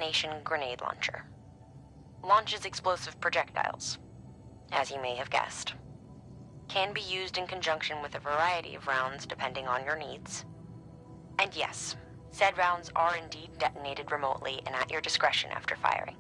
high-detonation grenade launcher. Launches explosive projectiles, as you may have guessed. Can be used in conjunction with a variety of rounds depending on your needs. And yes, said rounds are indeed detonated remotely and at your discretion after firing.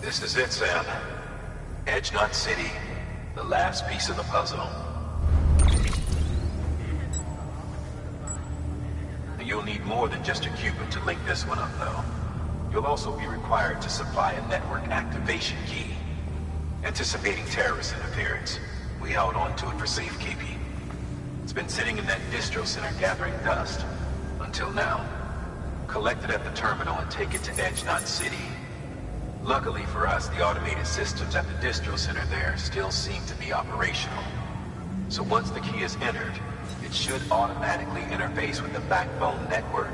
This is it, Sam. Edge Knot City, the last piece of the puzzle. You'll need more than just a Cupid to link this one up, though. You'll also be required to supply a network activation key. Anticipating terrorist interference, we held on to it for safekeeping. It's been sitting in that distro center gathering dust. Until now. Collect it at the terminal and take it to Edge Knot City. Luckily for us, the automated systems at the distro center there still seem to be operational. So once the key is entered, it should automatically interface with the backbone network.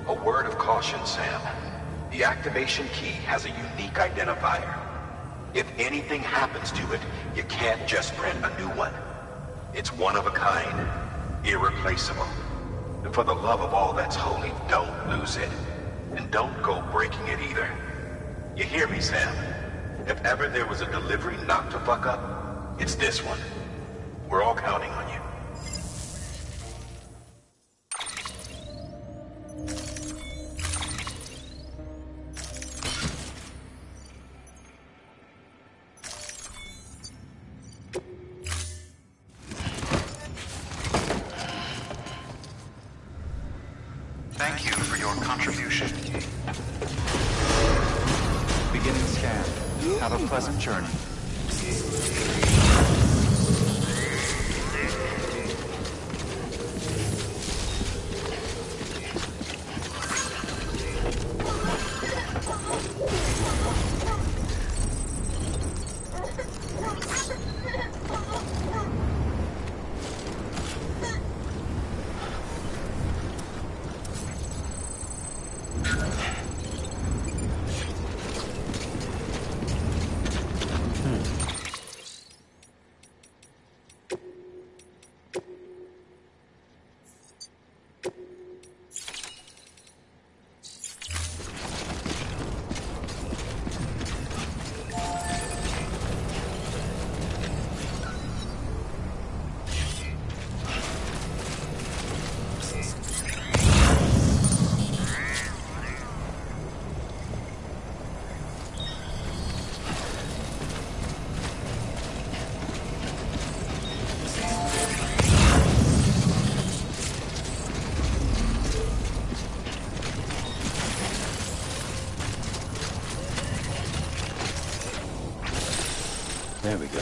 A word of caution, Sam. The activation key has a unique identifier. If anything happens to it, you can't just print a new one. It's one of a kind, irreplaceable. And for the love of all that's holy, don't lose it. And don't go breaking it either. You hear me, Sam? If ever there was a delivery not to fuck up, it's this one. We're all counting on you. Thank you for your contribution. Beginning scan. Have a pleasant journey. There we go.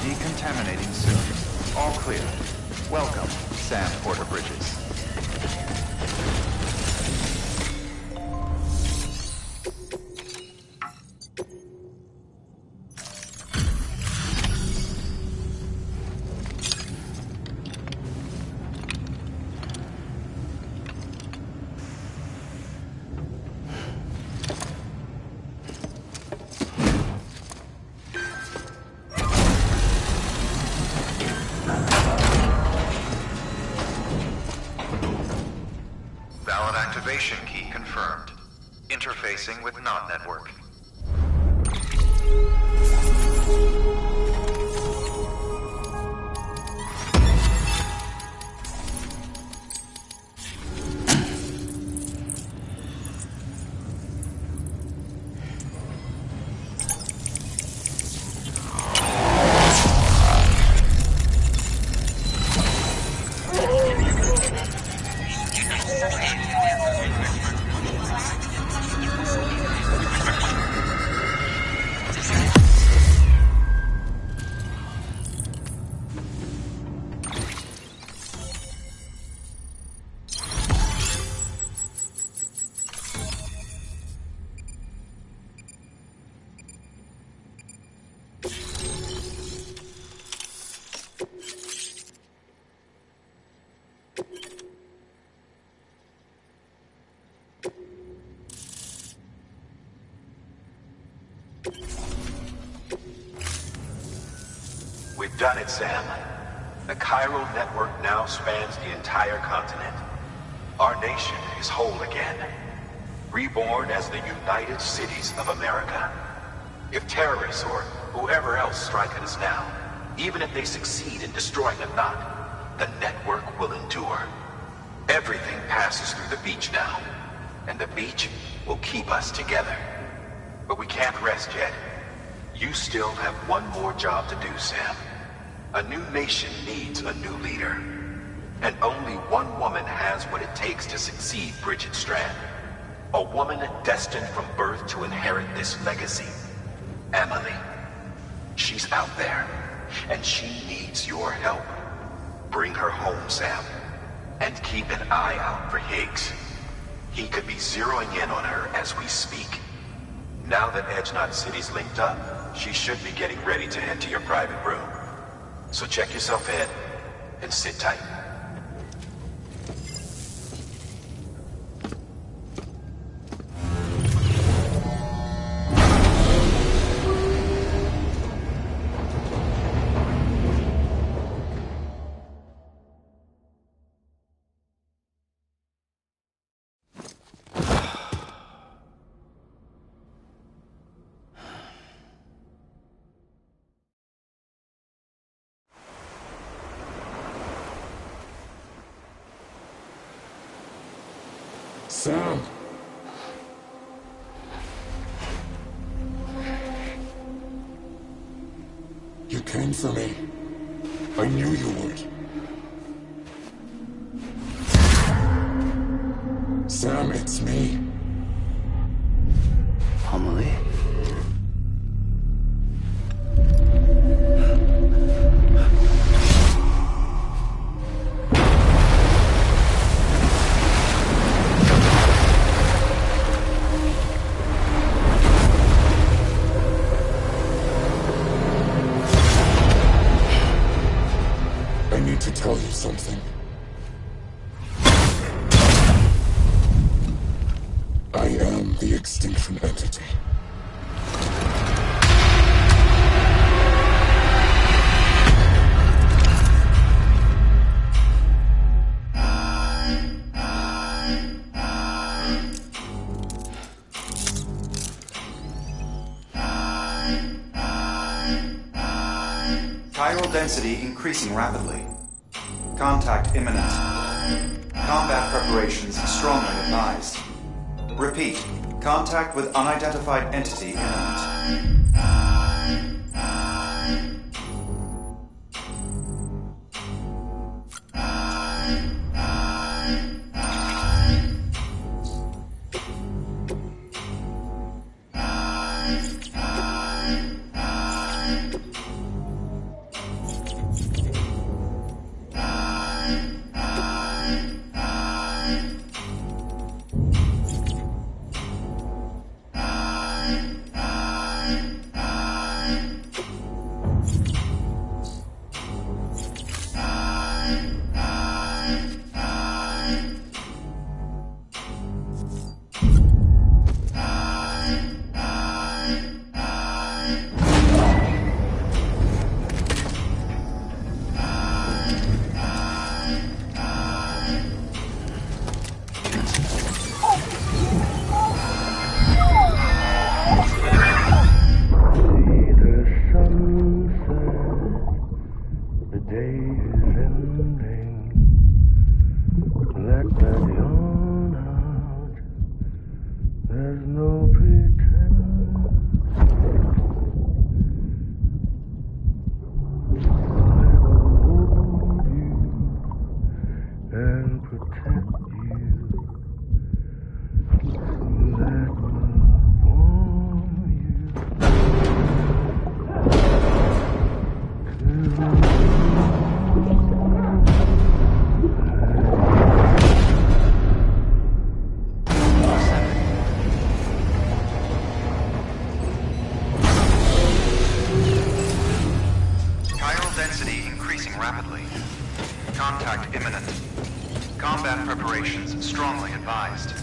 Decontaminating soon. All clear. Welcome, Sam Porter Bridges. Valid activation key confirmed. Interfacing with NOT network. We've done it, Sam. The chiral network now spans the entire continent. Our nation is whole again. Reborn as the United Cities of America. If terrorists or whoever else strike at us now, even if they succeed in destroying the knot, the network will endure. Everything passes through the beach now, and the beach will keep us together. But we can't rest yet. You still have one more job to do, Sam. A new nation needs a new leader. And only one woman has what it takes to succeed Bridget Strand. A woman destined from birth to inherit this legacy. Emily. She's out there, and she needs your help. Bring her home, Sam. And keep an eye out for Higgs. He could be zeroing in on her as we speak. Now that Edge Knot City's linked up, she should be getting ready to head to your private room. So check yourself in, and sit tight. Sam! You came for me. I knew you would. Sam, it's me. Emily? I need to tell you something. I am the Extinction Entity. Chiral density increasing rapidly. Contact imminent. Combat preparations strongly advised. Repeat. Contact with unidentified entity imminent. Contact imminent. Combat preparations strongly advised.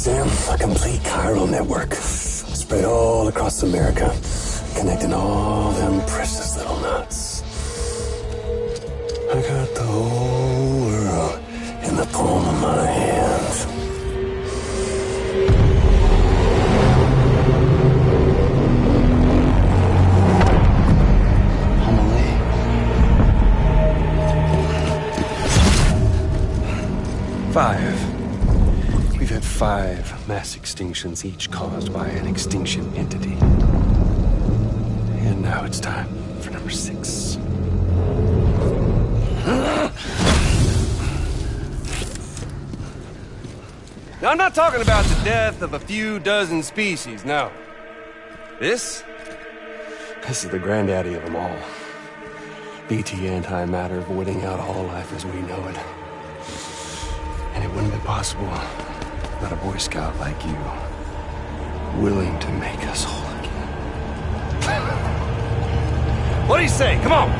Sam, a complete chiral network. Spread all across America. Connecting all them precious little knots. I got the whole world in the palm of my hand. We've had 5 mass extinctions, each caused by an extinction entity. And now it's time for number 6. Now, I'm not talking about the death of a few dozen species, no. This is the granddaddy of them all. BT antimatter voiding out all life as we know it. And it wouldn't be possible without a Boy Scout like you, willing to make us whole again. What do you say? Come on!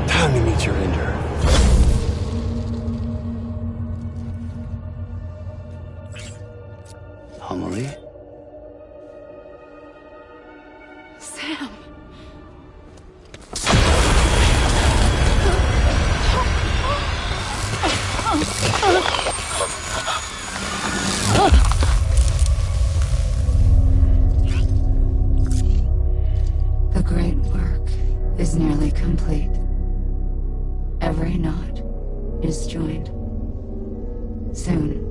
Time to meet your ender. Amelie? Sam. The great work is nearly complete. Every knot is joined. Soon,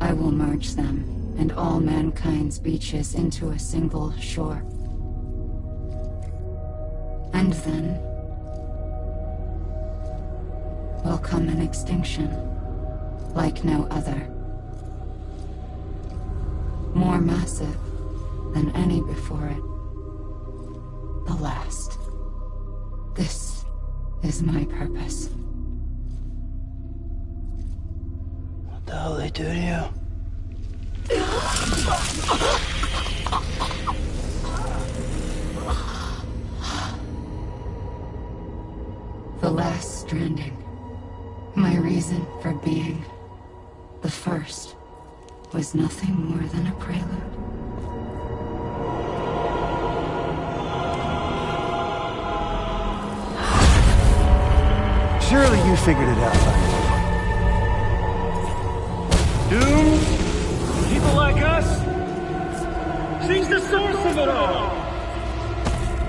I will merge them and all mankind's beaches into a single shore. And then will come an extinction like no other. More massive than any before it. The last. This is my purpose. What the hell they do to you? The last stranding. My reason for being. The first was nothing more than a prelude. Surely you figured it out by now. Doom? People like us? She's the source of it all!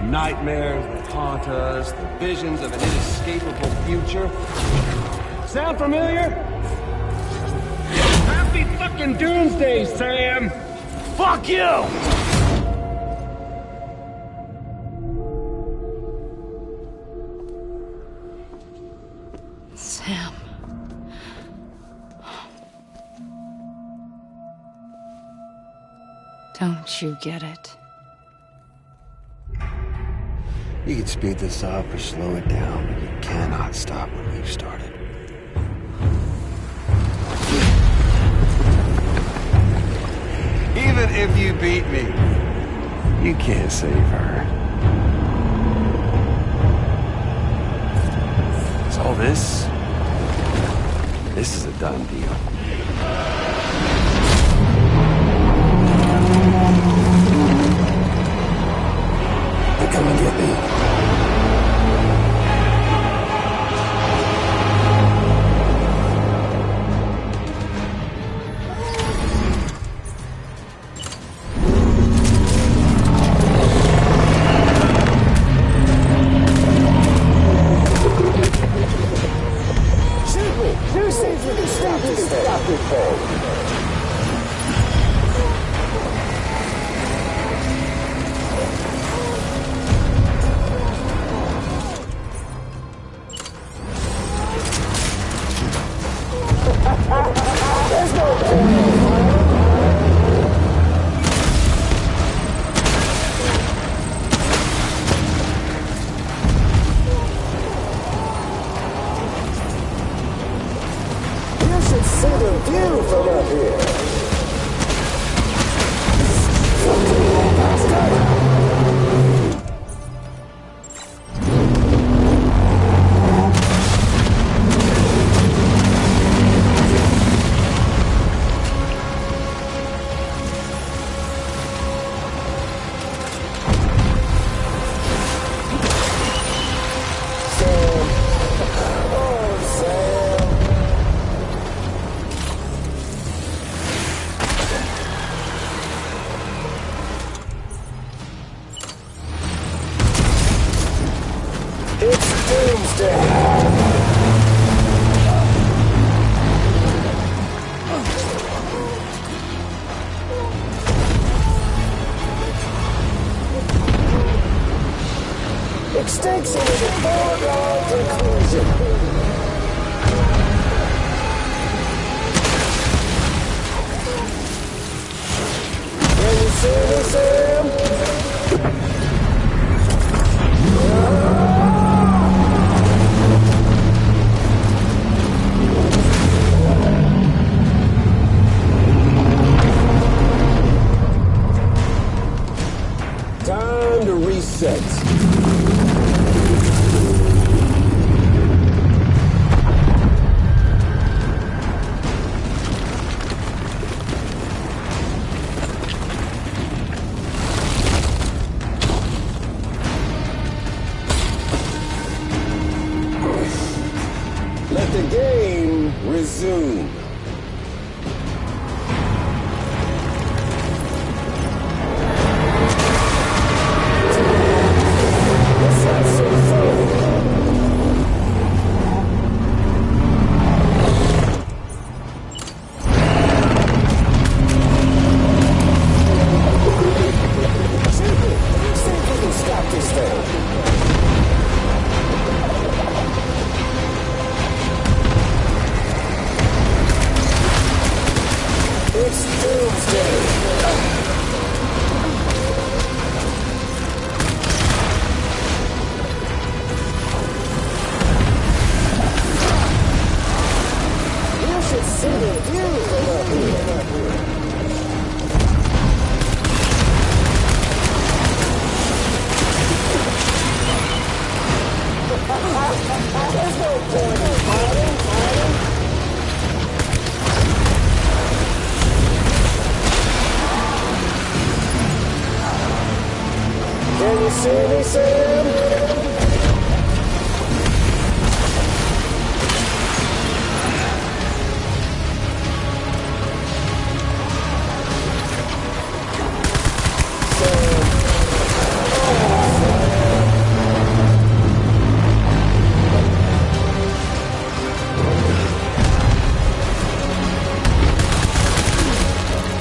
Nightmares that haunt us, the visions of an inescapable future. Sound familiar? Happy fucking doomsday, Sam! Fuck you! Sam. Don't you get it? You can speed this up or slow it down, but you cannot stop what we've started. Even if you beat me, you can't save her. So all this is a done deal. They're coming to get me. You should see the view from up here. Extinction is a foregone conclusion. Can you see me, Sam? Time to reset. Let the game resume. Let's have some fun. See if we can stop this thing. It's doomsday. You should see the view from up here. There's no point in fighting. Can you see me, Sam?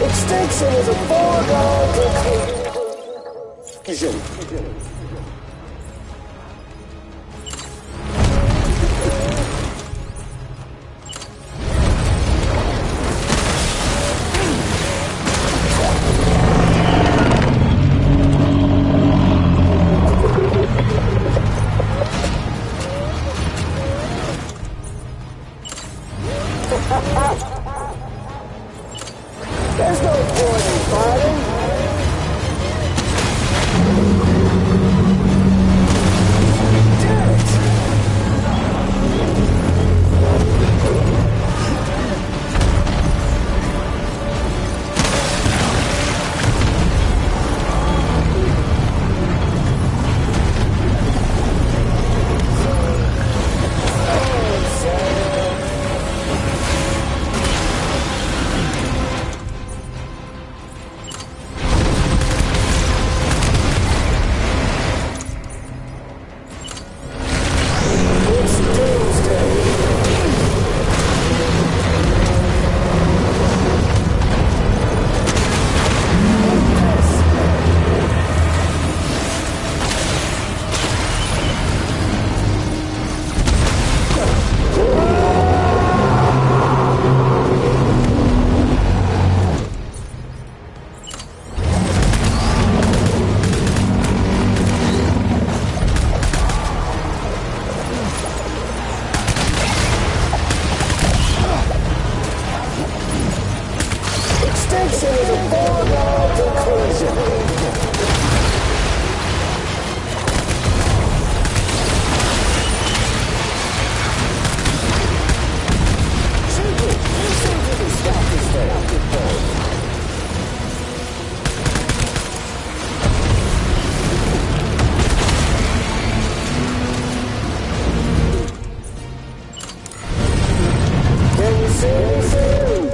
Extinction is a foregone conclusion. There's no point in fighting. Damn it! Extinction is a foregone conclusion. Simply, you see if you can stop this thing. Can you see me, Sam?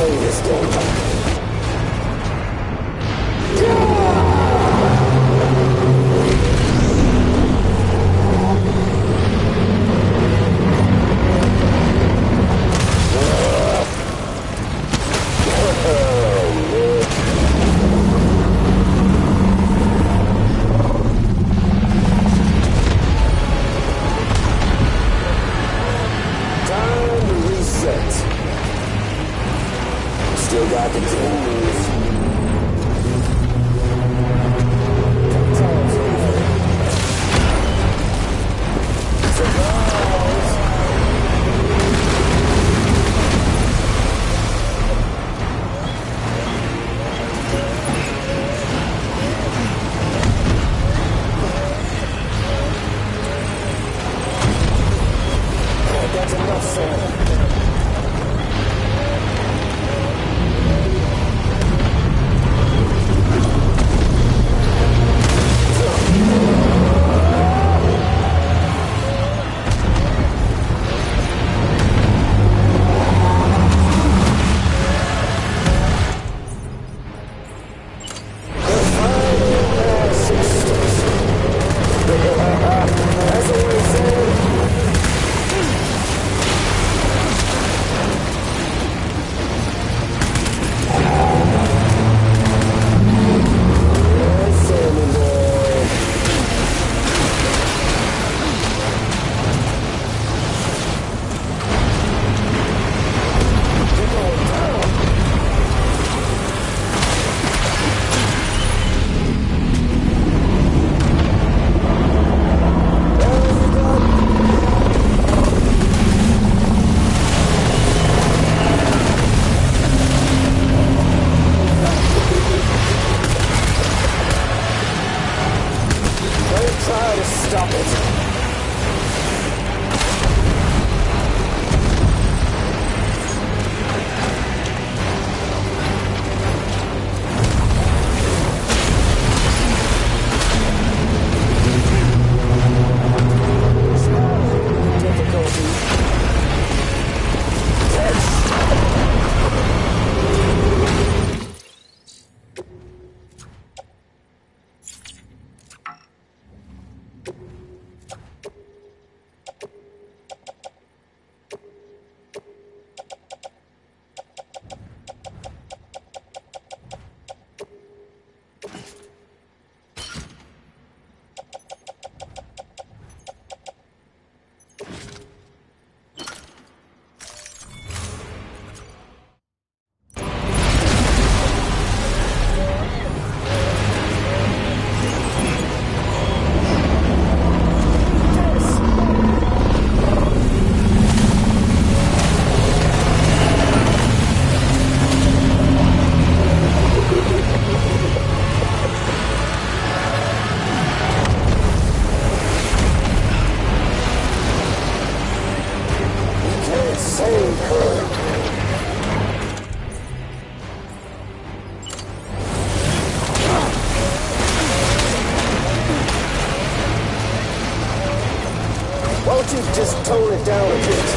play this game. Time to reset. Still got the tools. That's enough, Sam. That's the way it's said. Try to stop it. Why don't you just tone it down a bit?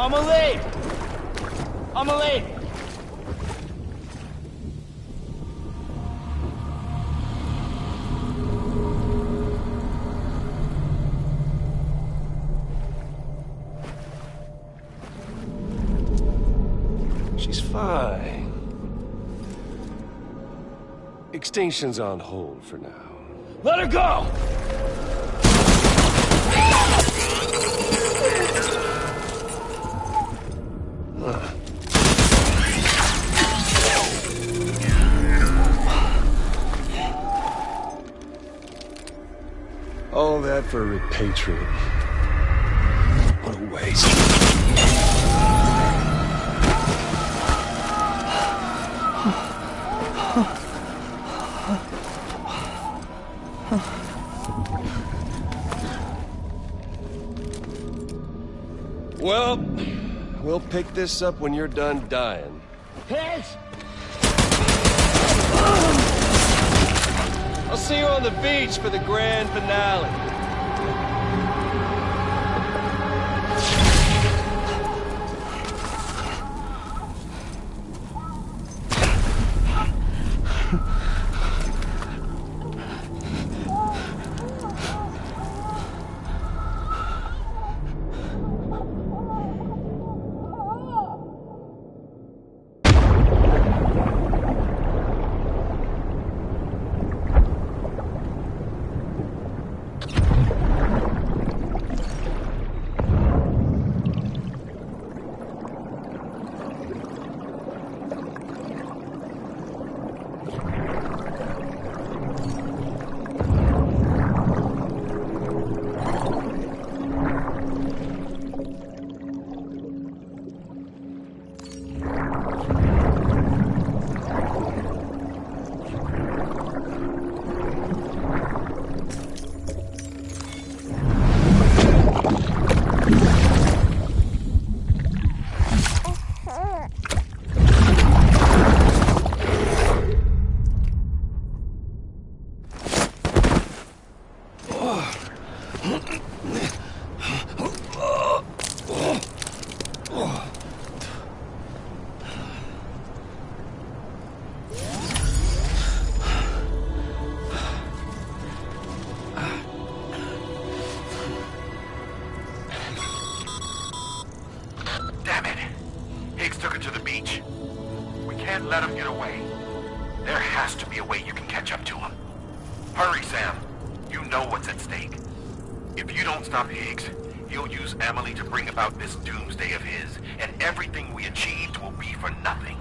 Amelie! Amelie! Fine. Extinction's on hold for now. Let her go! All that for repatriate. What a waste. Well, we'll pick this up when you're done dying. Hands! I'll see you on the beach for the grand finale. Damn it! Higgs took her to the beach. We can't let him get away. There has to be a way you can catch up to him. Hurry, Sam. You know what's at stake. If you don't stop Higgs, he'll use Emily to bring about this doomsday of his, and everything we achieved will be for nothing.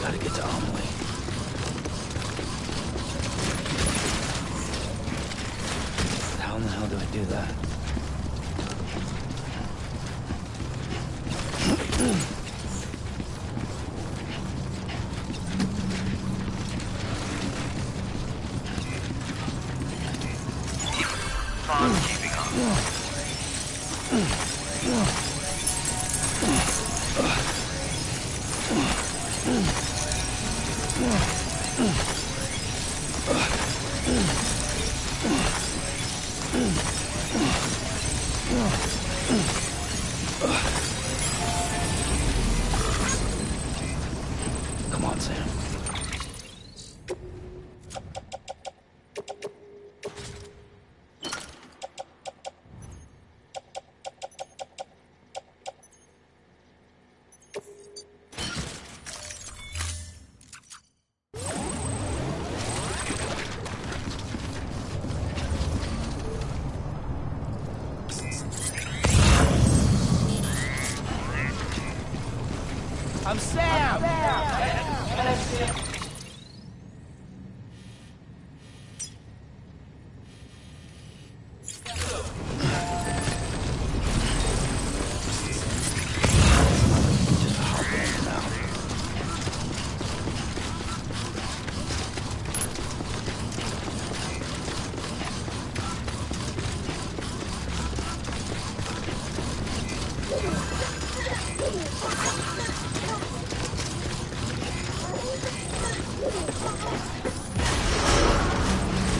Gotta get to Amelie. How in the hell do I do that? Fawn's keeping up. Come on, Sam. I'm Sam! Just hop in now.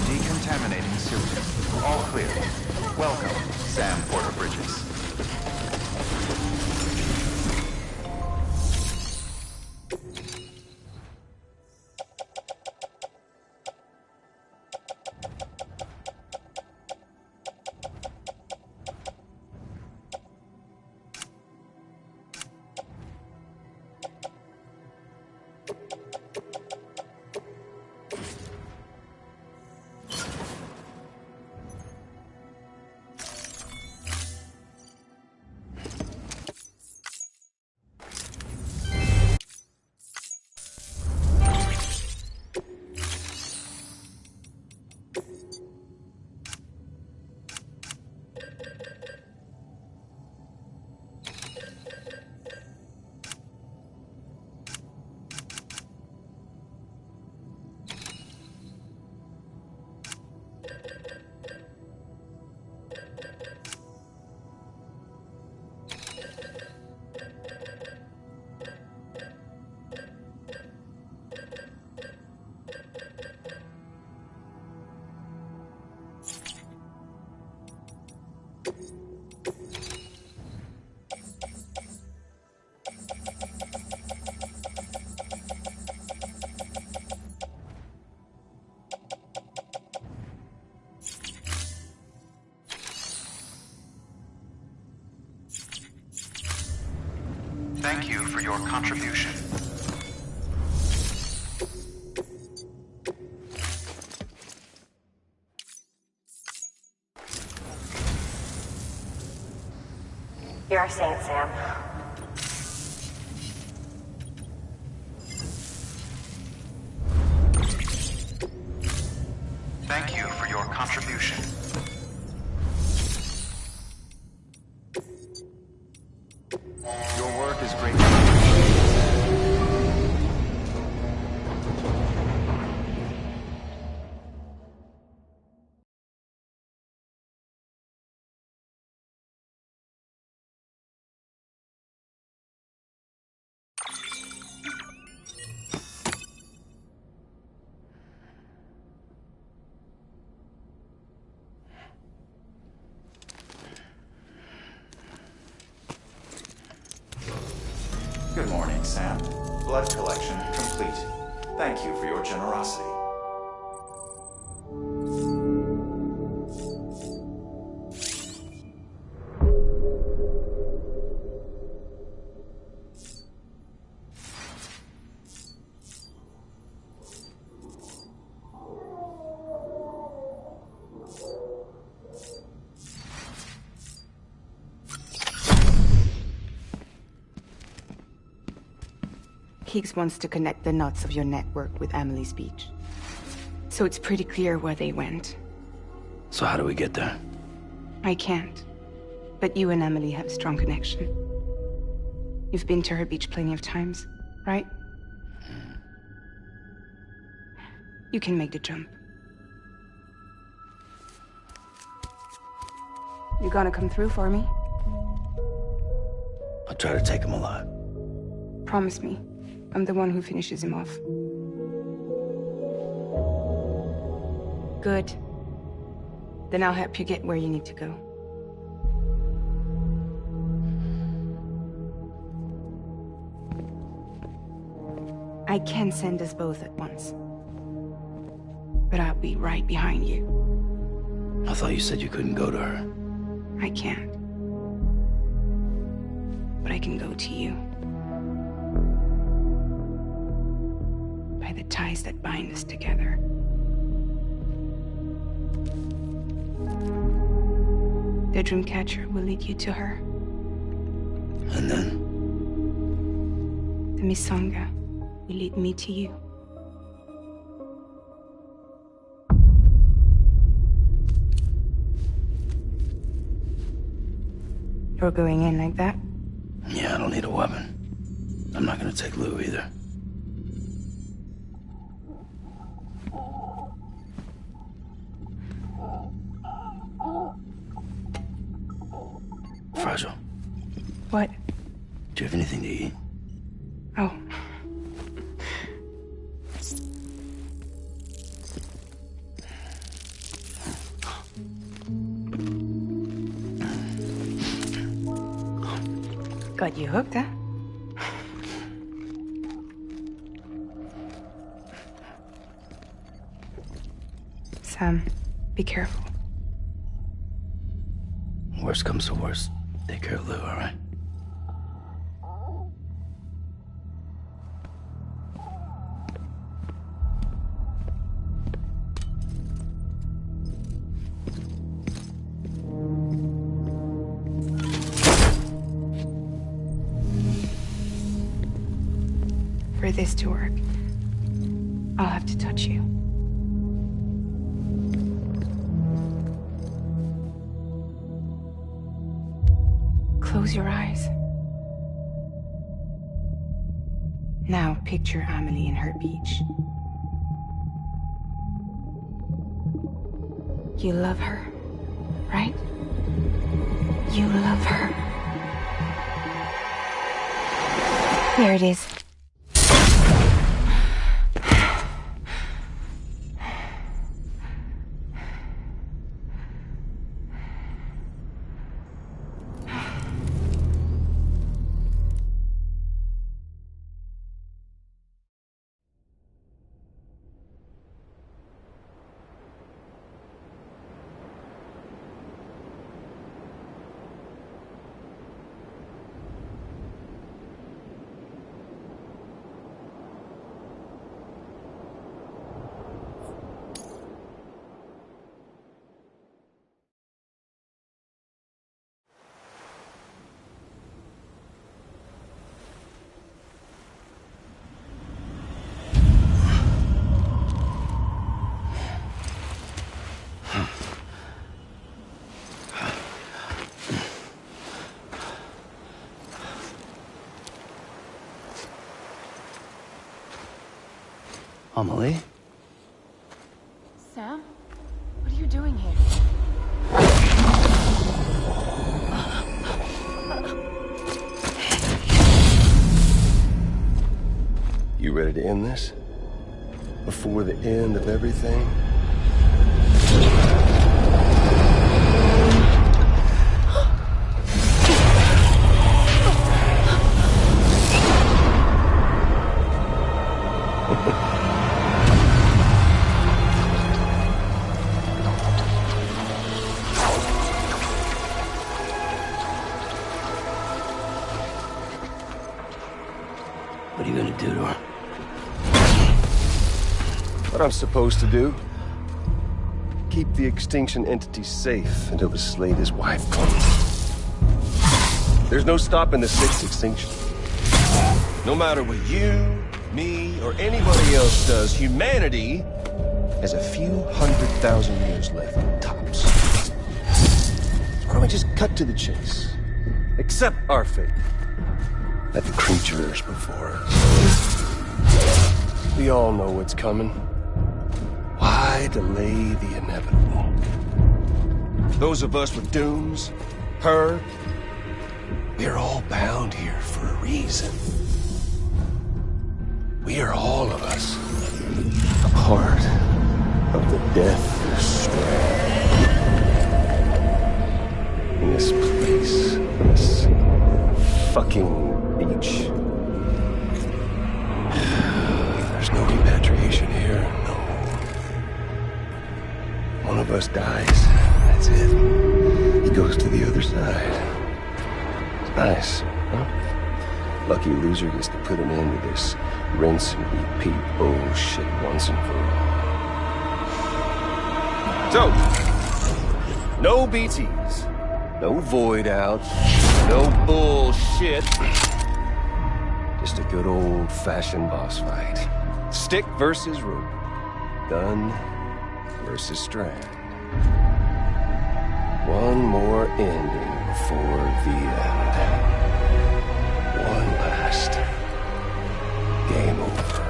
Decontaminating suit. All clear. Welcome, Sam Porter Bridges. Thank you for your contribution. You're a saint, Sam. Thank you for your contribution. Your work is great. Good morning, Sam. Blood collection complete. Thank you for your generosity. Higgs wants to connect the knots of your network with Amelie's beach. So it's pretty clear where they went. So how do we get there? I can't. But you and Amelie have a strong connection. You've been to her beach plenty of times, right? You can make the jump. You gonna come through for me? I'll try to take him alive. Promise me. I'm the one who finishes him off. Good. Then I'll help you get where you need to go. I can send us both at once. But I'll be right behind you. I thought you said you couldn't go to her. I can't. But I can go to you. By the ties that bind us together. The Dreamcatcher will lead you to her. And then? The Misanga will lead me to you. You're going in like that? Yeah, I don't need a weapon. I'm not gonna take Lou either. Fragile. What? Do you have anything to eat? Oh. Got you hooked, huh? Sam, be careful. Worst comes to worst. Take care of Lou, all right? For this to work, I'll have to touch you. Close your eyes. Now picture Amelie in her beach. You love her, right? You love her. Here it is. Amelie? Sam? What are you doing here? You ready to end this? Before the end of everything? What are you gonna do to her? What I'm supposed to do? Keep the extinction entity safe until the Slate his wife comes. There's no stopping the sixth extinction. No matter what you me, or anybody else does, humanity has a few 100,000 years left, tops. Why don't we just cut to the chase? Accept our fate. Let the creatures before us. We all know what's coming. Why delay the inevitable? Those of us with dooms, her, we're all bound here for a reason. We are all of us a part of the Death Strand. In this place, this fucking beach. There's no repatriation here, no. One of us dies, that's it. He goes to the other side. It's nice, huh? Lucky loser gets to put an end to this rinse and repeat bullshit once and for all. So, no BTs, no void outs, no bullshit. Just a good old-fashioned boss fight. Stick versus rope. Gun versus strand. One more ending before the end. One last game over.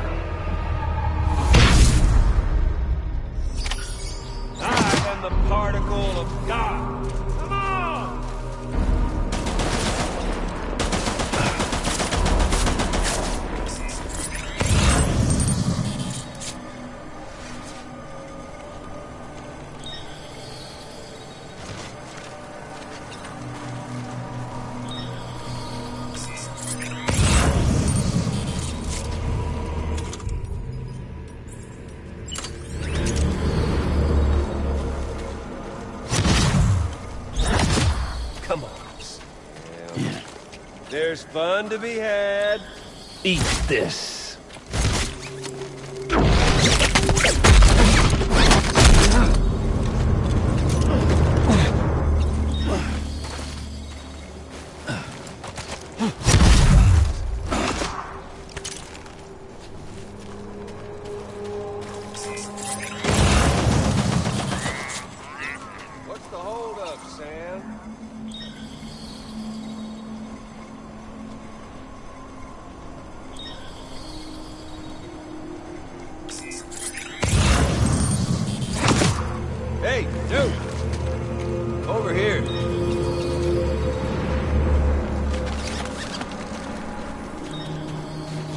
I am the particle of God. Come on! Come on, Sam. There's fun to be had. Eat this. What's the holdup, Sam? Hey, dude! Over here.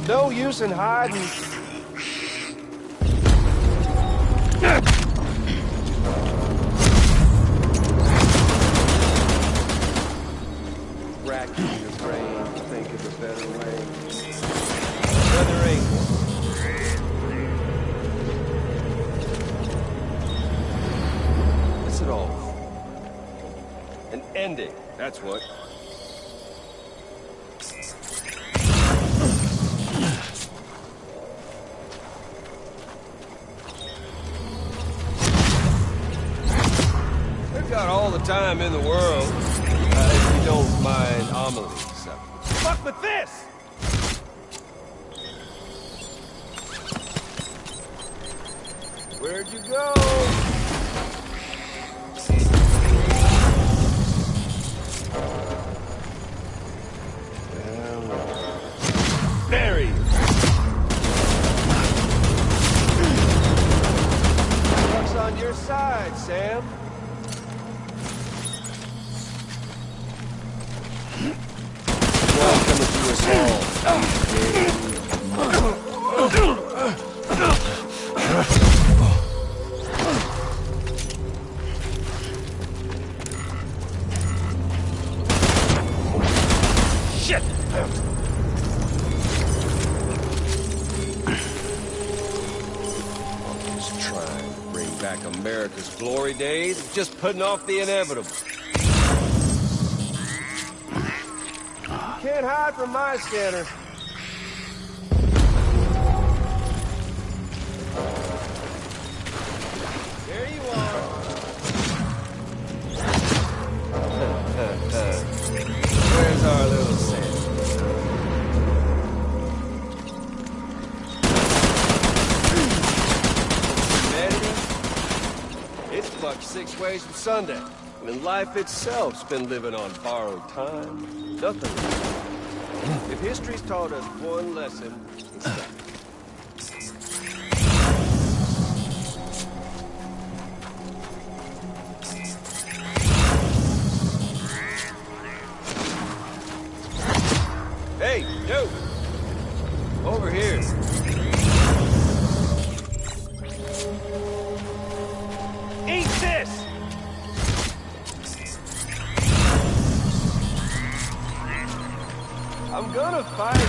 No use in hiding. Racking your brain to think of a better way. Another angle. What's it all? An ending, that's what. We've got all the time in the world, if you don't mind Amelie. So. Fuck with this! Where'd you go? There he is. Luck's on your side, Sam. Welcome to us all. Shit! Just trying to bring back America's glory days, just putting off the inevitable. You can't hide from my scanner. There you are. Where's our little Sam? like 6 ways from Sunday. When life itself's been living on borrowed time. Nothing. If history's taught us one lesson, it's that. Hey, yo! Over here. Eat this! I'm gonna find you.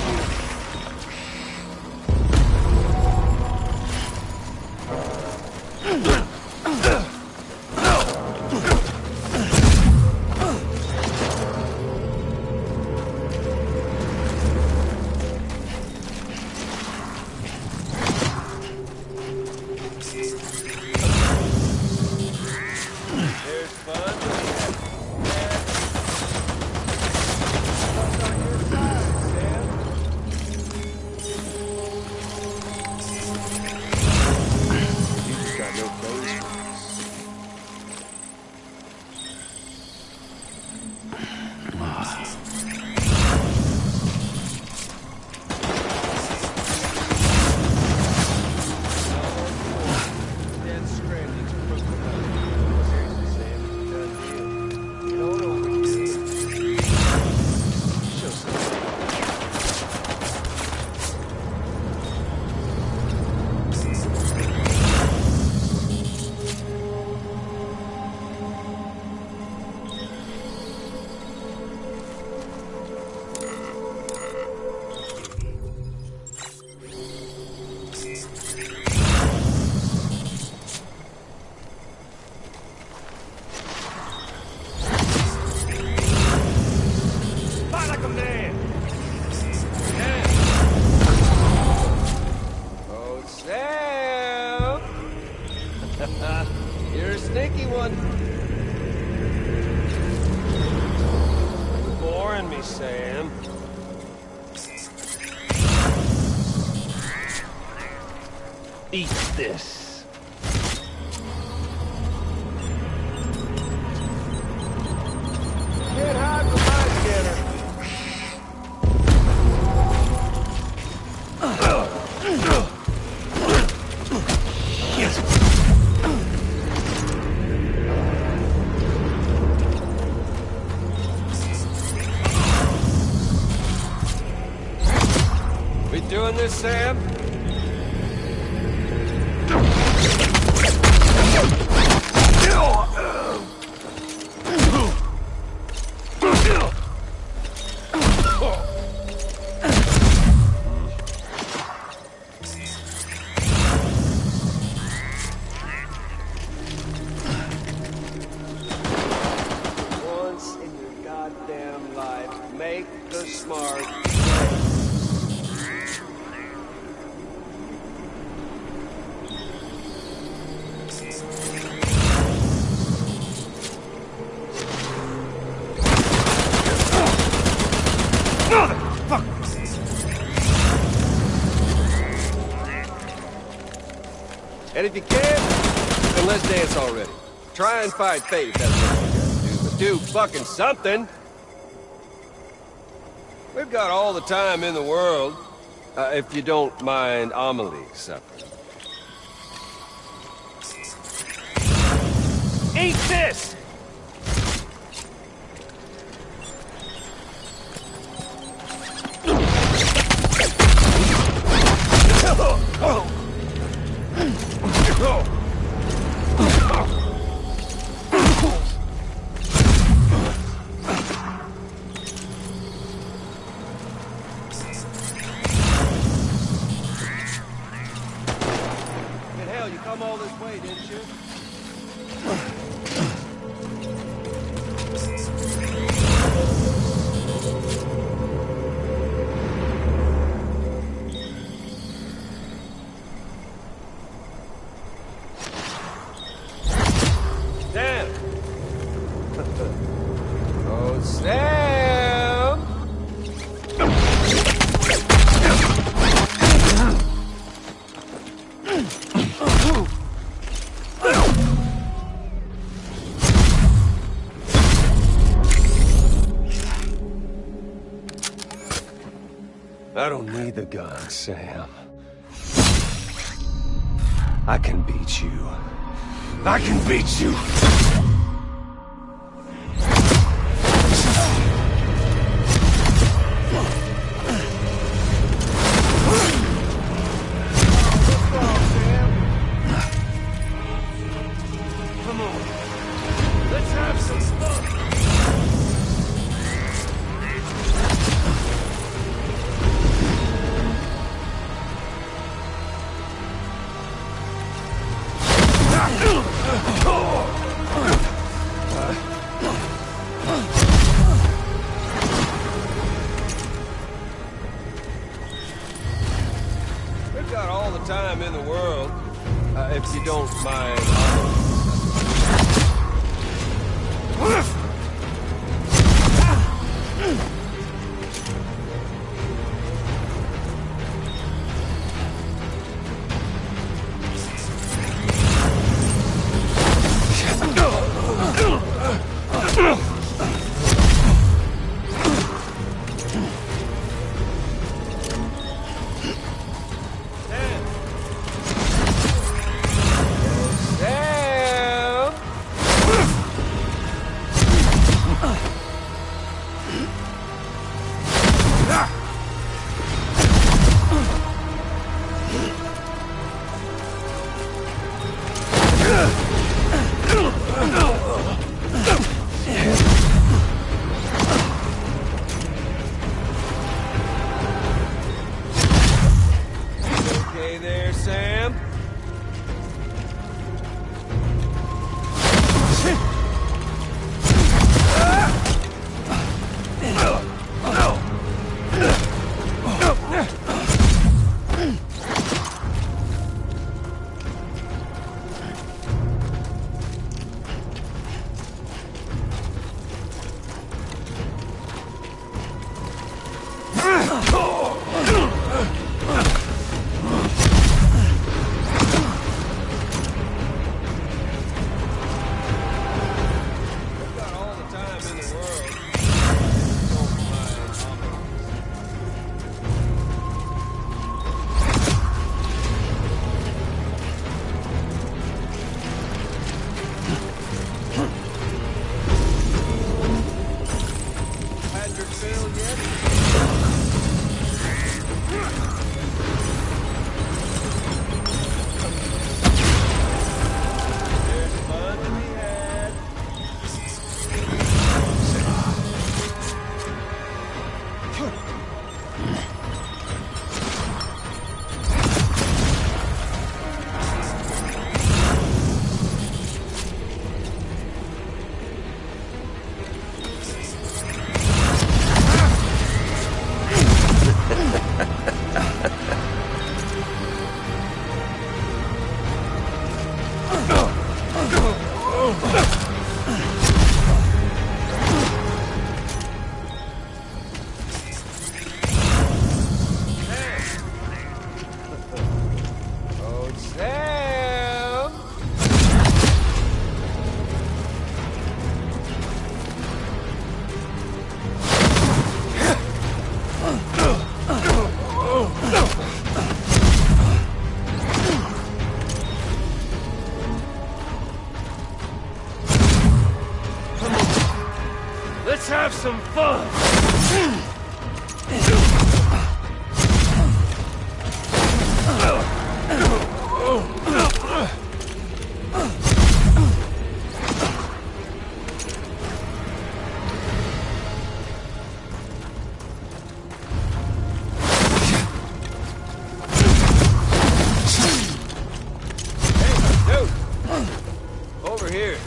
You're a sneaky one. You're boring me, Sam. Eat this. Can't hide from my scanner. We doing this, Sam? Once in your goddamn life, make the smart choice. And if you can, then let's dance already. Try and fight fate, that's what you gotta do. But do fucking something! We've got all the time in the world, if you don't mind Amelie suffering. Eat this! Hell, you come all this way, didn't you? Sam! Oh, Sam! I don't need the gun, Sam. I can beat you. I can beat you! Come on. Let's have some fun. We've got all the time in the world, if you don't mind. Okay there, Sam? Let's have some fun! Over here.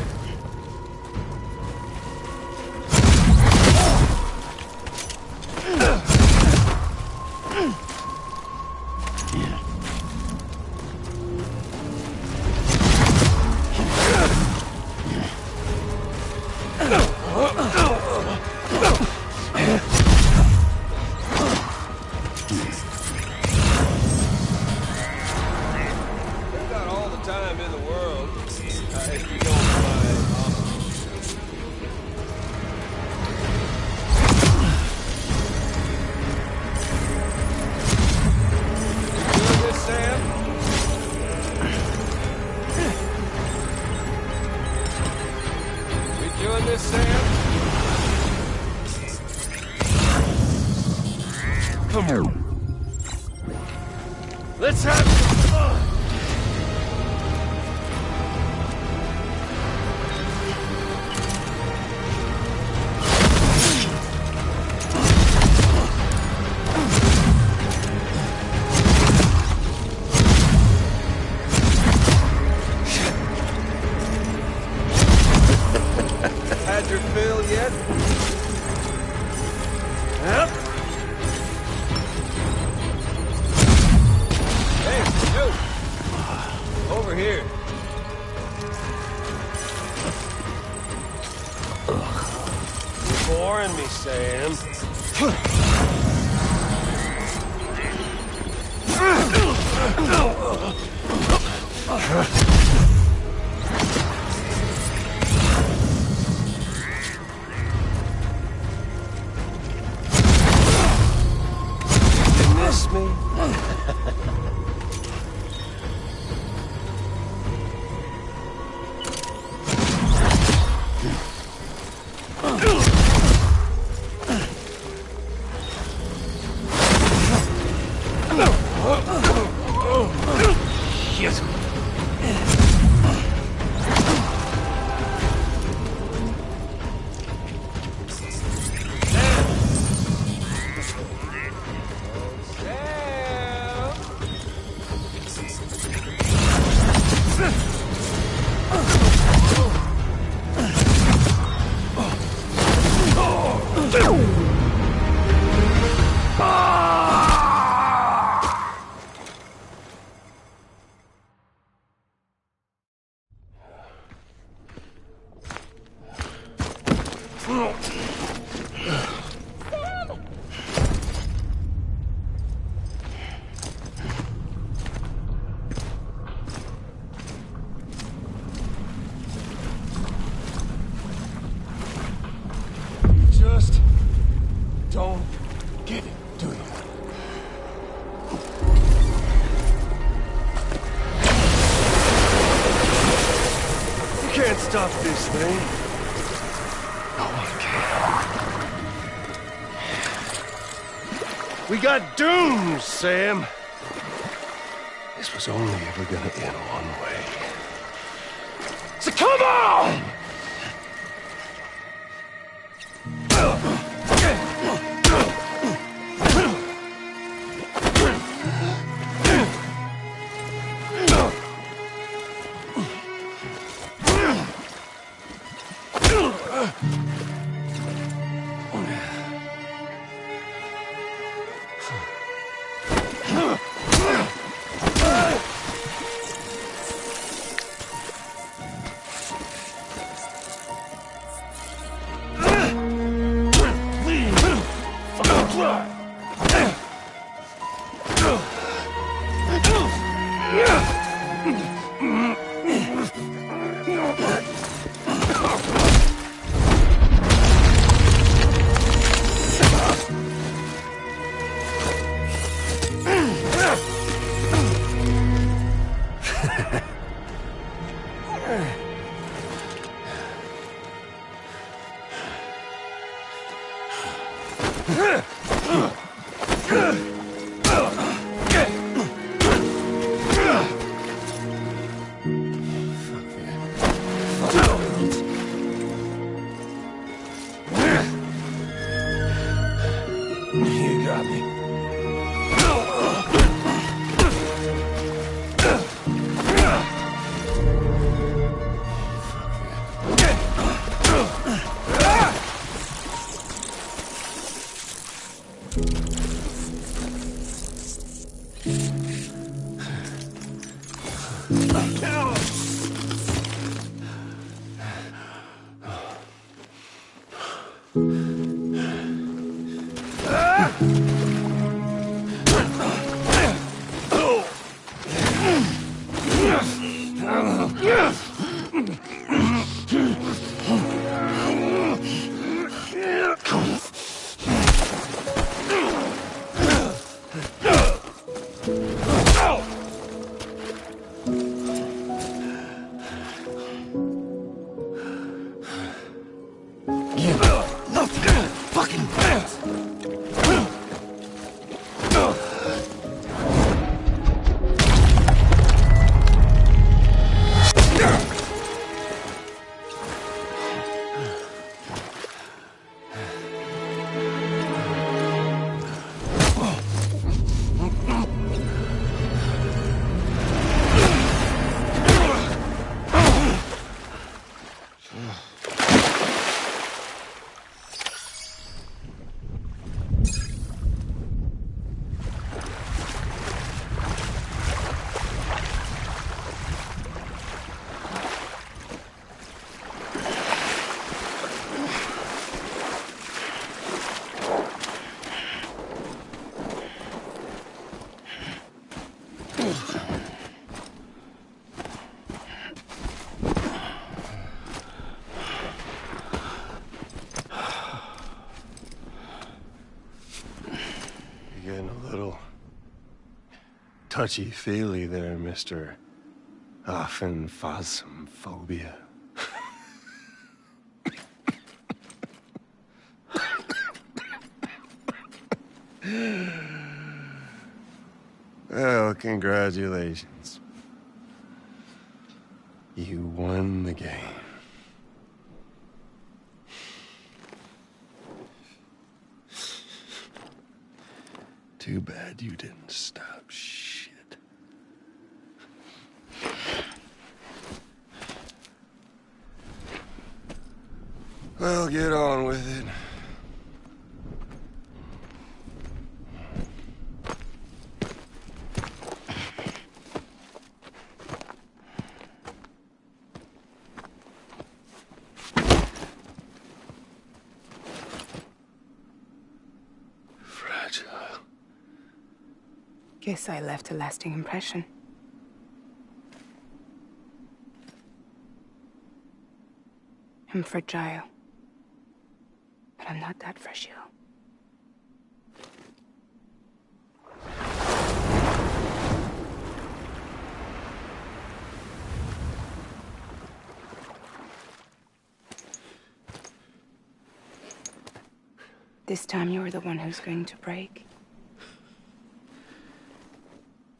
Let's have some fun! Had your fill yet? Yep. Hey, you! Over here. You're boring me, Sam. Miss me? Shit. Just don't get it, do you? You can't stop this thing. No one can. We got doomed, Sam. This was only ever gonna end one way. So come on! You got me. touchy-feely there, Mr. Phasmophobia. Well, congratulations. You won the game. Too bad you didn't stop shit. Well, get on with it. Guess I left a lasting impression. I'm fragile. But I'm not that fragile. This time you're the one who's going to break.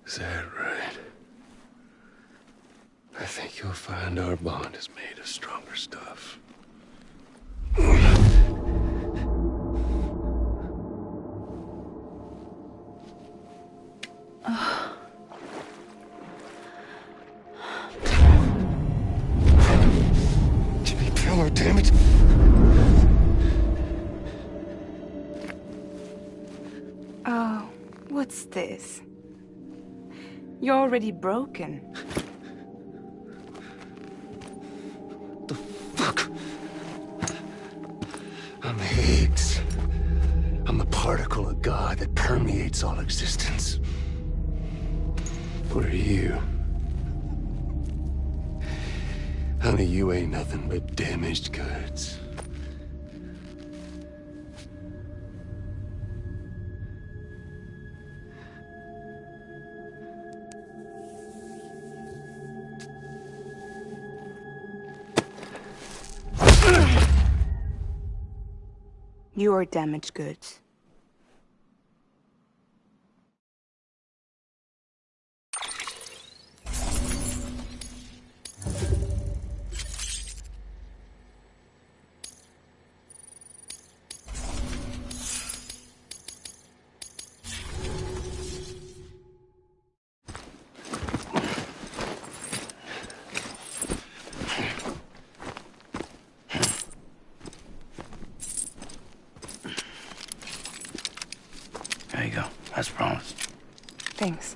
Is that right? I think you'll find our bond is made of stronger stuff. Jimmy Pillar, damn it! Oh, what's this? You're already broken. The fuck? I'm Higgs. I'm the particle of God that permeates all existence. What are you? Honey, you ain't nothing but damaged goods. You are damaged goods. There you go, as promised. Thanks.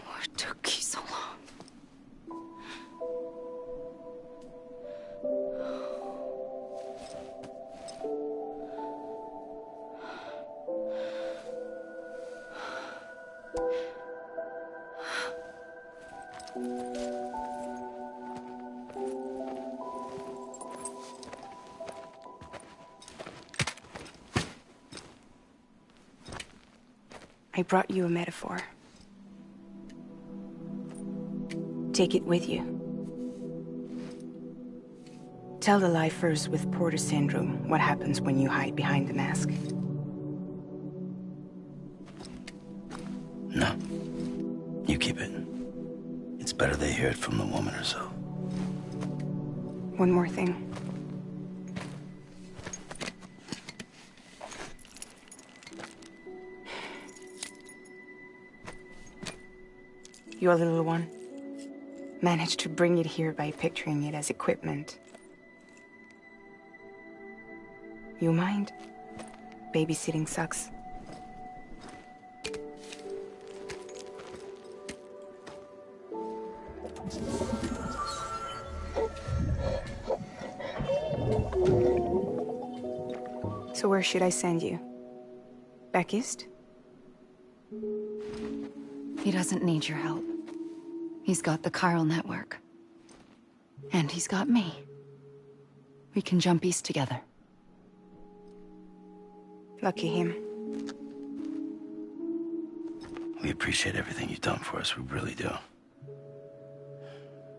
What took you so long? I brought you a metaphor. Take it with you. Tell the lifers with Porter syndrome what happens when you hide behind the mask. No. You keep it. It's better they hear it from the woman herself. One more thing. Your little one managed to bring it here by picturing it as equipment. You mind? Babysitting sucks. So where should I send you? Back east? He doesn't need your help. He's got the chiral network. And he's got me. We can jump east together. Lucky him. We appreciate everything you've done for us, we really do.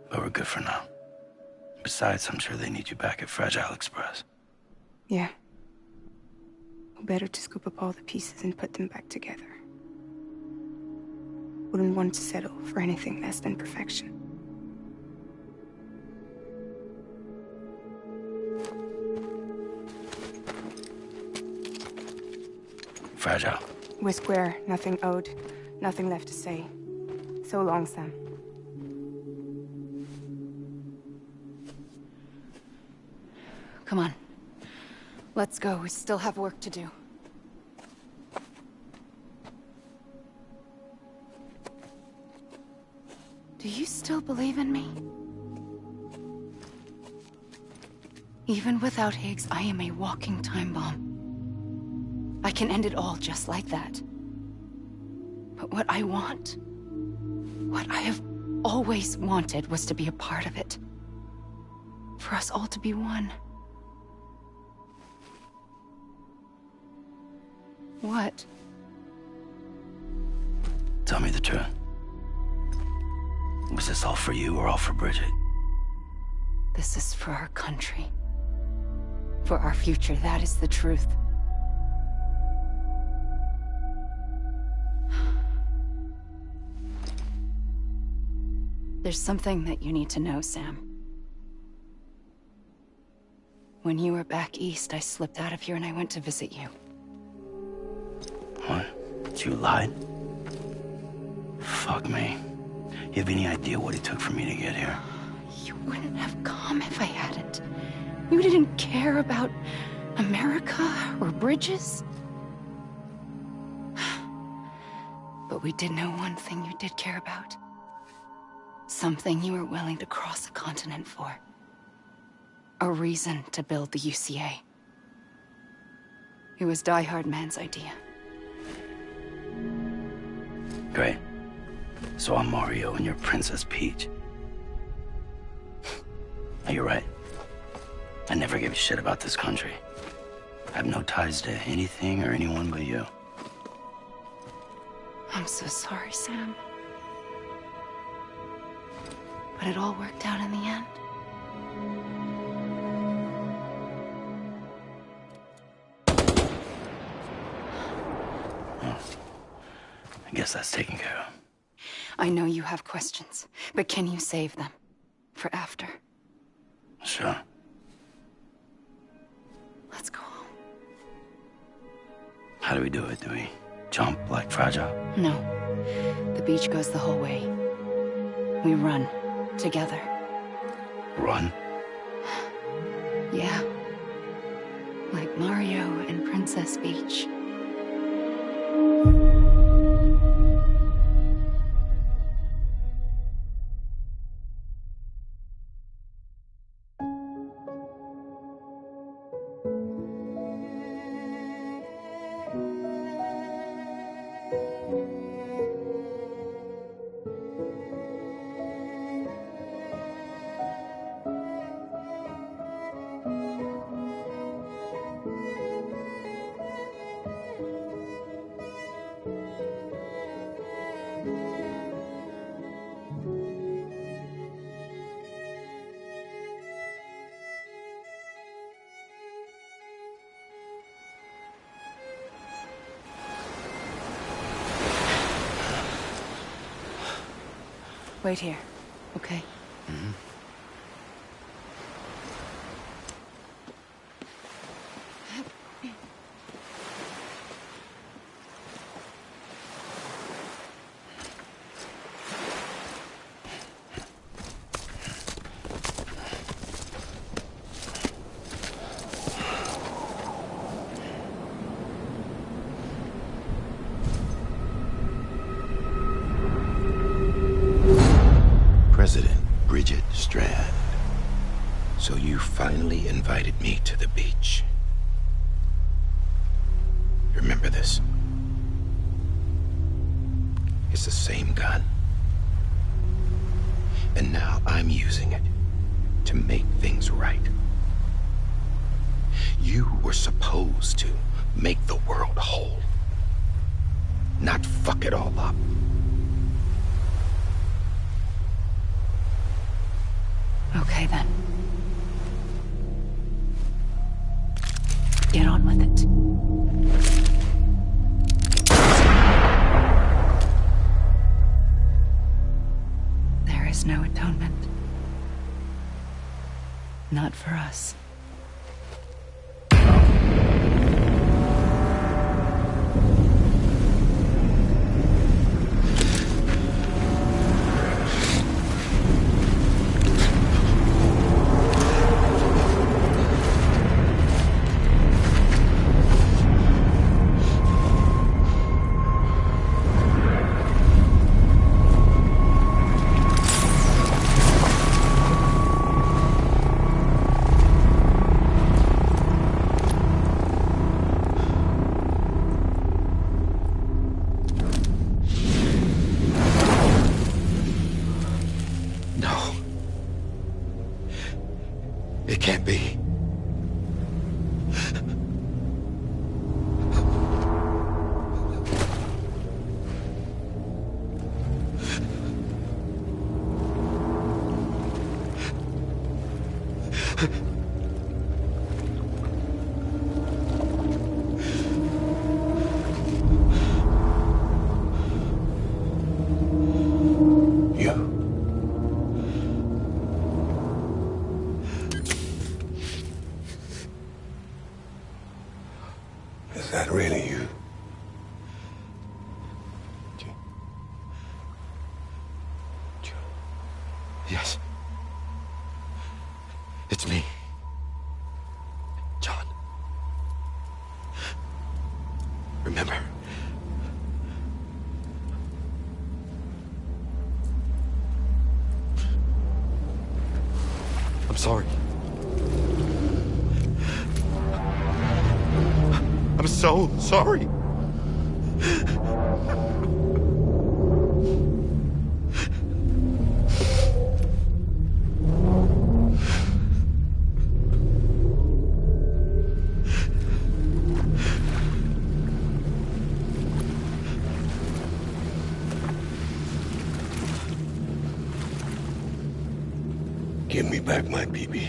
But we're good for now. Besides, I'm sure they need you back at Fragile Express. Yeah. Better to scoop up all the pieces and put them back together. Wouldn't want to settle for anything less than perfection. Fragile. We're square, nothing owed, nothing left to say. So long, Sam. Come on. Let's go. We still have work to do. Do you still believe in me? Even without Higgs, I am a walking time bomb. I can end it all just like that. But what I want, what I have always wanted, was to be a part of it. For us all to be one. What? Tell me the truth. Was this all for you or all for Bridget? This is for our country. For our future, that is the truth. There's something that you need to know, Sam. When you were back east, I slipped out of here and I went to visit you. What? You lied? Fuck me. You have any idea what it took for me to get here? You wouldn't have come if I hadn't. You didn't care about America or bridges. But we did know one thing you did care about. Something you were willing to cross a continent for. A reason to build the UCA. It was Die Hard Man's idea. Great. So I'm Mario and you're Princess Peach. You're right. I never gave a shit about this country. I have no ties to anything or anyone but you. I'm so sorry, Sam. But it all worked out in the end. Well, I guess that's taken care of. I know you have questions, but can you save them? For after? Sure. Let's go home. How do we do it? Do we jump like Fragile? No. The beach goes the whole way. We run. Together. Run? Yeah. Like Mario and Princess Peach. Wait here, okay? Mm-hmm. President Bridget Strand. So you finally invited me to the beach. Remember this. It's the same gun. And now I'm using it to make things right. You were supposed to make the world whole, not fuck it all up. Okay, then. Get on with it. There is no atonement. Not for us. It can't be. Is that really you? Yes. It's me. John. Remember? I'm sorry. I'm so sorry. Give me back my BB.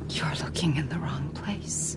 You're looking in the wrong place.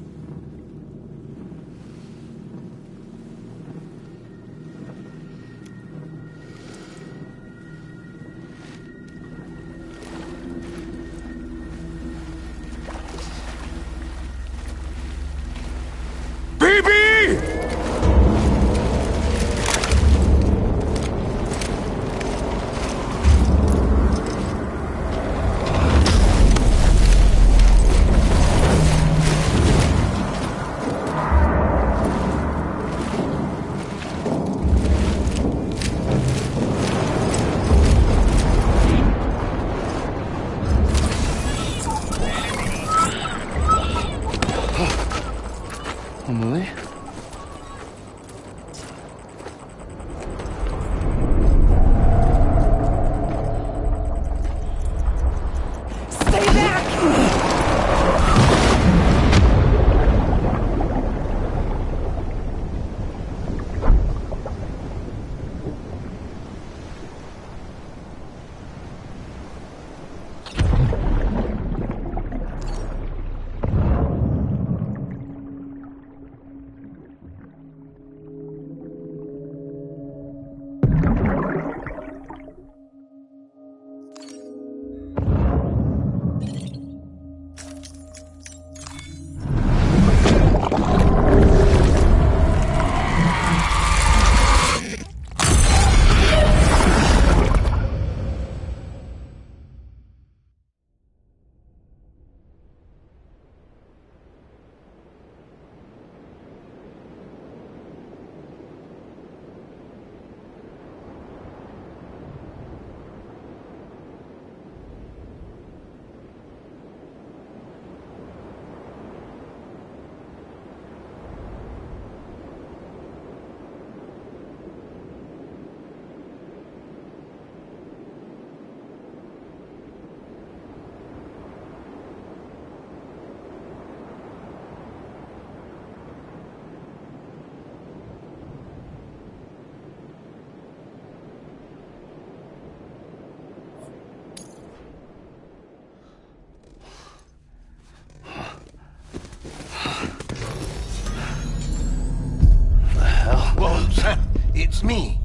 It's me.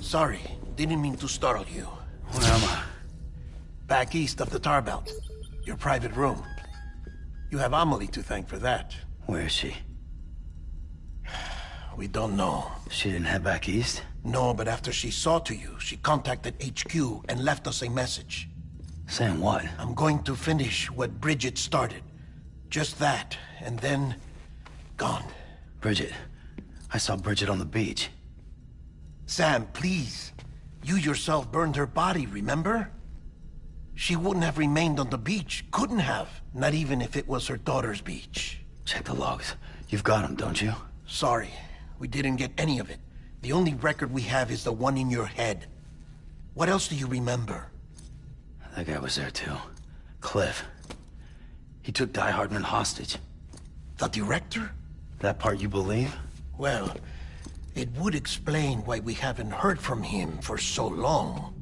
Sorry, didn't mean to startle you. Where am I? Back east of the tar belt. Your private room. You have Amelie to thank for that. Where is she? We don't know. She didn't head back east? No, but after she saw to you, she contacted HQ and left us a message. Saying what? I'm going to finish what Bridget started. Just that, and then... gone. Bridget. I saw Bridget on the beach. Sam, please. You yourself burned her body, remember? She wouldn't have remained on the beach. Couldn't have. Not even if it was her daughter's beach. Check the logs. You've got them, don't you? Sorry. We didn't get any of it. The only record we have is the one in your head. What else do you remember? That guy was there too. Cliff. He took Die Hardman hostage. The director? That part you believe? Well, it would explain why we haven't heard from him for so long.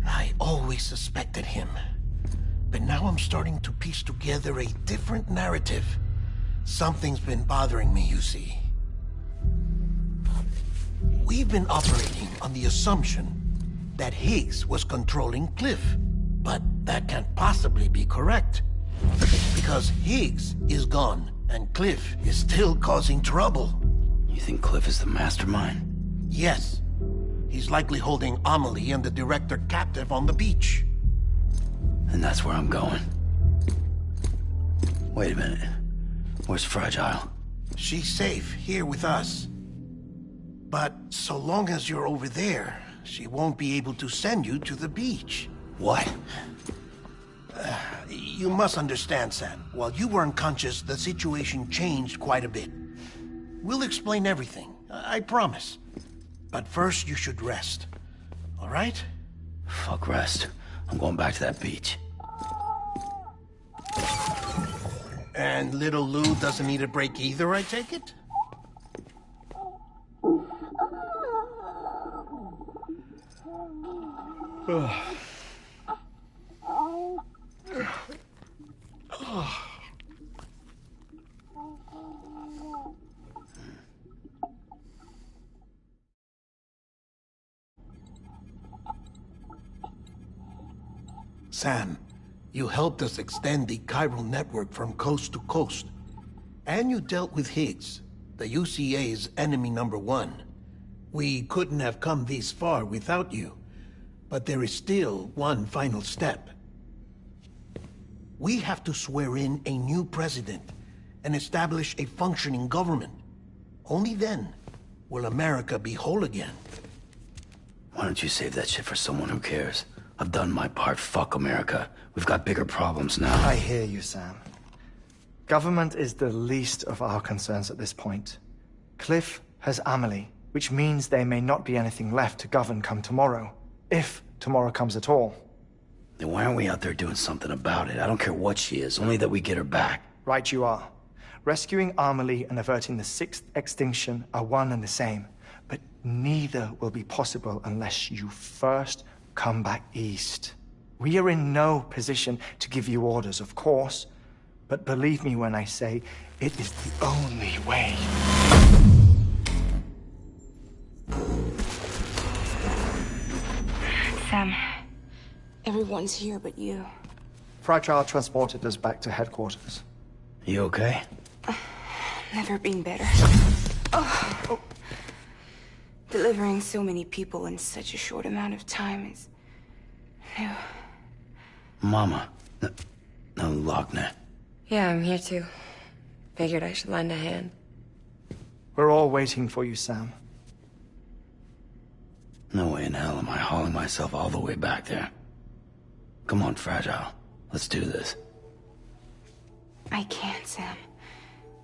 I always suspected him. But now I'm starting to piece together a different narrative. Something's been bothering me, you see. We've been operating on the assumption that Higgs was controlling Cliff. But that can't possibly be correct. Because Higgs is gone, and Cliff is still causing trouble. You think Cliff is the mastermind? Yes. He's likely holding Amelie and the director captive on the beach. And that's where I'm going. Wait a minute. Where's Fragile? She's safe, here with us. But so long as you're over there, she won't be able to send you to the beach. What? You must understand, Sam. While you were unconscious, the situation changed quite a bit. We'll explain everything, I promise. But first, you should rest. All right? Fuck rest. I'm going back to that beach. And little Lou doesn't need a break either, I take it? Sam, you helped us extend the chiral network from coast to coast. And you dealt with Higgs, the UCA's enemy #1. We couldn't have come this far without you. But there is still one final step. We have to swear in a new president and establish a functioning government. Only then will America be whole again. Why don't you save that shit for someone who cares? I've done my part. Fuck America. We've got bigger problems now. I hear you, Sam. Government is the least of our concerns at this point. Cliff has Amelie, which means there may not be anything left to govern come tomorrow. If tomorrow comes at all. Then why aren't we out there doing something about it? I don't care what she is, only that we get her back. Right you are. Rescuing Amelie and averting the 6th extinction are one and the same. But neither will be possible unless you first come back east. We are in no position to give you orders, of course. But believe me when I say, it is the only way. Sam, everyone's here but you. Fragile transported us back to headquarters. You okay? Never been better. Oh. Delivering so many people in such a short amount of time is new. Mama. No, Lochner. Yeah, I'm here too. Figured I should lend a hand. We're all waiting for you, Sam. No way in hell am I hauling myself all the way back there. Come on, Fragile. Let's do this. I can't, Sam.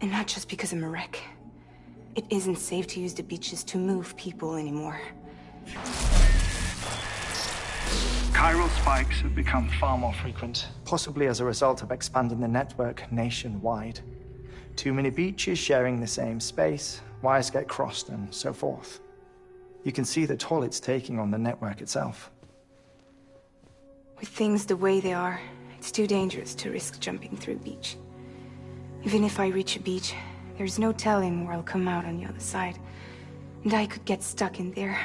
And not just because I'm a wreck. It isn't safe to use the beaches to move people anymore. Chiral spikes have become far more frequent, possibly as a result of expanding the network nationwide. Too many beaches sharing the same space, wires get crossed, and so forth. You can see the toll it's taking on the network itself. With things the way they are, it's too dangerous to risk jumping through a beach. Even if I reach a beach, There's no telling where I'll come out on the other side. And I could get stuck in there.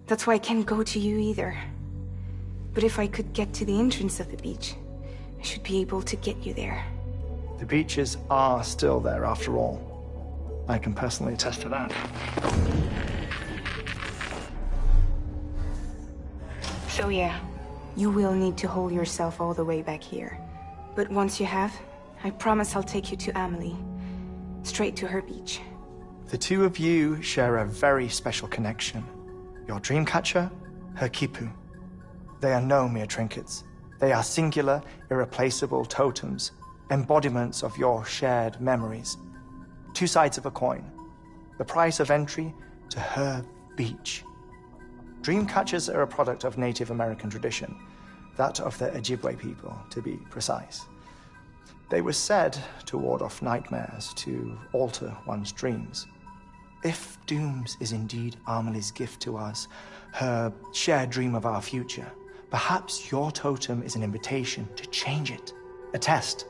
That's why I can't go to you either. But if I could get to the entrance of the beach, I should be able to get you there. The beaches are still there after all. I can personally attest to that. So yeah, you will need to hold yourself all the way back here. But once you have, I promise I'll take you to Amelie. Straight to her beach. The two of you share a very special connection. Your dreamcatcher, her quipu. They are no mere trinkets. They are singular, irreplaceable totems, embodiments of your shared memories. Two sides of a coin. The price of entry to her beach. Dreamcatchers are a product of Native American tradition, that of the Ojibwe people, to be precise. They were said to ward off nightmares, to alter one's dreams. If Dooms is indeed Amelie's gift to us, her shared dream of our future, perhaps your totem is an invitation to change it. A test,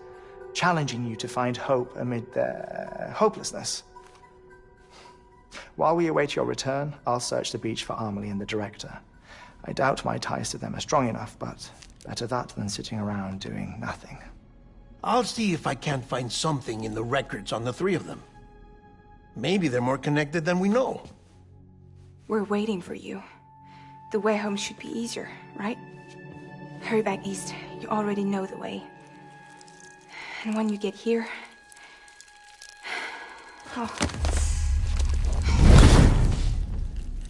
challenging you to find hope amid their hopelessness. While we await your return, I'll search the beach for Amelie and the director. I doubt my ties to them are strong enough, but better that than sitting around doing nothing. I'll see if I can't find something in the records on the three of them. Maybe they're more connected than we know. We're waiting for you. The way home should be easier, right? Hurry back east. You already know the way. And when you get here... Oh.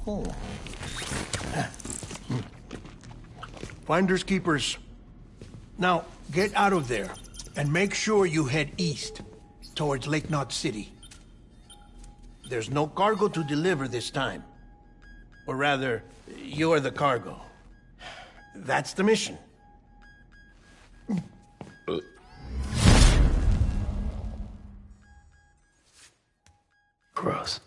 Oh. Finders keepers. Now, get out of there. And make sure you head east, towards Lake Knot City. There's no cargo to deliver this time. Or rather, you're the cargo. That's the mission. Gross.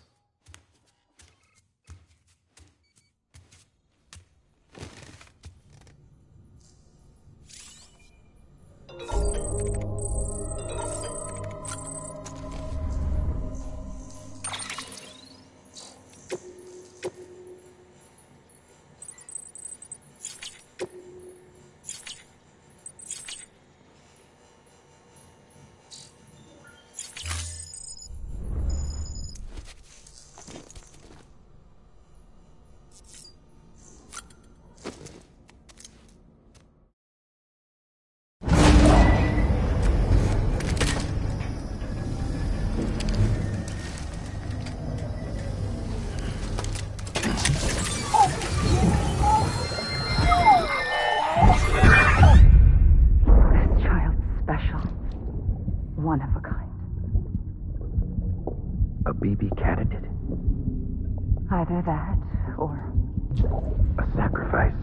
One of a kind. A BB candidate? Either that, or... a sacrifice.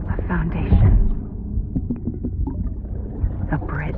A foundation. A bridge.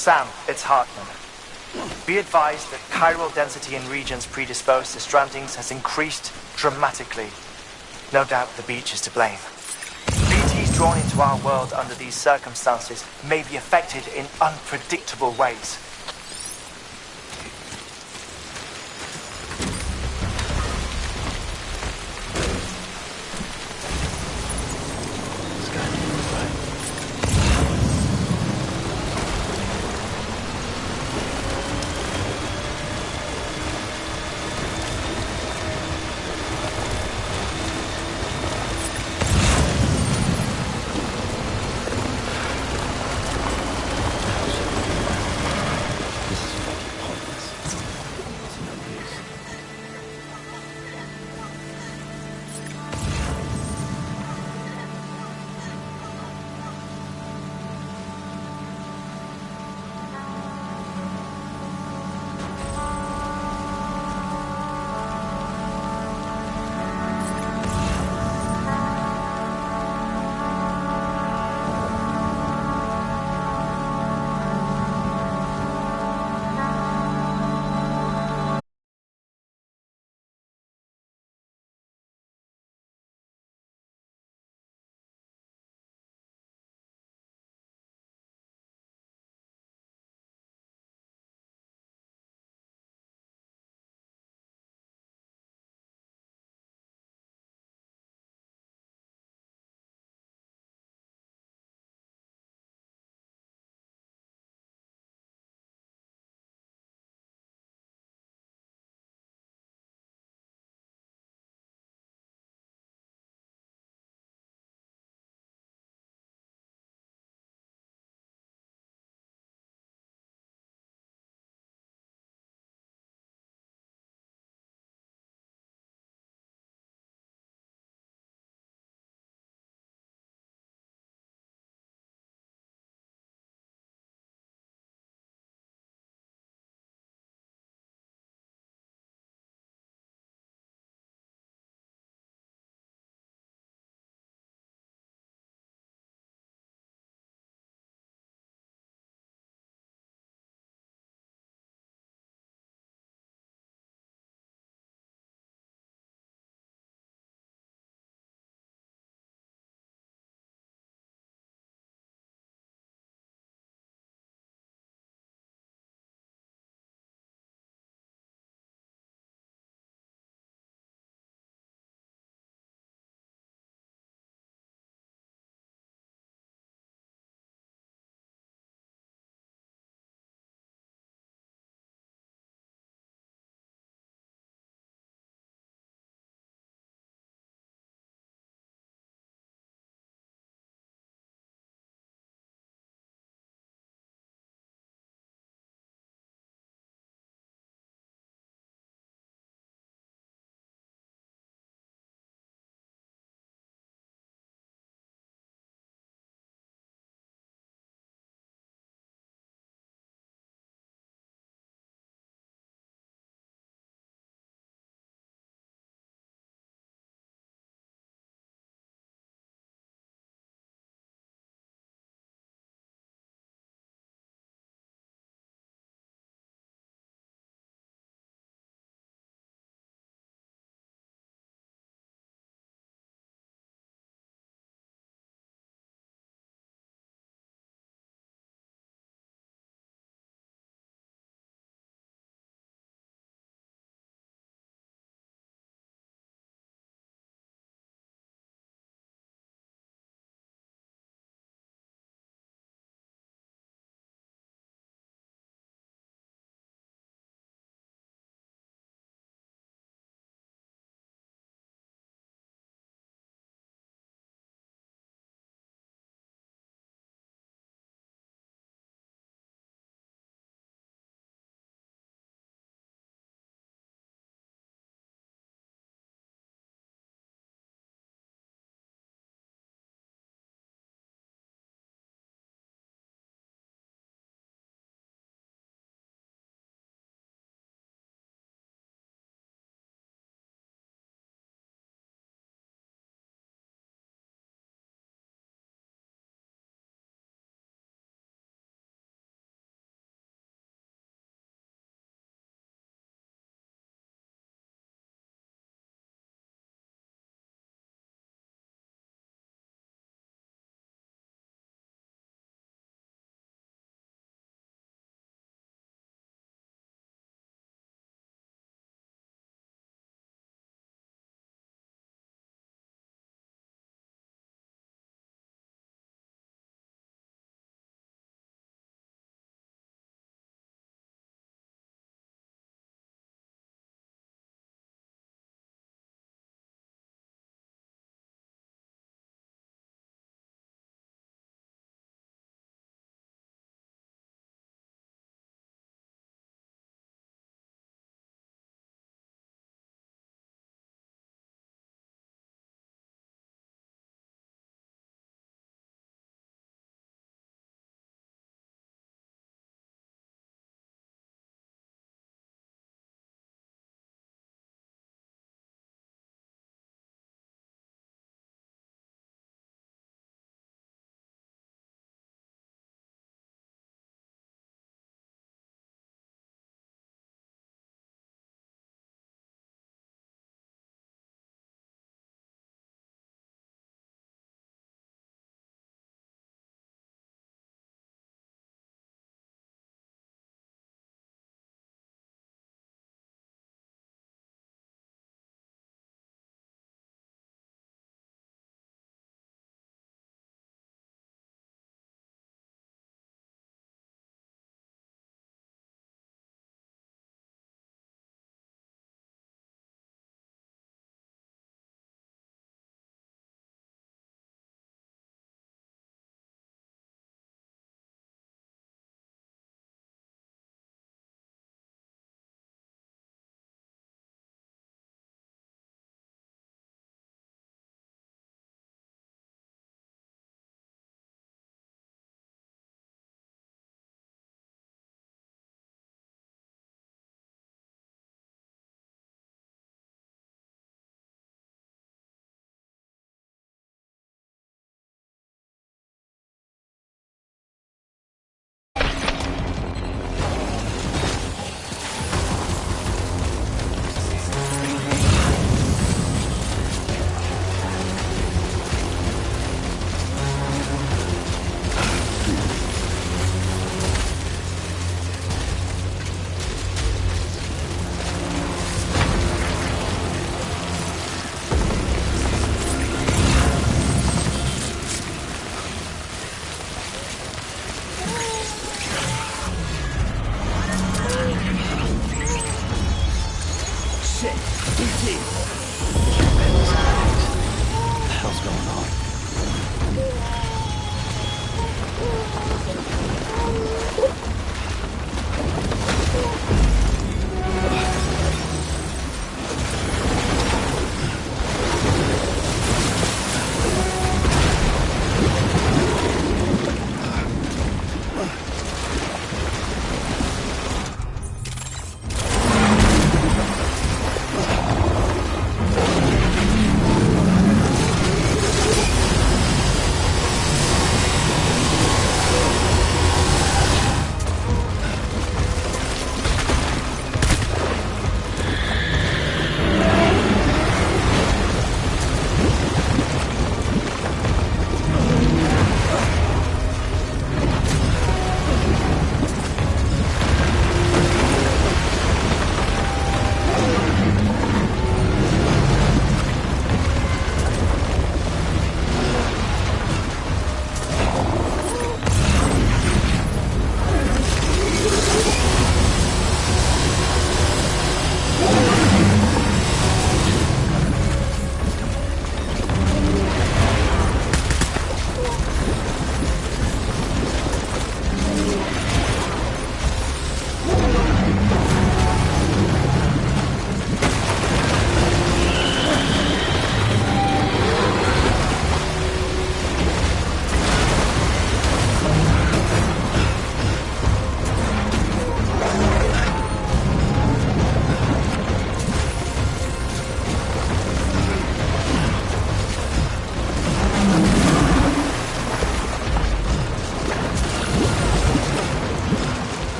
Sam, it's Hartman. Be advised that chiral density in regions predisposed to strandings has increased dramatically. No doubt the beach is to blame. BTs drawn into our world under these circumstances may be affected in unpredictable ways.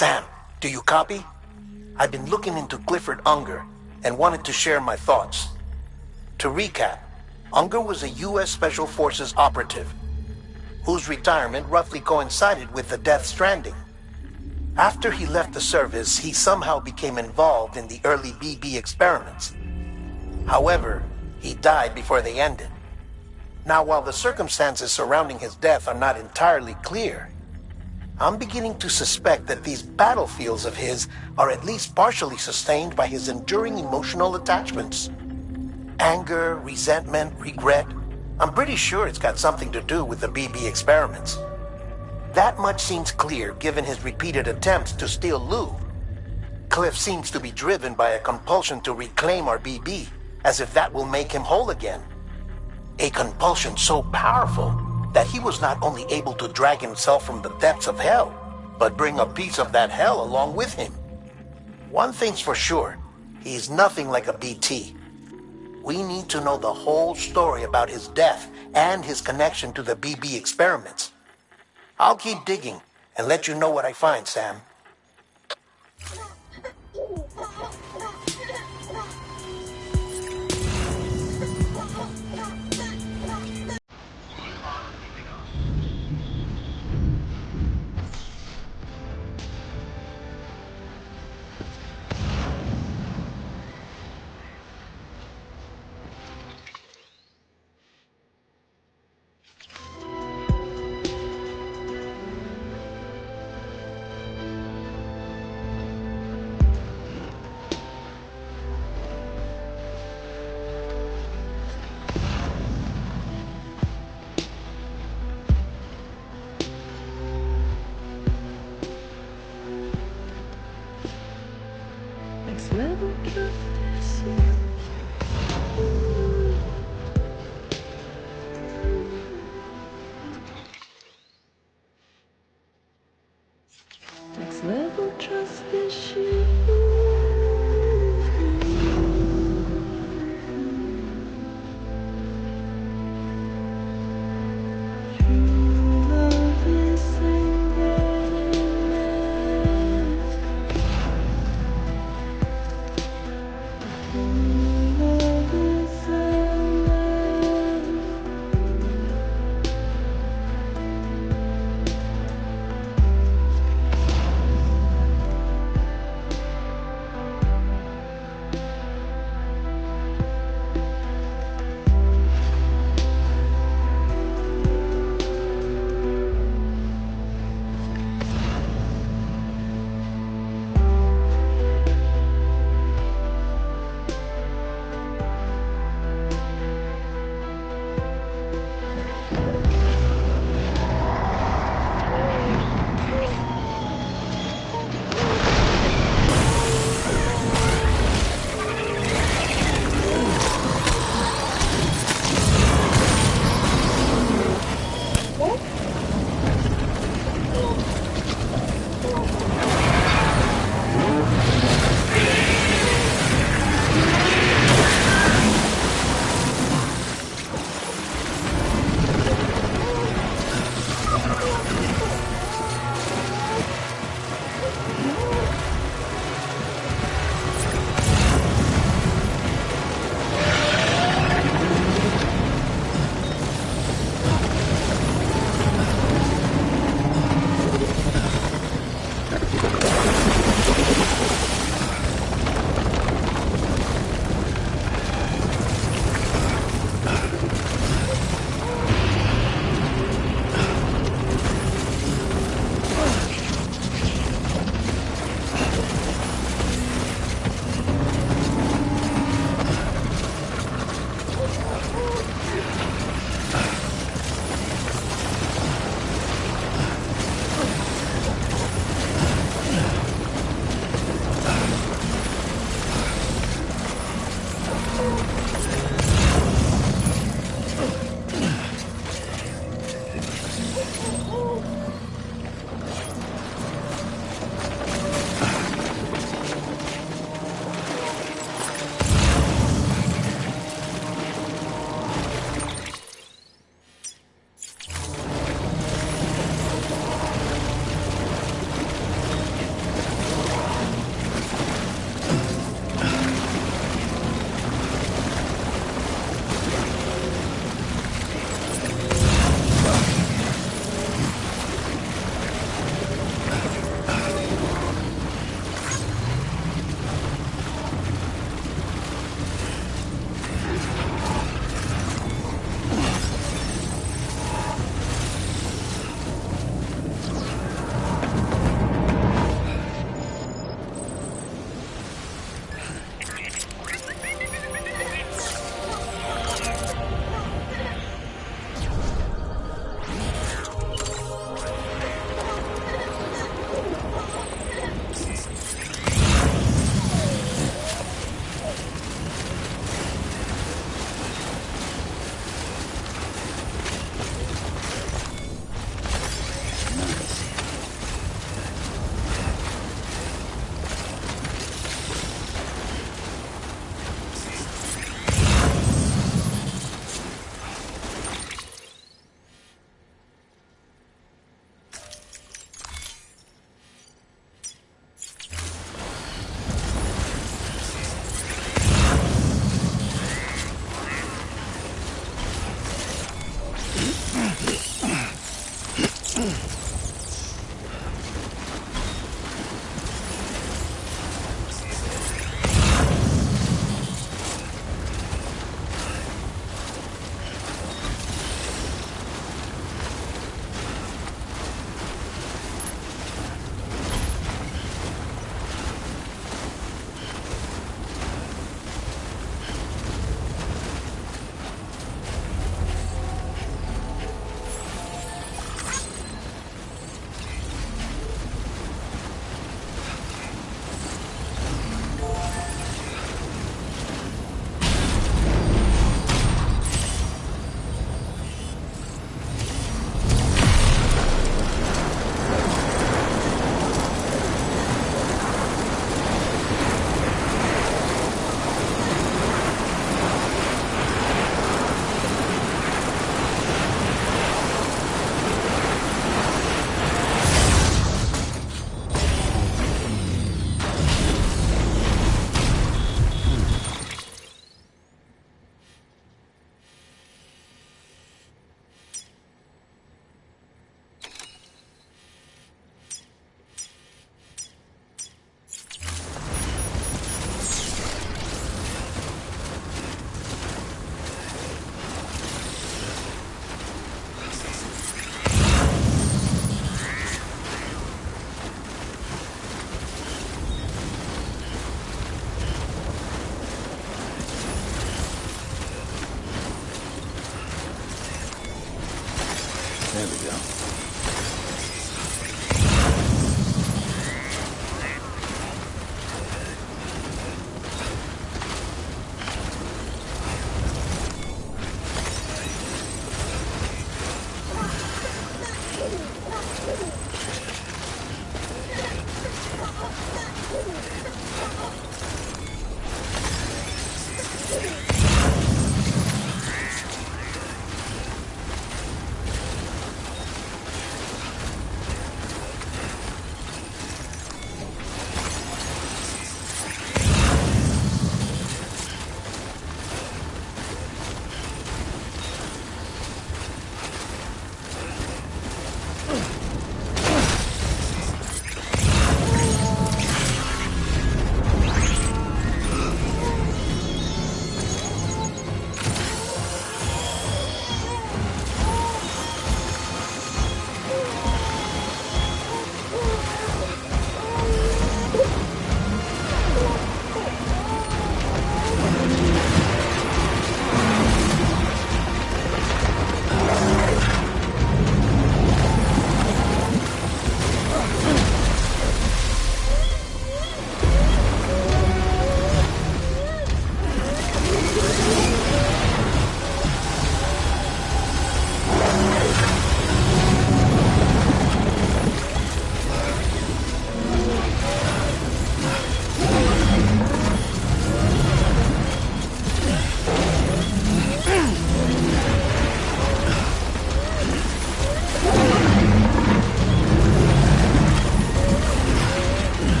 Sam, do you copy? I've been looking into Clifford Unger and wanted to share my thoughts. To recap, Unger was a U.S. Special Forces operative whose retirement roughly coincided with the Death Stranding. After he left the service, he somehow became involved in the early BB experiments. However, he died before they ended. Now, while the circumstances surrounding his death are not entirely clear, I'm beginning to suspect that these battlefields of his are at least partially sustained by his enduring emotional attachments. Anger, resentment, regret. I'm pretty sure it's got something to do with the BB experiments. That much seems clear given his repeated attempts to steal Lou. Cliff seems to be driven by a compulsion to reclaim our BB, as if that will make him whole again. A compulsion so powerful that he was not only able to drag himself from the depths of hell, but bring a piece of that hell along with him. One thing's for sure, he is nothing like a BT. We need to know the whole story about his death and his connection to the BB experiments. I'll keep digging and let you know what I find, Sam.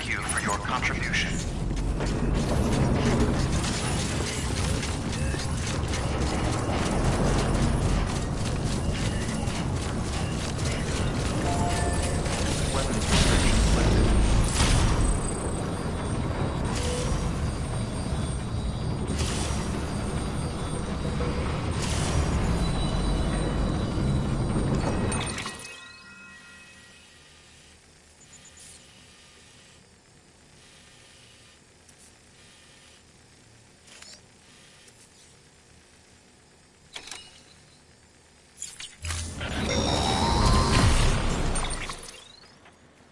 thank you for your contribution.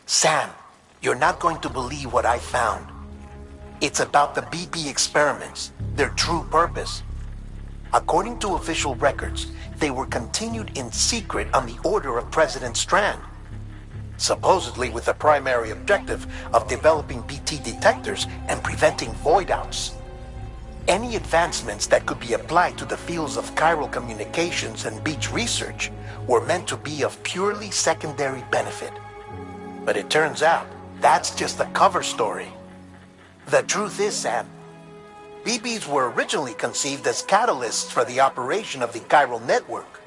Sam, you're not going to believe what I found. It's about the BP experiments, their true purpose. According to official records, they were continued in secret on the order of President Strand, supposedly with the primary objective of developing BT detectors and preventing void-outs. Any advancements that could be applied to the fields of chiral communications and beach research were meant to be of purely secondary benefit. But it turns out, that's just the cover story. The truth is, Sam, BBs were originally conceived as catalysts for the operation of the chiral network.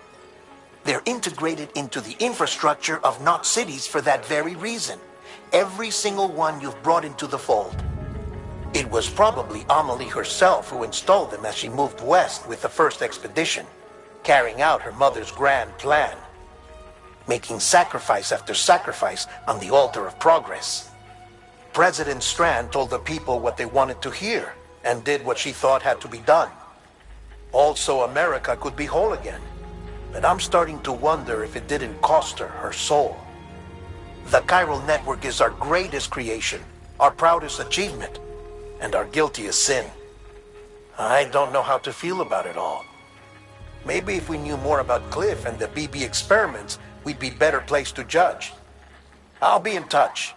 They're integrated into the infrastructure of Knot cities for that very reason. Every single one you've brought into the fold. It was probably Amelie herself who installed them as she moved west with the first expedition, carrying out her mother's grand plan, making sacrifice after sacrifice on the altar of progress. President Strand told the people what they wanted to hear, and did what she thought had to be done. Also, America could be whole again. But I'm starting to wonder if it didn't cost her soul. The chiral network is our greatest creation, our proudest achievement, and our guiltiest sin. I don't know how to feel about it all. Maybe if we knew more about Cliff and the BB experiments, we'd be better placed to judge. I'll be in touch.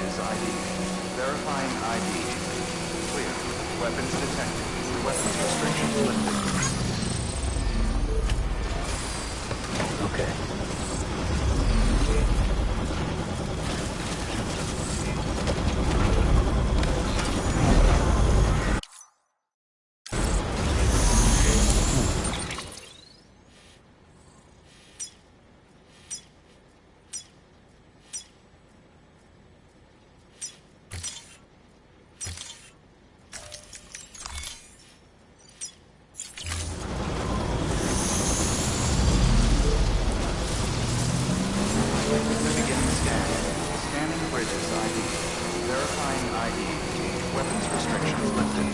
Bridges ID. Verifying ID. Clear. Weapons detected. Weapons restrictions lifted. Okay. Beginning scan. Scanning Bridges ID. Verifying ID. Weapons restrictions lifted.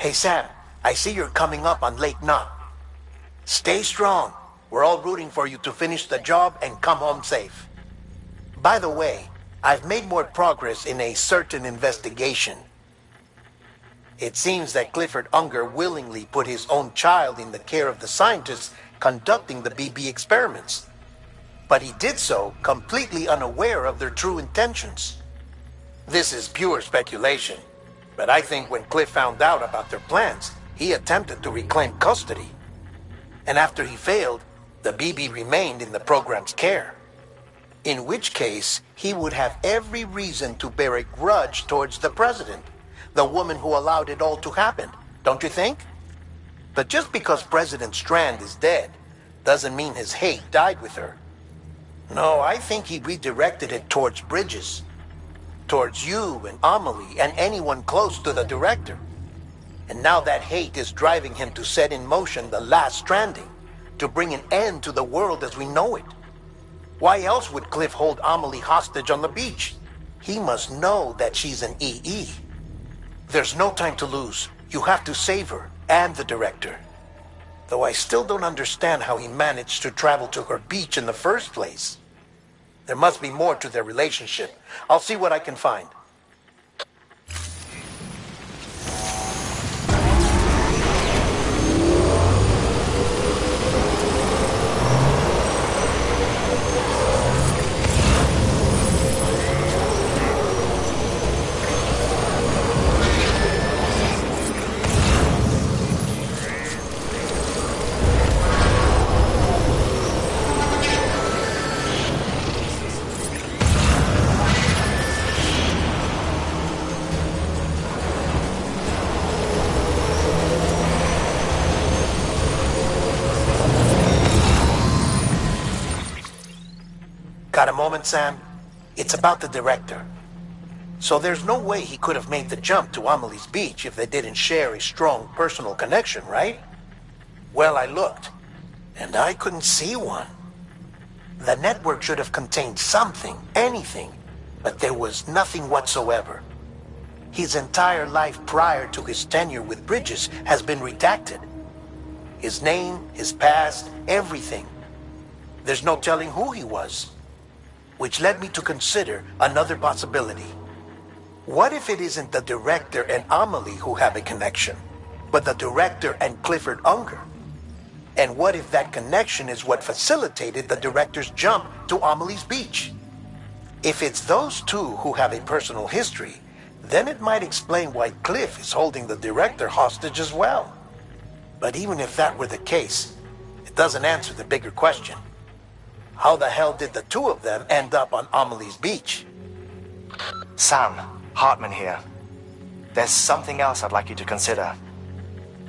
Hey, Sam, I see you're coming up on Lake Knot. Stay strong. We're all rooting for you to finish the job and come home safe. By the way, I've made more progress in a certain investigation. It seems that Clifford Unger willingly put his own child in the care of the scientists conducting the BB experiments. but he did so completely unaware of their true intentions. This is pure speculation, but I think when Cliff found out about their plans, he attempted to reclaim custody. And after he failed, the BB remained in the program's care. In which case, he would have every reason to bear a grudge towards the president, the woman who allowed it all to happen, don't you think? But just because President Strand is dead, doesn't mean his hate died with her. No, I think he redirected it towards Bridges. Towards you and Amelie and anyone close to the director. And now that hate is driving him to set in motion the last Stranding, to bring an end to the world as we know it. Why else would Cliff hold Amelie hostage on the beach? He must know that she's an EE. There's no time to lose. You have to save her and the director. Though I still don't understand how he managed to travel to her beach in the first place. There must be more to their relationship. I'll see what I can find. Got a moment, Sam? It's about the director. So there's no way he could have made the jump to Amelie's beach if they didn't share a strong personal connection, right? Well, I looked, and I couldn't see one. The network should have contained something, anything, but there was nothing whatsoever. His entire life prior to his tenure with Bridges has been redacted. His name, his past, everything. There's no telling who he was. Which led me to consider another possibility. What if it isn't the director and Amelie who have a connection, but the director and Clifford Unger? And what if that connection is what facilitated the director's jump to Amelie's beach? If it's those two who have a personal history, then it might explain why Cliff is holding the director hostage as well. But even if that were the case, it doesn't answer the bigger question. How the hell did the two of them end up on Amelie's beach? Sam, Hartman here. There's something else I'd like you to consider.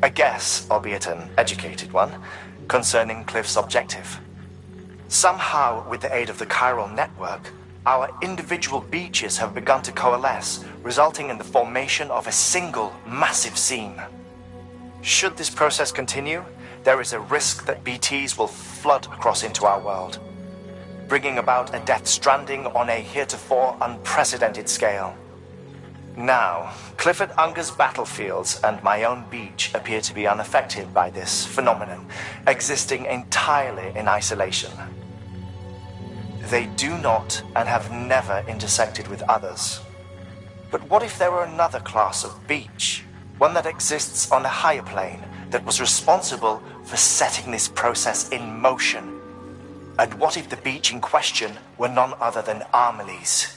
A guess, albeit an educated one, concerning Cliff's objective. Somehow, with the aid of the chiral network, our individual beaches have begun to coalesce, resulting in the formation of a single massive seam. Should this process continue, there is a risk that BTs will flood across into our world, bringing about a death stranding on a heretofore unprecedented scale. Now, Clifford Unger's battlefields and my own beach appear to be unaffected by this phenomenon, existing entirely in isolation. They do not and have never intersected with others. But what if there were another class of beach, one that exists on a higher plane, that was responsible for setting this process in motion? And what if the beach in question were none other than Amelie's?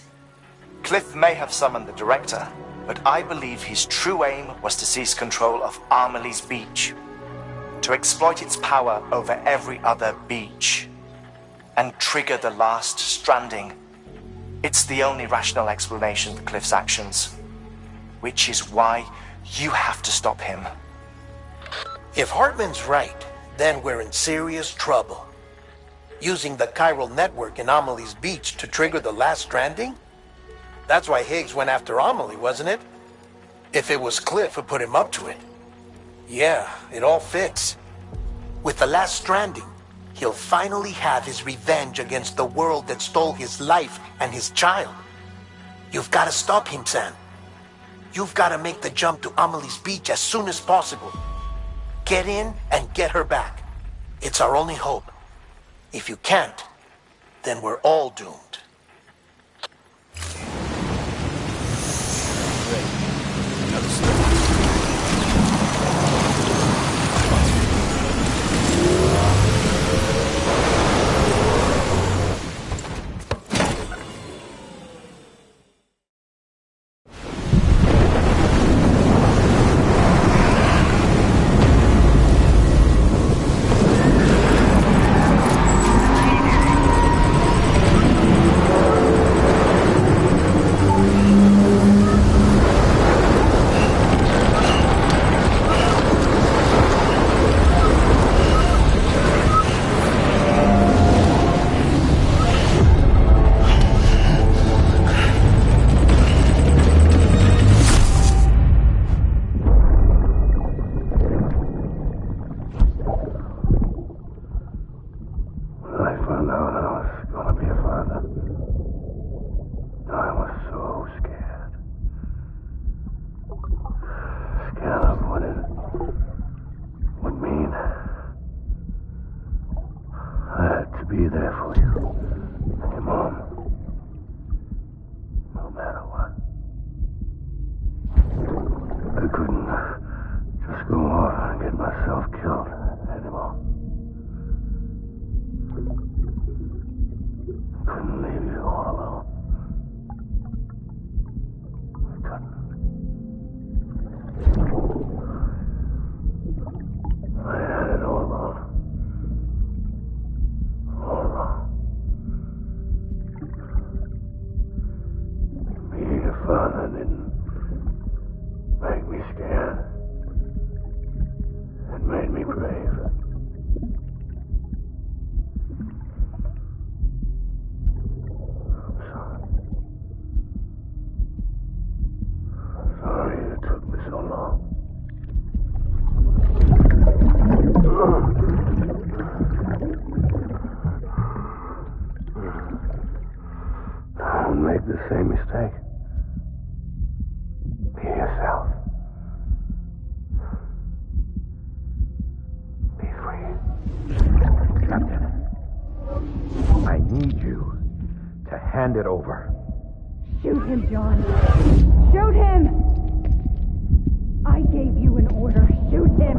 Cliff may have summoned the director, but I believe his true aim was to seize control of Amelie's beach, to exploit its power over every other beach, and trigger the last Stranding. It's the only rational explanation for Cliff's actions, which is why you have to stop him. If Hartman's right, then we're in serious trouble. Using the chiral network in Amelie's beach to trigger the last Stranding? That's why Higgs went after Amelie, wasn't it? If it was Cliff who put him up to it. Yeah, it all fits. With the last Stranding, he'll finally have his revenge against the world that stole his life and his child. You've got to stop him, Sam. You've got to make the jump to Amelie's beach as soon as possible. Get in and get her back. It's our only hope. If you can't, then we're all doomed. was gonna be a father. I was so scared. Scared of what it would mean. I had to be there for you. And your mom. No matter what. I couldn't just go off and get myself killed anymore. Couldn't leave you all alone. I couldn't. I had it all wrong. All wrong. Being a father didn't make me scared. It made me brave. I'm sorry. I'm sorry it took me so long. Don't make the same mistake. Be yourself. Be free. Captain, I need you to hand it over. Shoot him, John. Shoot him! I gave you an order. Shoot him!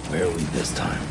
Where are we this time?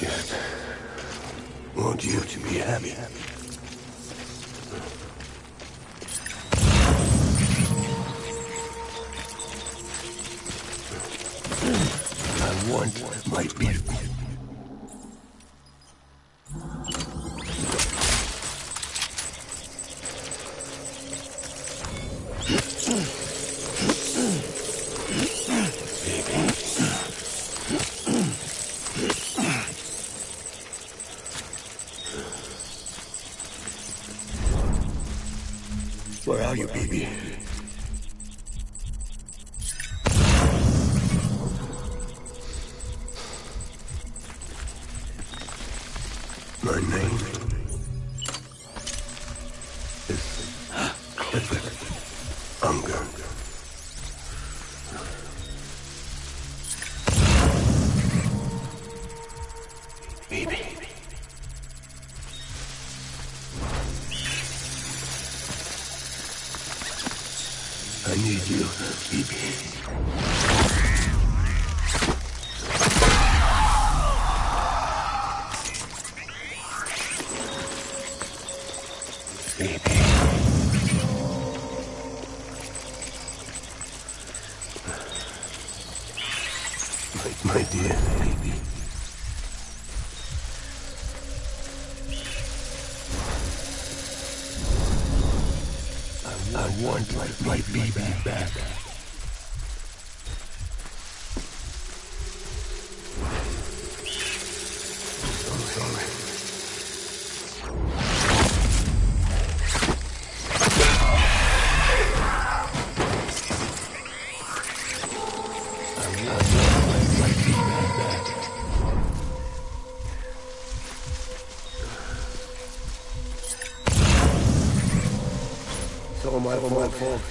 just want you to be happy. I want my people. Where are you, baby? My name is Clifford Unger. Baby. I need you, baby. My dear baby. I want my baby back. I'm sorry. It's all my fault.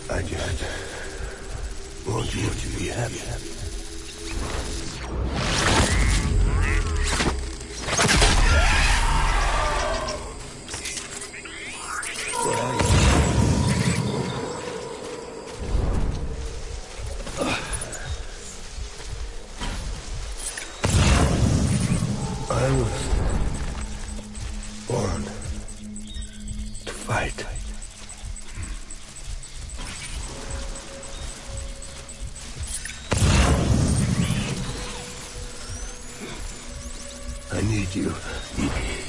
I just want you to be happy. I was born to fight. I need you, Evie.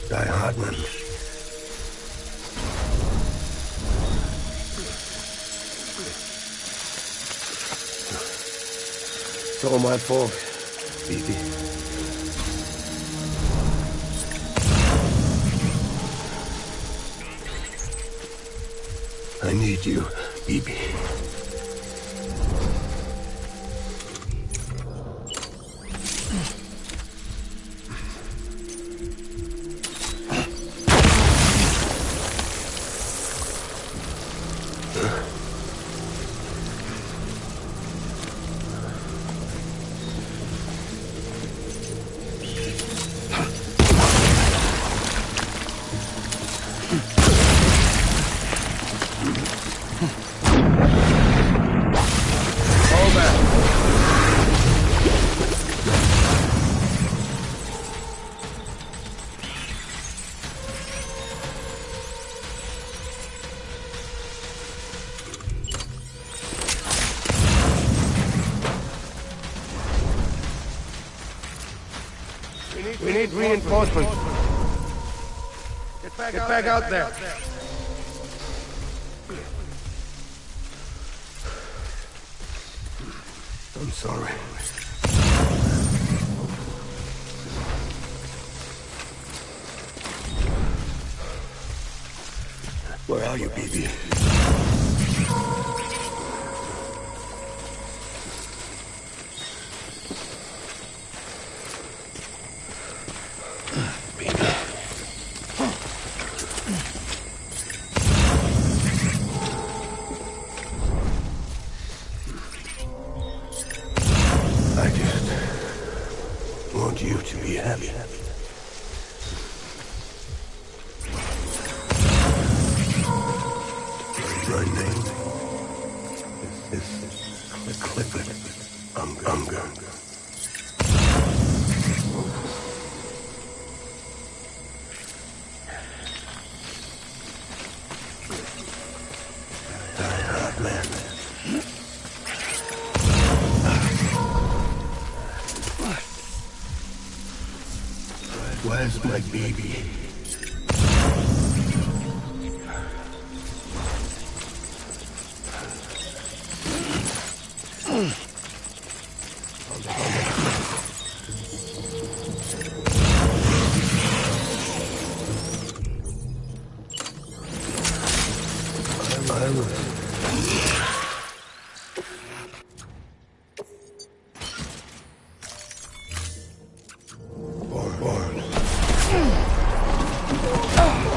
Die Hardman. It's all my fault, baby. I need you, baby. We need reinforcements. Get back out there. I'm sorry. Where are you, BB? I just want you to be happy. My name is Clifford Unger. Die hard man. Where's my baby?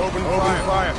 Open fire.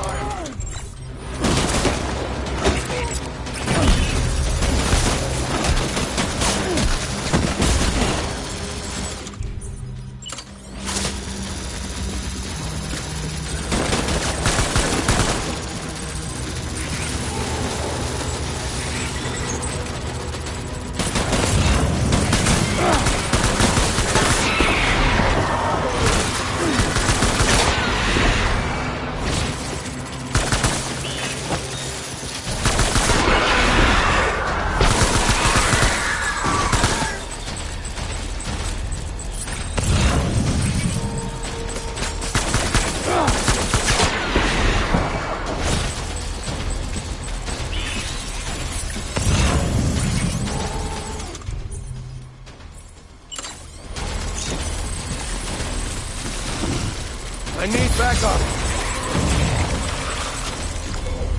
I need backup.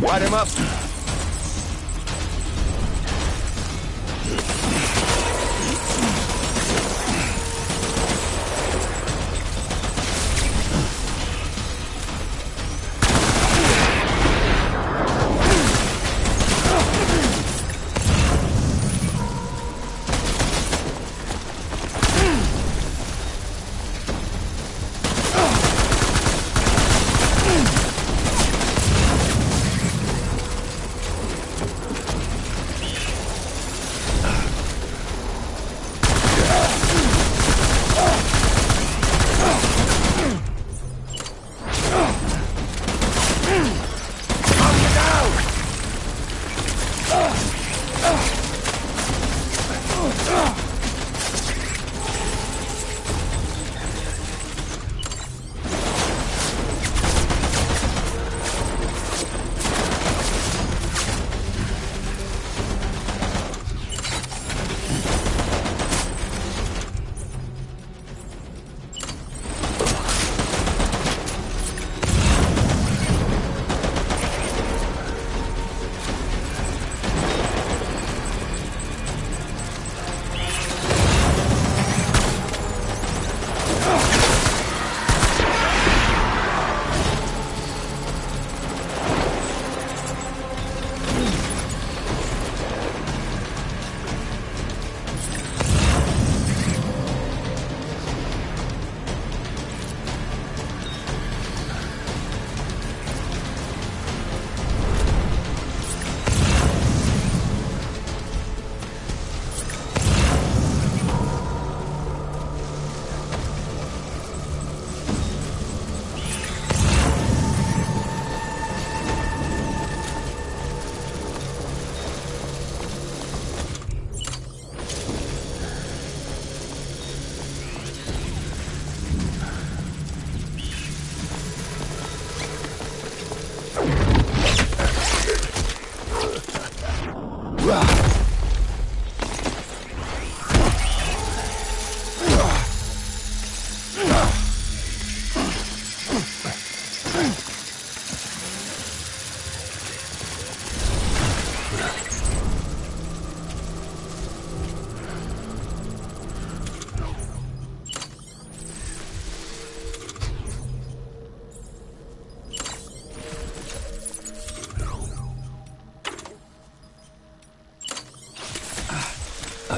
Light him up.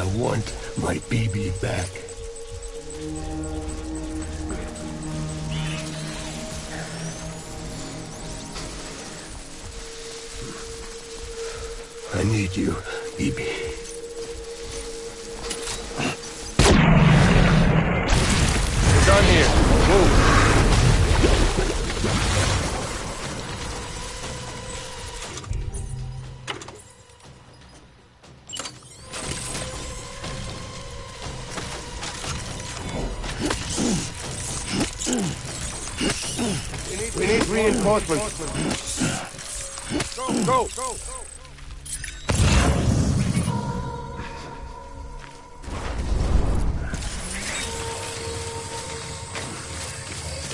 I want my baby back. I need you, BB. It's on here. Move. We need reinforcements. Go!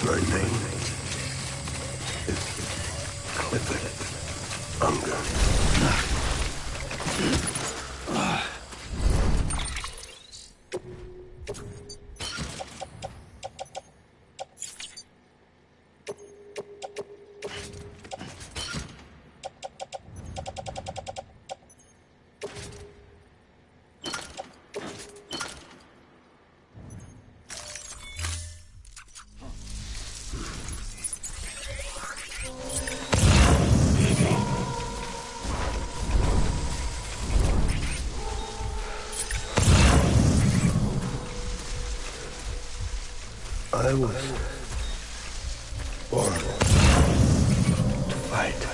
My name is Clifford Unger. I was born to fight.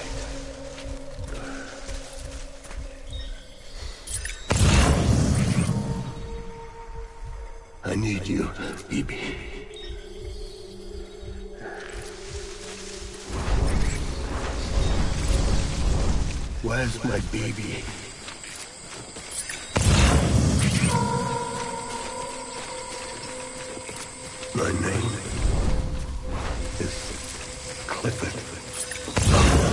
I need you, BB. Where's my baby? My name is Clifford Unger.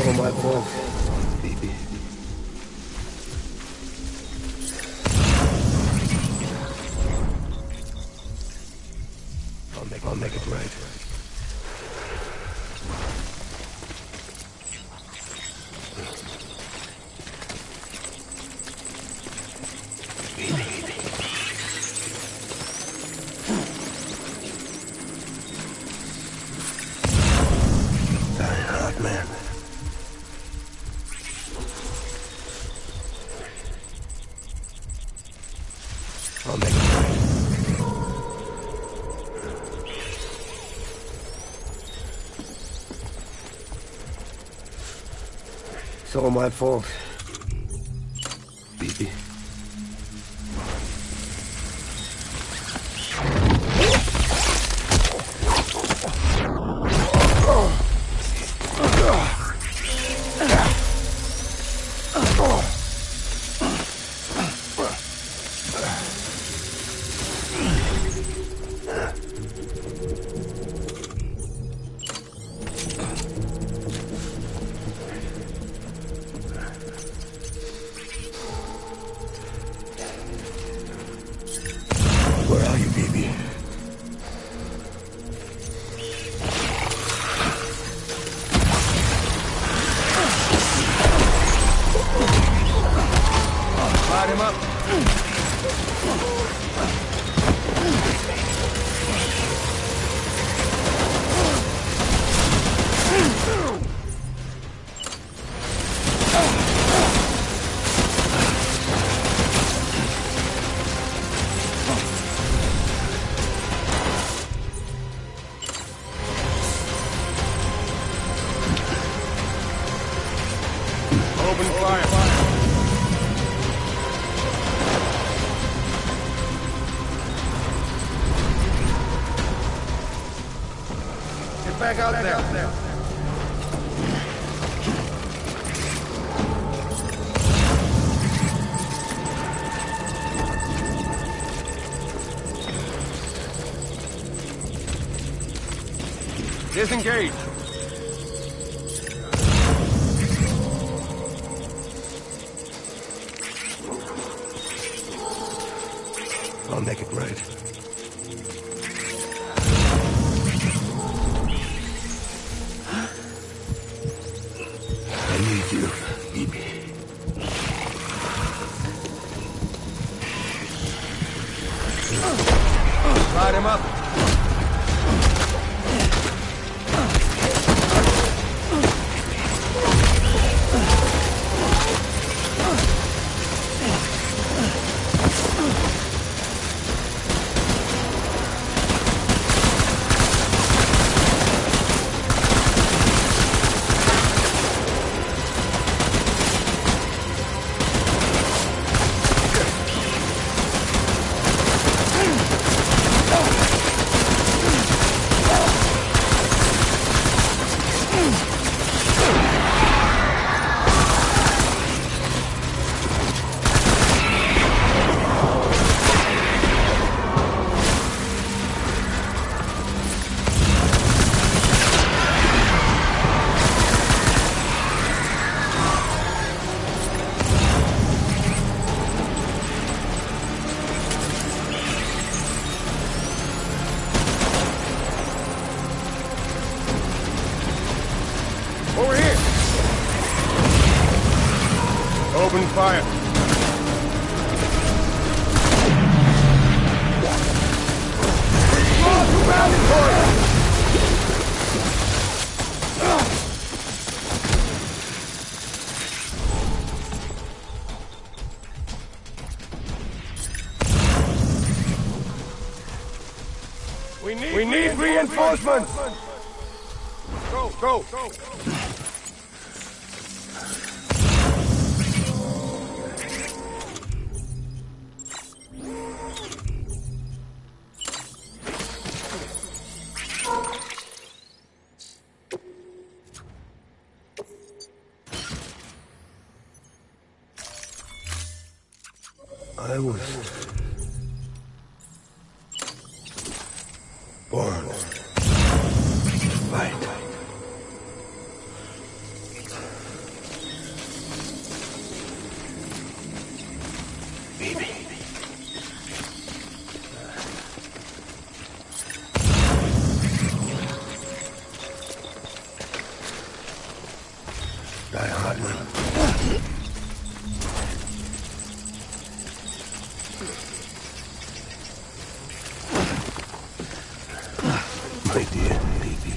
Oh, my fault, baby. I'll make it right. Man. I'll make it right. It's all my fault, BB. Where are you, baby? Light him up. Open fire. Get back out there. Disengage. I'll make it right. him up. Over here! Open fire. We need reinforcements! Go! I was born to fight. Baby. Die hard, man. My dear baby.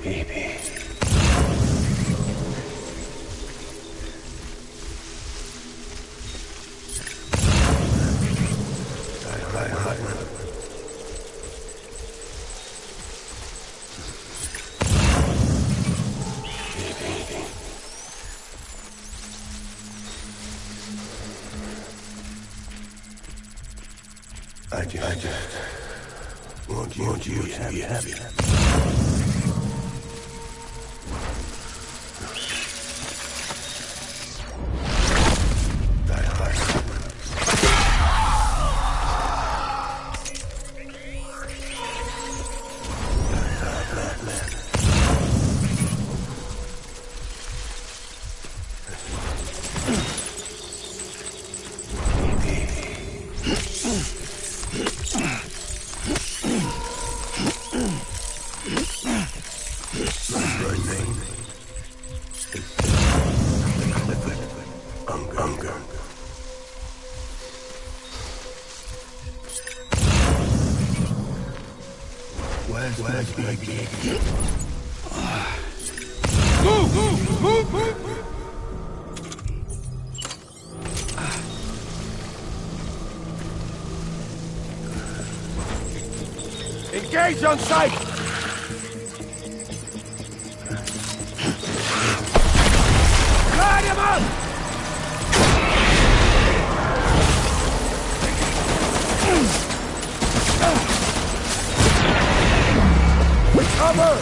Baby. Die hard, man. I just want you to be happy. Die hard. Where's my baby? Move! Engage on sight! Light him up! Cover!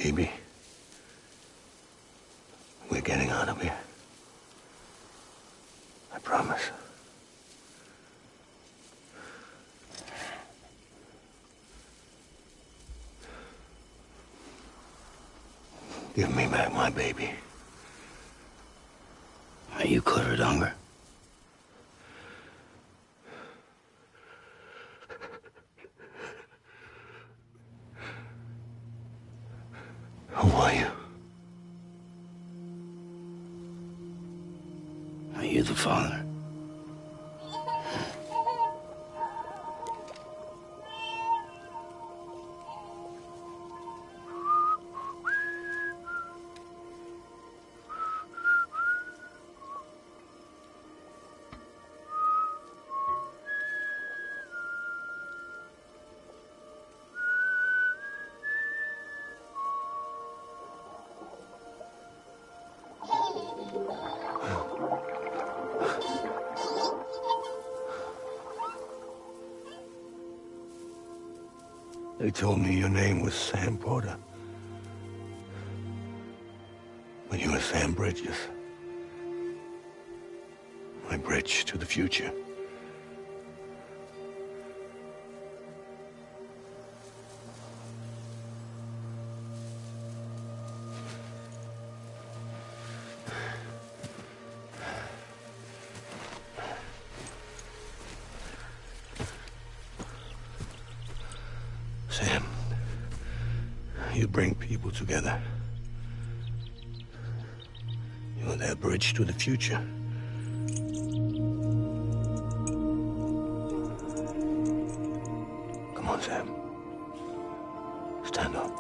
Baby, we're getting out of here. I promise. Give me back my baby. Are you clear, Donger? Who are you? Are you the father? They told me your name was Sam Porter. But you were Sam Bridges. My bridge to the future. Sam, you bring people together. You're their bridge to the future. Come on, Sam. Stand up.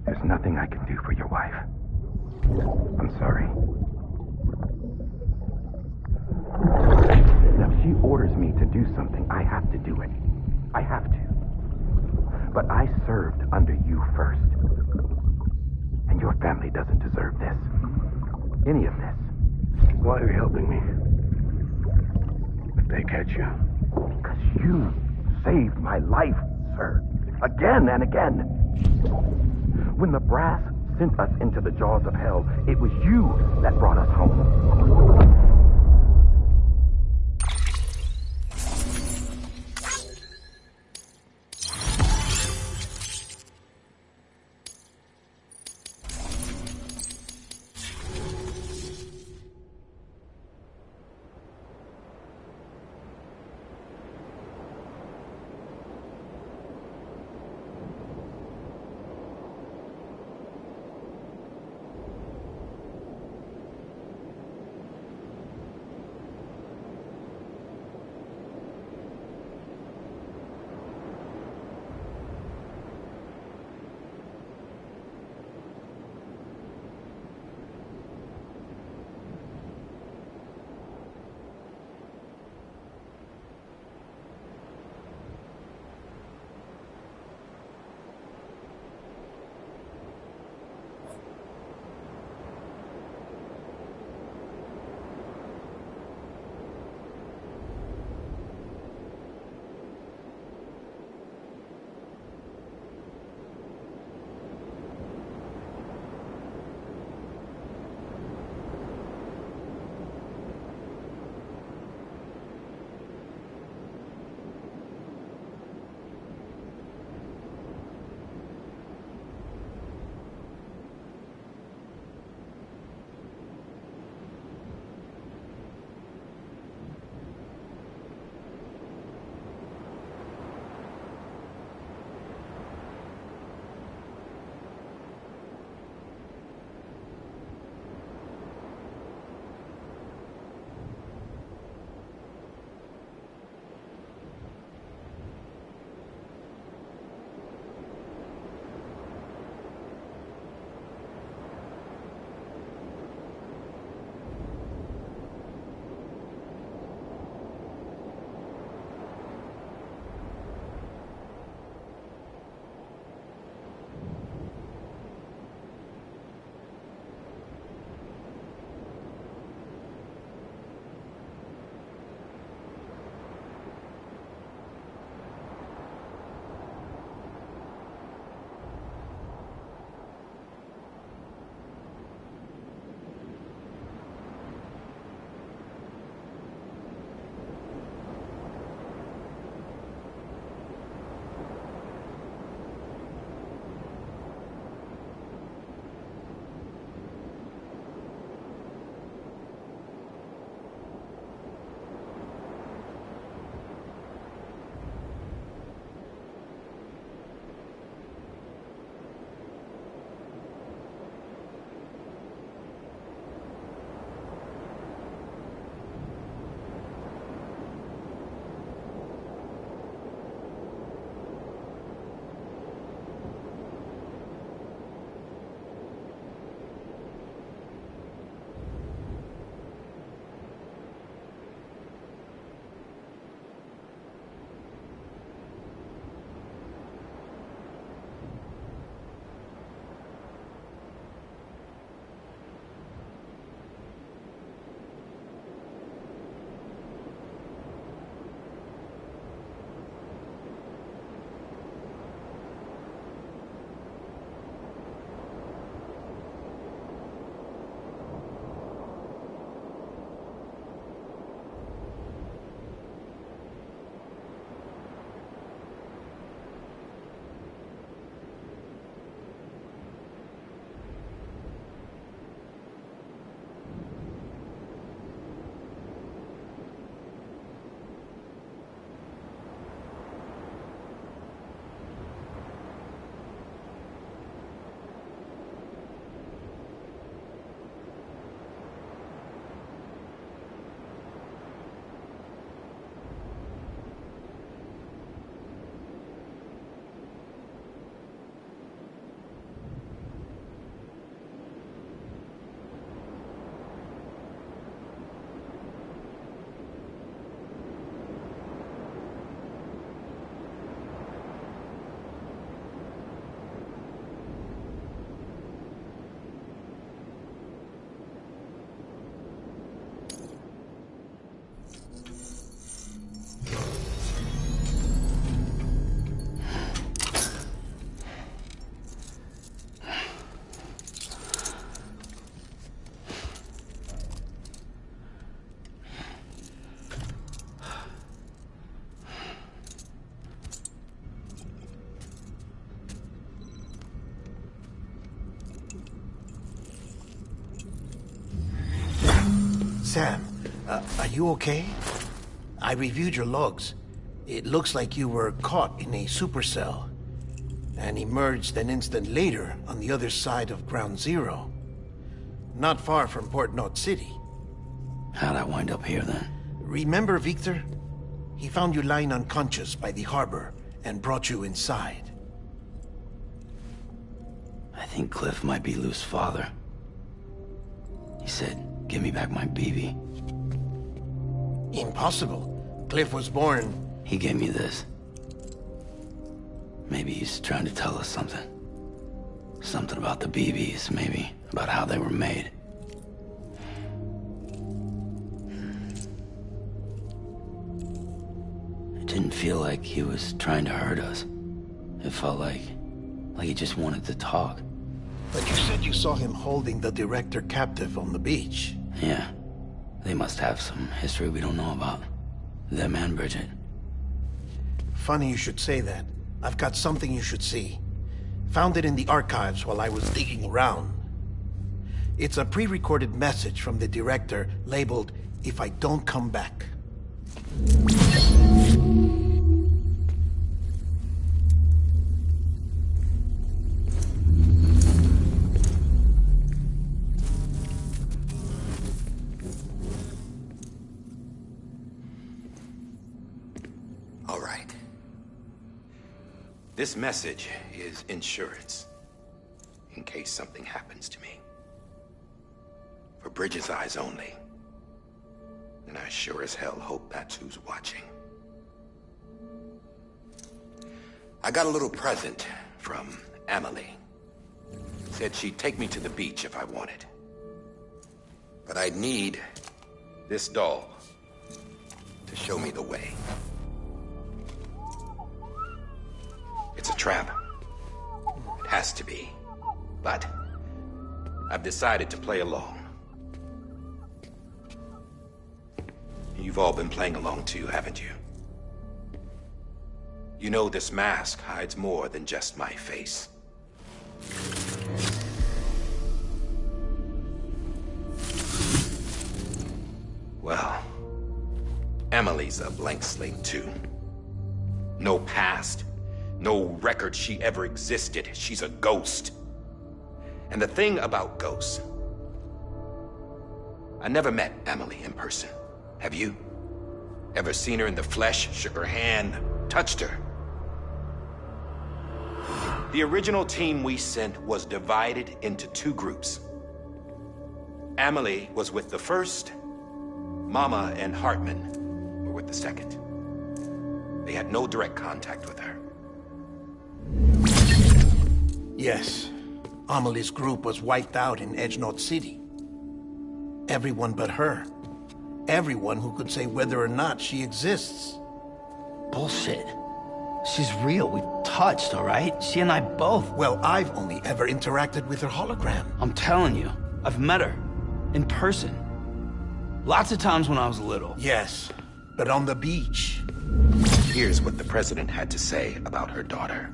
There's nothing I can do for your wife. I'm sorry. If she orders me to do something, I have to do it. I have to. But I served under you first. And your family doesn't deserve this. Any of this. Why are you helping me? If they catch you. Because you saved my life, sir. Again and again. When the brass sent us into the jaws of hell, it was you that brought us home. Sam, are you okay? I reviewed your logs. It looks like you were caught in a supercell and emerged an instant later on the other side of Ground Zero. Not far from Port Knot City. How'd I wind up here then? Remember Victor? He found you lying unconscious by the harbor and brought you inside. I think Cliff might be Lou's father. He said, give me back my BB. Impossible. Cliff was born... He gave me this. Maybe he's trying to tell us something. Something about the BBs, maybe. About how they were made. It didn't feel like he was trying to hurt us. It felt like he just wanted to talk. But you said you saw him holding the director captive on the beach. Yeah. They must have some history we don't know about. Them and Bridget. Funny you should say that. I've got something you should see. Found it in the archives while I was digging around. It's a pre-recorded message from the director labeled, "If I don't come back." All right. This message is insurance, in case something happens to me. For Bridget's eyes only. And I sure as hell hope that's who's watching. I got a little present from Amelie. Said she'd take me to the beach if I wanted. But I'd need this doll to show me the way. It's a trap. It has to be. But I've decided to play along. You've all been playing along too, haven't you? You know this mask hides more than just my face. Well, Emily's a blank slate too. No past. No record she ever existed. She's a ghost. And the thing about ghosts... I never met Emily in person. Have you? Ever seen her in the flesh, shook her hand, touched her? The original team we sent was divided into two groups. Amelie was with the first. Mama and Hartman were with the second. They had no direct contact with her. Yes. Amelie's group was wiped out in Edge Knot City. Everyone but her. Everyone who could say whether or not she exists. Bullshit. She's real. We touched, all right? She and I both. Well, I've only ever interacted with her hologram. I'm telling you, I've met her. In person. Lots of times when I was little. Yes, but on the beach. Here's what the president had to say about her daughter.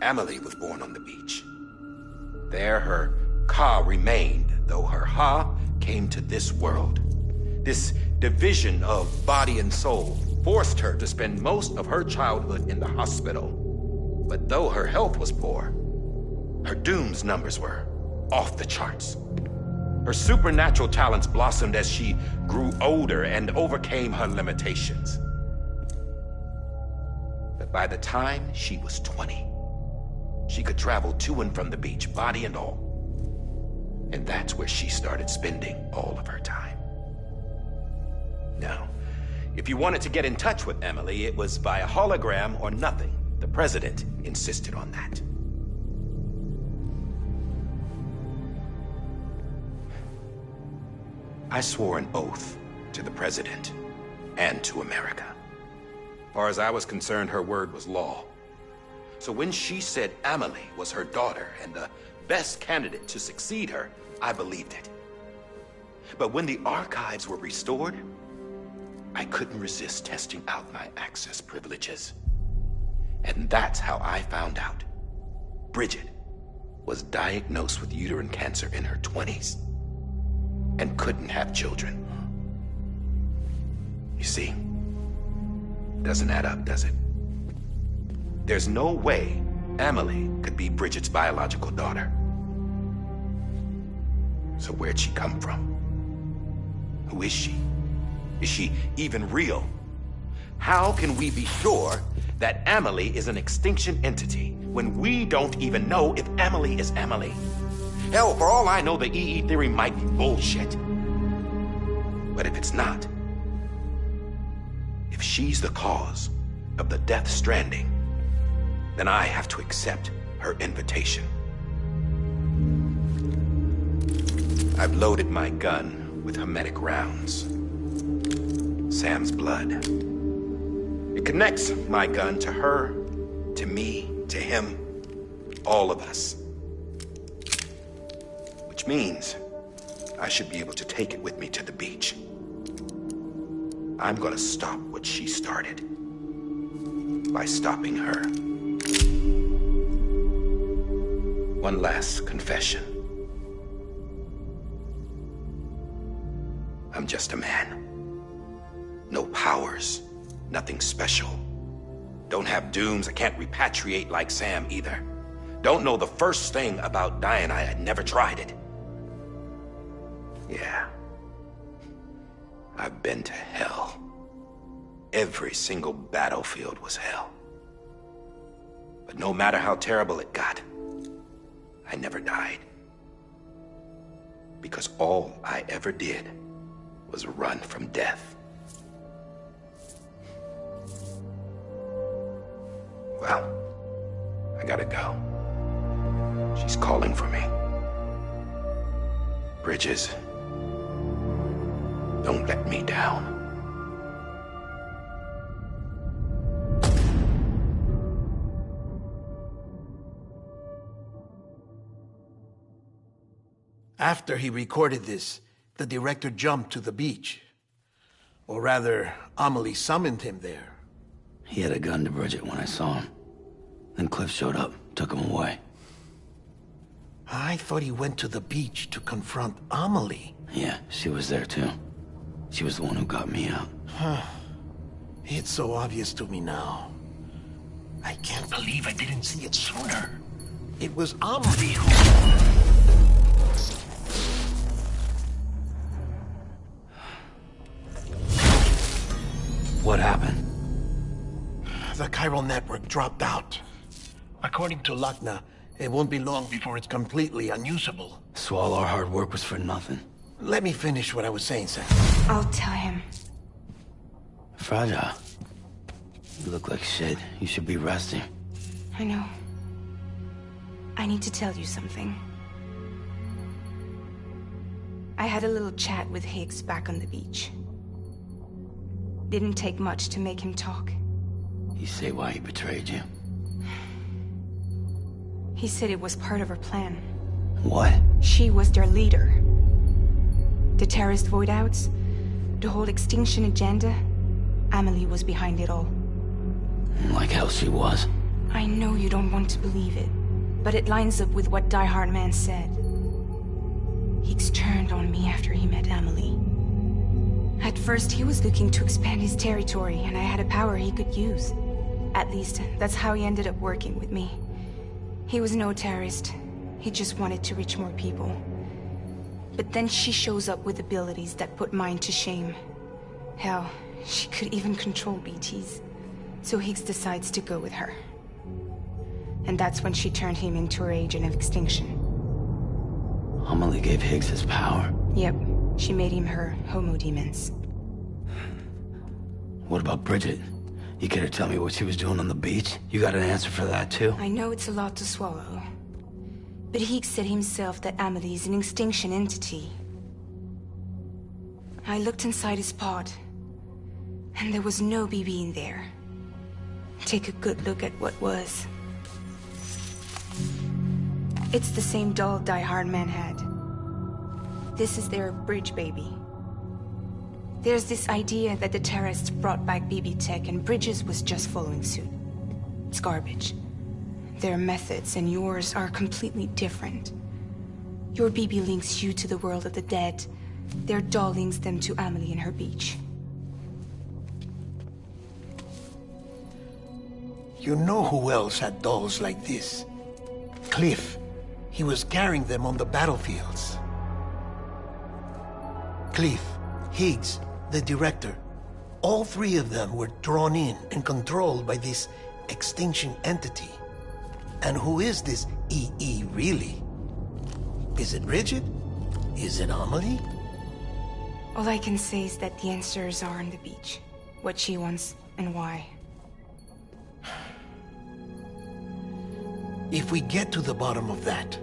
Amelie was born on the beach. There her Ka remained, though her Ha came to this world. This division of body and soul forced her to spend most of her childhood in the hospital. But though her health was poor, her Doom's numbers were off the charts. Her supernatural talents blossomed as she grew older and overcame her limitations. But by the time she was 20, she could travel to and from the beach, body and all. And that's where she started spending all of her time. Now, if you wanted to get in touch with Emily, it was via hologram or nothing. The president insisted on that. I swore an oath to the president and to America. As far as I was concerned, her word was law. So when she said Amelie was her daughter and the best candidate to succeed her, I believed it. But when the archives were restored, I couldn't resist testing out my access privileges. And that's how I found out Bridget was diagnosed with uterine cancer in her 20s. and couldn't have children. You see, doesn't add up, does it? There's no way Amelie could be Bridget's biological daughter. So where'd she come from? Who is she? Is she even real? How can we be sure that Amelie is an extinction entity when we don't even know if Amelie is Amelie? Hell, for all I know, the EE theory might be bullshit. But if it's not, if she's the cause of the death stranding, then I have to accept her invitation. I've loaded my gun with hermetic rounds. Sam's blood. It connects my gun to her, to me, to him, all of us. Which means I should be able to take it with me to the beach. I'm gonna stop what she started by stopping her. One last confession. I'm just a man. No powers, nothing special. Don't have dooms, I can't repatriate like Sam either. Don't know the first thing about dying, I had never tried it. Yeah. I've been to hell. Every single battlefield was hell. But no matter how terrible it got, I never died. Because all I ever did was run from death. Well, I gotta go. She's calling for me. Bridges, don't let me down. After he recorded this, the director jumped to the beach. Or rather, Amelie summoned him there. He had a gun to Bridget when I saw him. Then Cliff showed up, took him away. I thought he went to the beach to confront Amelie. Yeah, she was there too. She was the one who got me out. It's so obvious to me now. I can't believe I didn't see it sooner. It was Amelie who... What happened? The chiral network dropped out. According to Lakhna, it won't be long before it's completely unusable. So all our hard work was for nothing. Let me finish what I was saying, Sam. I'll tell him. Fragile. You look like shit. You should be resting. I know. I need to tell you something. I had a little chat with Higgs back on the beach. Didn't take much to make him talk. You say why he betrayed you? He said it was part of her plan. What? She was their leader. The terrorist void-outs, the whole extinction agenda, Amelie was behind it all. Like hell she was. I know you don't want to believe it, but it lines up with what Die Hard Man said. Higgs turned on me after he met Amelie. At first, he was looking to expand his territory, and I had a power he could use. At least, that's how he ended up working with me. He was no terrorist. He just wanted to reach more people. But then she shows up with abilities that put mine to shame. Hell, she could even control BTs. So Higgs decides to go with her. And that's when she turned him into her agent of extinction. Amelie gave Higgs his power? Yep. She made him her homo demons. What about Bridget? You care to tell me what she was doing on the beach? You got an answer for that too? I know it's a lot to swallow. But Higgs said himself that Amelie is an extinction entity. I looked inside his pod, and there was no BB in there. Take a good look at what was. It's the same doll Die Hard Man had. This is their bridge baby. There's this idea that the terrorists brought back BB tech and Bridges was just following suit. It's garbage. Their methods and yours are completely different. Your BB links you to the world of the dead, Their doll links them to Amelie and her beach. You know who else had dolls like this? Cliff. He was carrying them on the battlefields. Cliff, Higgs, the director. All three of them were drawn in and controlled by this extinction entity. And who is this EE really? Is it Bridget? Is it Amelie? All I can say is that the answers are on the beach. What she wants and why. If we get to the bottom of that,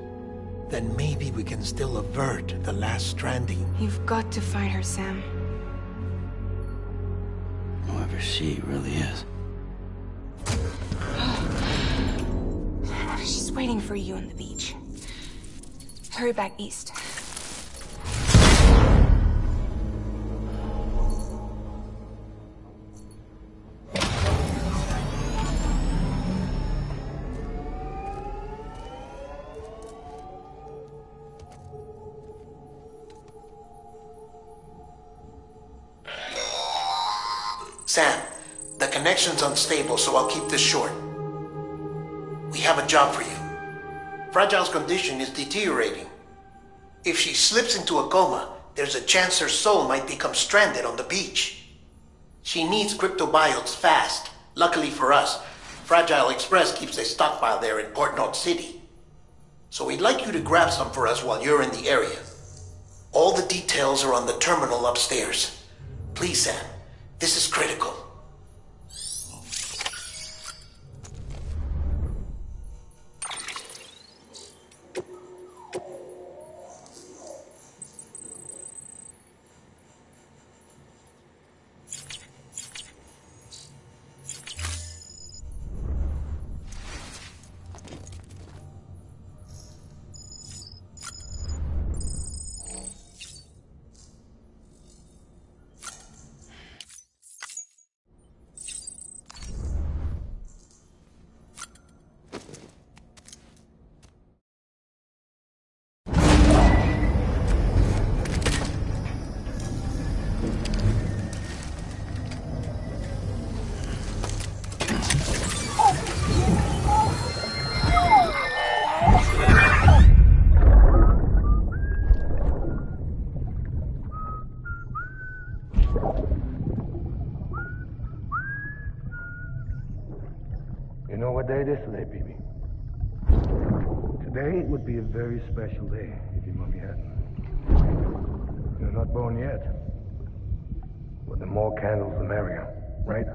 then maybe we can still avert the last stranding. You've got to find her, Sam. Whoever she really is. She's waiting for you on the beach. Hurry back east. Sam, the connection's unstable, so I'll keep this short. We have a job for you. Fragile's condition is deteriorating. If she slips into a coma, there's a chance her soul might become stranded on the beach. She needs cryptobiotes fast. Luckily for us, Fragile Express keeps a stockpile there in Port North City. So we'd like you to grab some for us while you're in the area. All the details are on the terminal upstairs. Please, Sam. This is critical. You know what day it is today, baby? Today would be a very special day if your mommy hadn't. You're not born yet. But the more candles, the merrier, right?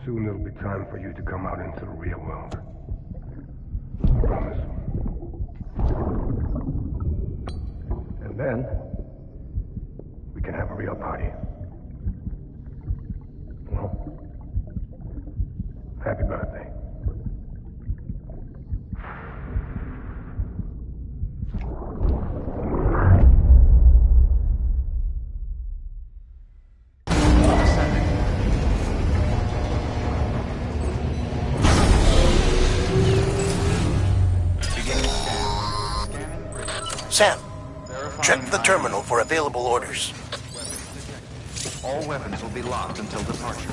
Soon it'll be time for you to come out into the real world. I promise. And then, we can have a real party. Well, happy birthday. Sam, check the terminal for available orders. All weapons will be locked until departure.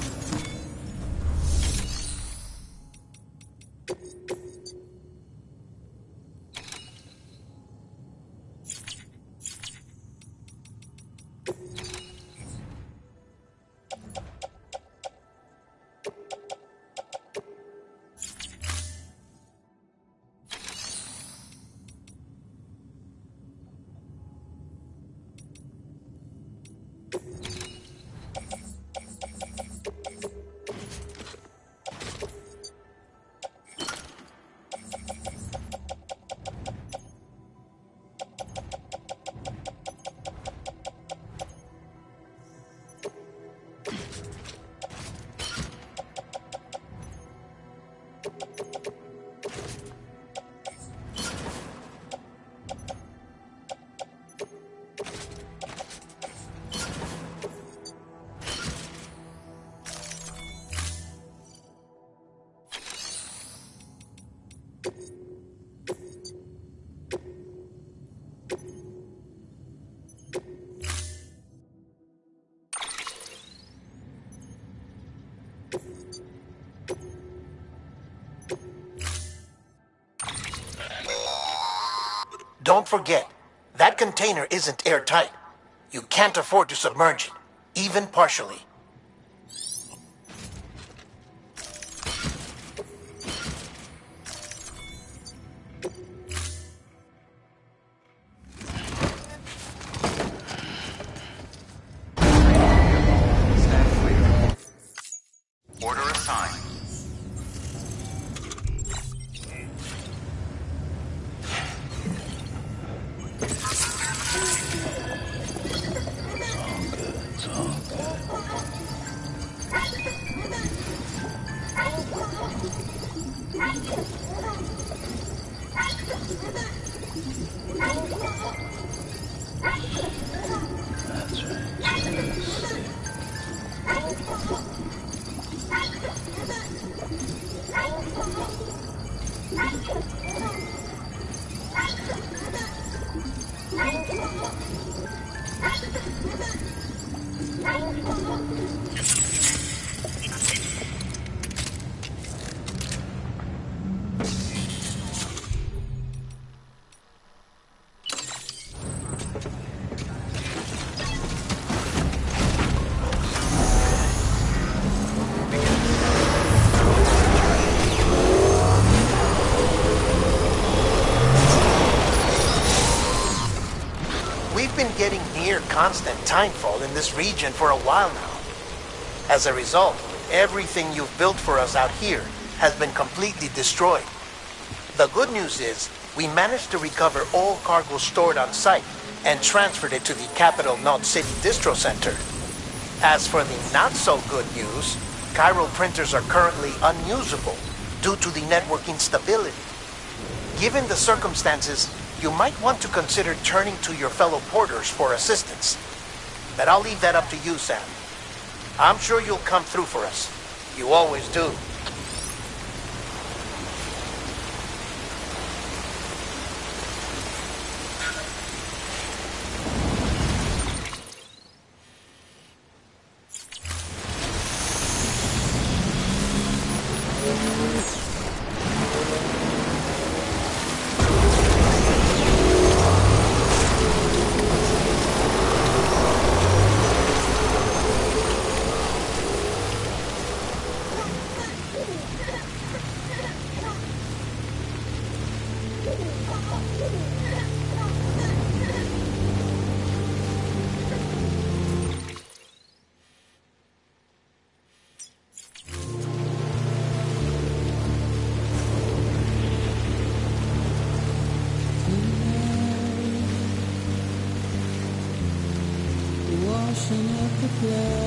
Don't forget, that container isn't airtight. You can't afford to submerge it, even partially. Stand clear. Order assigned. It's all good. That's right. We've been getting near constant timefall in this region for a while now. As a result, everything you've built for us out here has been completely destroyed. The good news is, we managed to recover all cargo stored on site and transferred it to the Capital Knot City Distro Center. As for the not-so-good news, chiral printers are currently unusable due to the network instability. Given the circumstances, you might want to consider turning to your fellow porters for assistance. But I'll leave that up to you, Sam. I'm sure you'll come through for us. You always do. Washing up the blood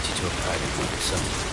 put you to a private clinic, so...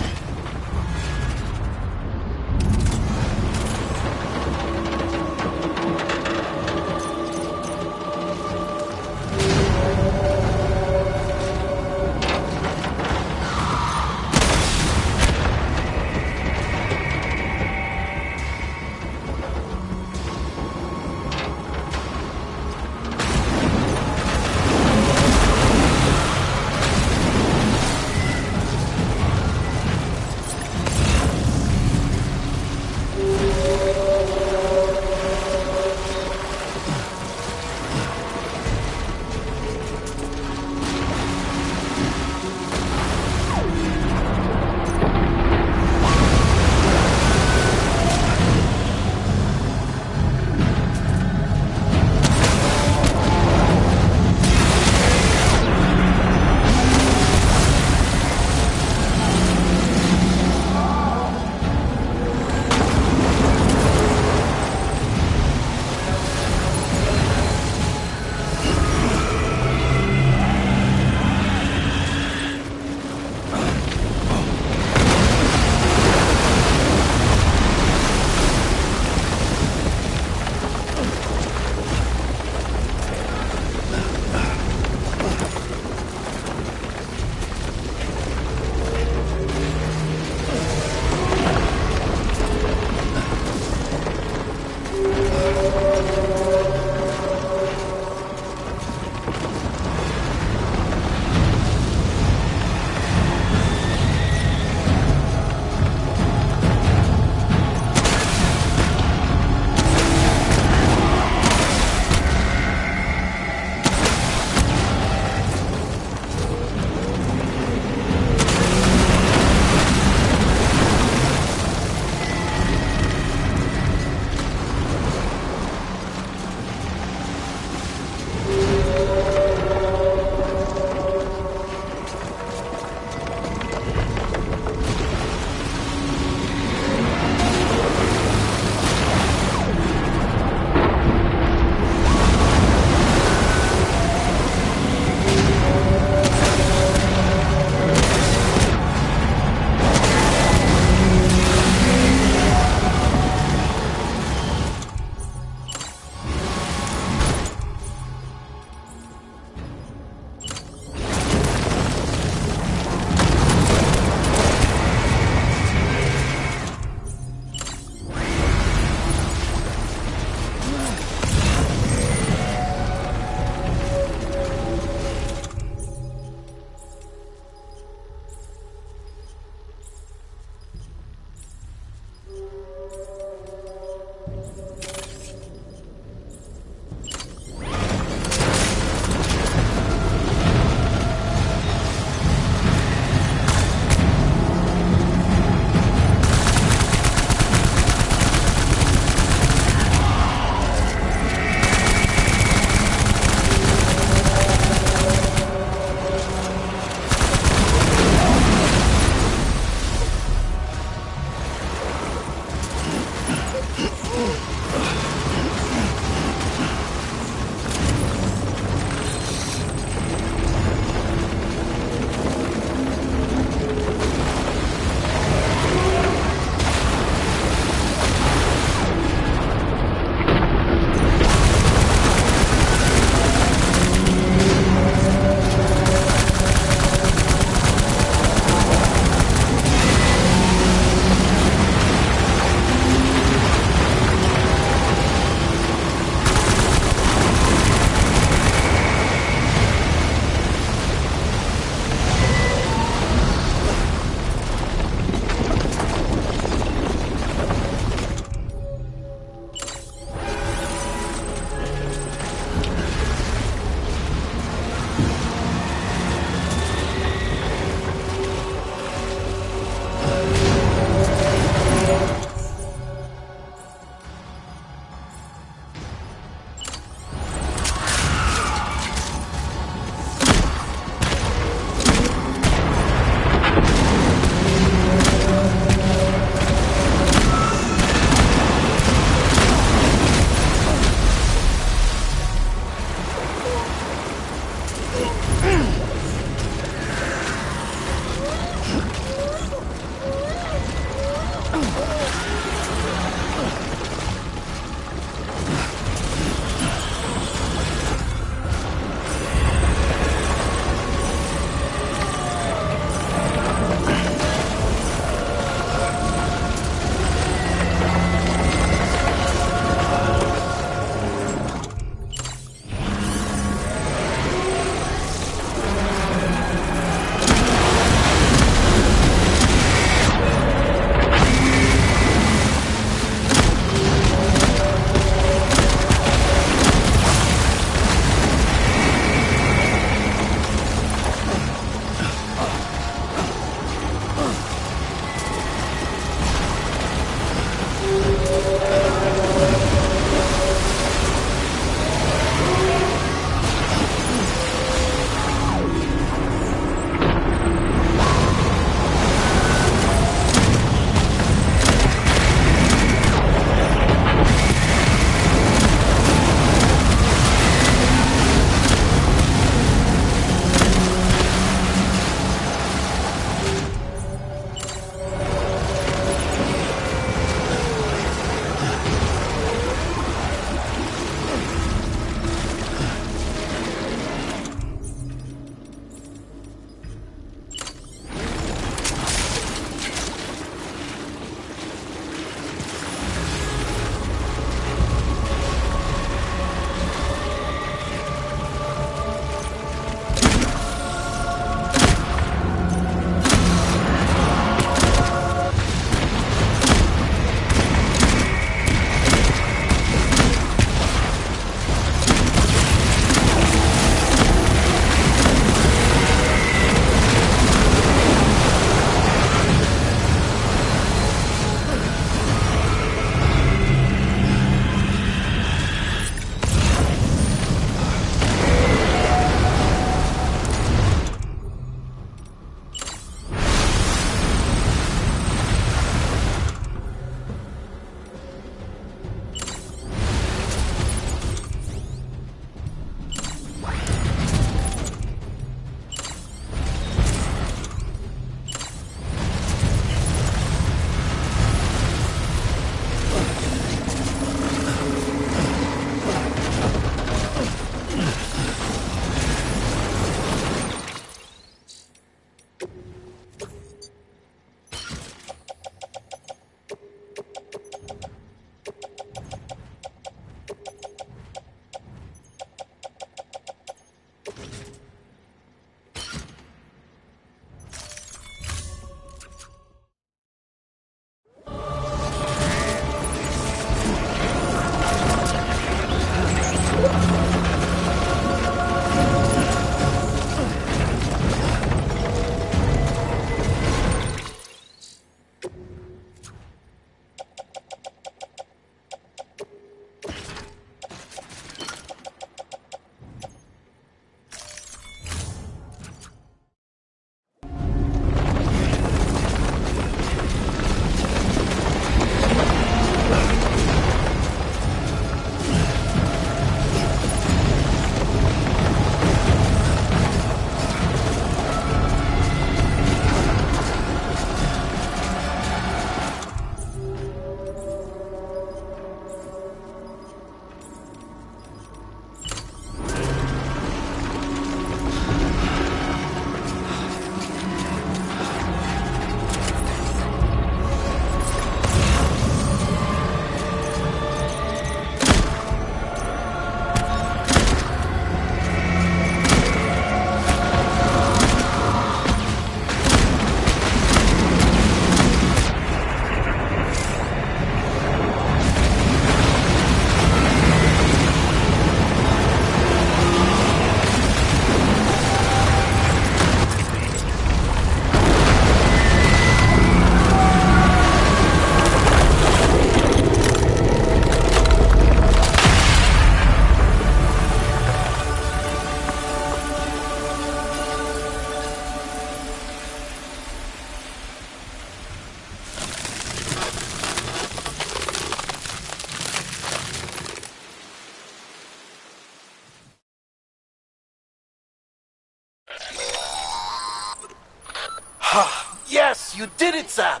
Yes, you did it, Sam!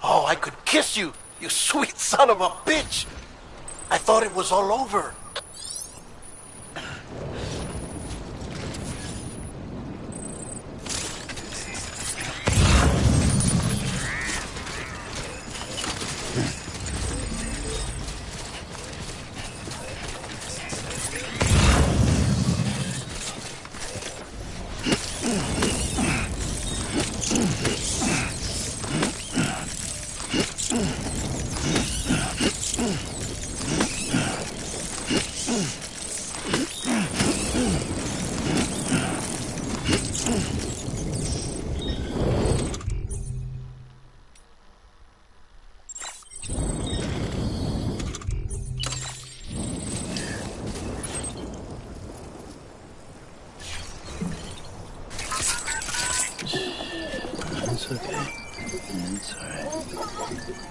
Oh, I could kiss you, you sweet son of a bitch! I thought it was all over. It's okay. It's alright.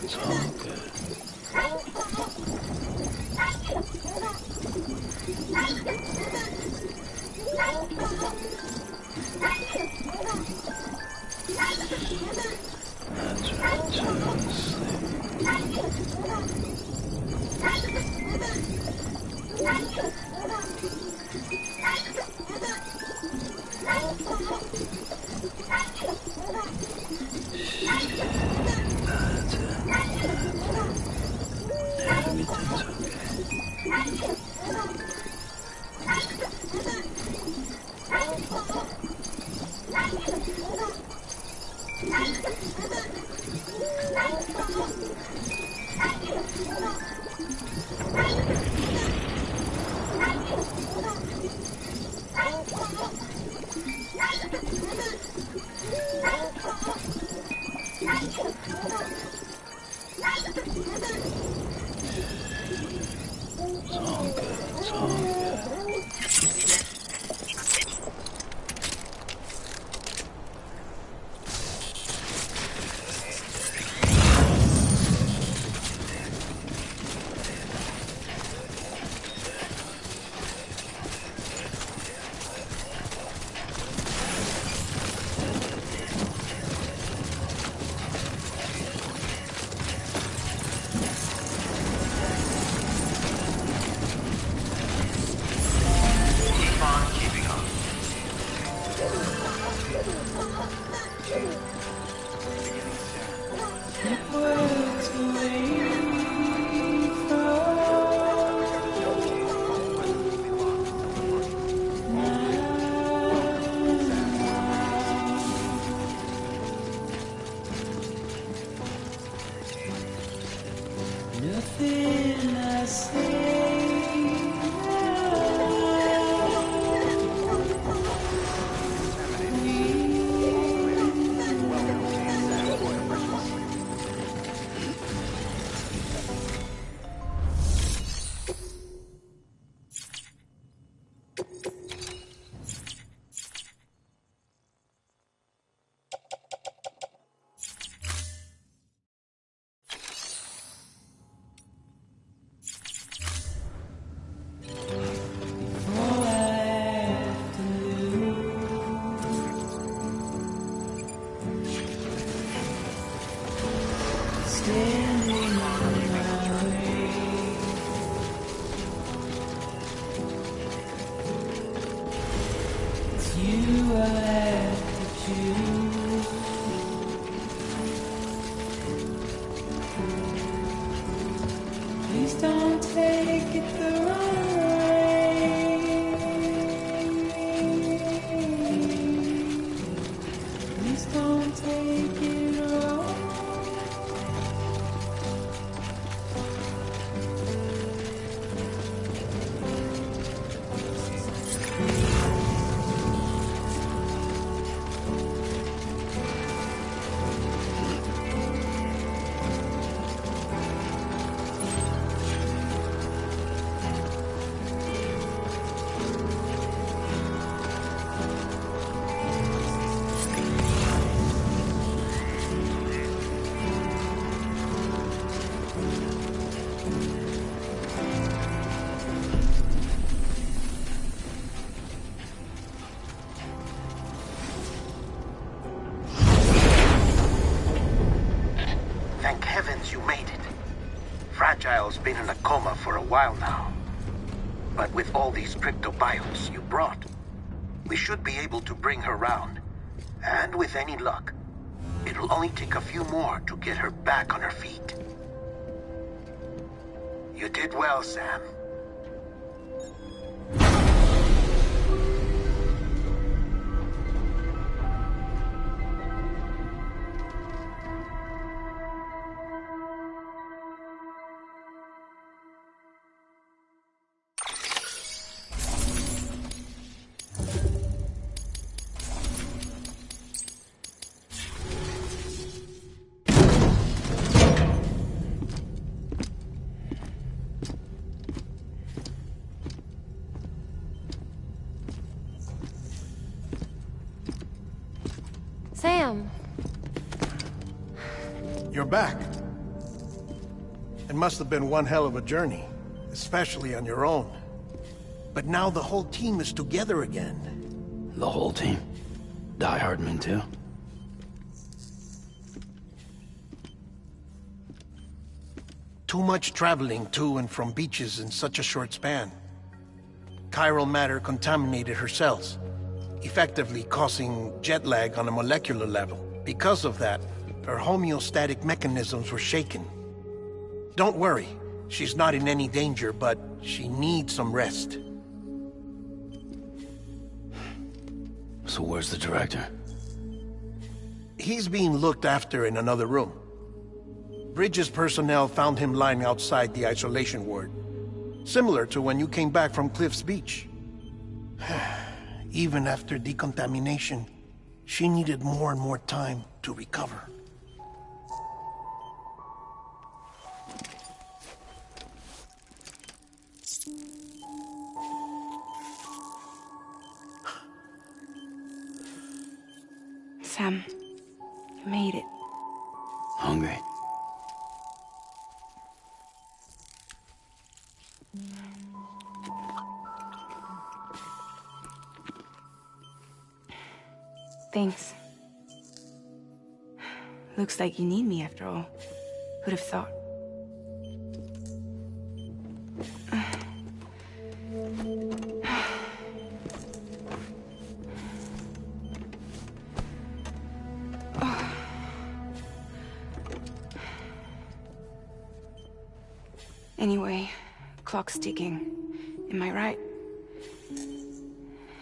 It's all good. That's right, Nothing I say. Please don't take it the wrong way. Please don't take it wrong. been in a coma for a while now. But with all these cryptobiotes you brought, we should be able to bring her round. And with any luck, it'll only take a few more to get her back on her feet. You did well, Sam. Sam. You're back. It must have been one hell of a journey, especially on your own. But now the whole team is together again. The whole team? Die Hardman too? Too much traveling to and from beaches in such a short span. Chiral matter contaminated her cells, effectively causing jet lag on a molecular level. Because of that, her homeostatic mechanisms were shaken. Don't worry, she's not in any danger, but she needs some rest. So where's the director? He's being looked after in another room. Bridges personnel found him lying outside the isolation ward, similar to when you came back from Cliff's Beach. Even after decontamination, she needed more and more time to recover. Sam, you made it. Hungry? Thanks. Looks like you need me after all. Who'd have thought? Anyway, clock's ticking. Am I right?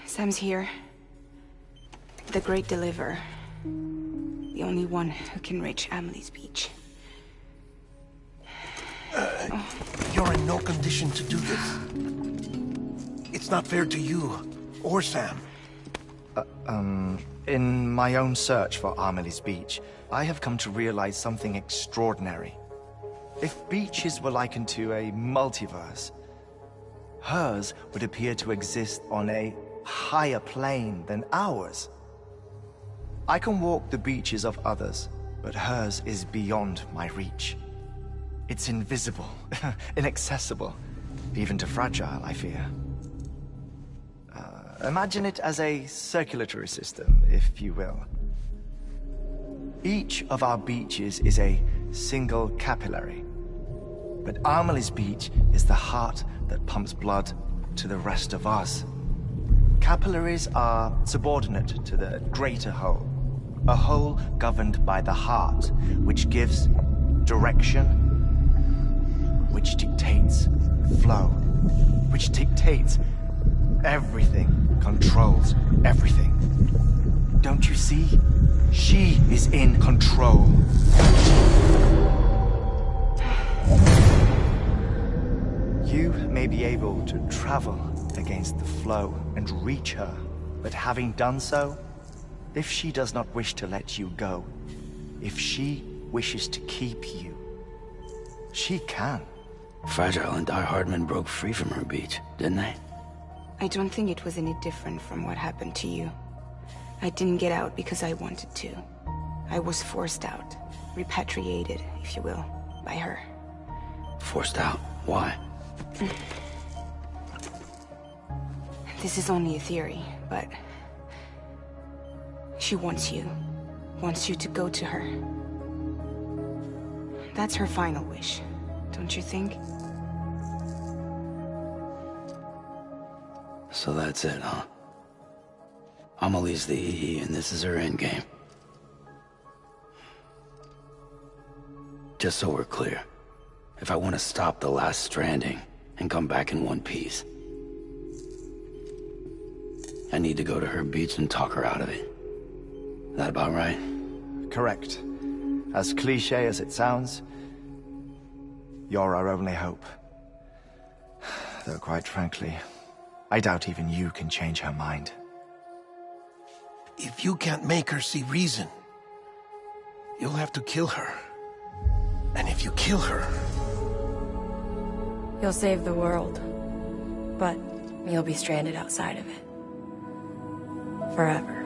Sam's here. The Great Deliverer. The only one who can reach Amelie's Beach. You're in no condition to do this. It's not fair to you, or Sam. In my own search for Amelie's Beach, I have come to realize something extraordinary. If beaches were likened to a multiverse, hers would appear to exist on a higher plane than ours. I can walk the beaches of others, but hers is beyond my reach. It's invisible, inaccessible, even to Fragile, I fear. Imagine it as a circulatory system, if you will. Each of our beaches is a single capillary, but Amelie's Beach is the heart that pumps blood to the rest of us. Capillaries are subordinate to the greater whole, a whole governed by the heart, which gives direction, which dictates flow, which dictates everything, controls everything. Don't you see? She is in control. You may be able to travel against the flow and reach her, but having done so, if she does not wish to let you go, if she wishes to keep you, she can. Fragile and Die Hardman broke free from her beach, didn't they? I don't think it was any different from what happened to you. I didn't get out because I wanted to. I was forced out, repatriated, if you will, by her. Forced out? Why? This is only a theory, but she wants you to go to her. That's her final wish, don't you think? So that's it, huh? Amelie's the EE, and this is her endgame. Just so we're clear, if I want to stop the last Stranding and come back in one piece, I need to go to her beach and talk her out of it. That about right? Correct. As cliche as it sounds, you're our only hope. Though quite frankly, I doubt even you can change her mind. If you can't make her see reason, you'll have to kill her. And if you kill her... You'll save the world, but you'll be stranded outside of it. Forever.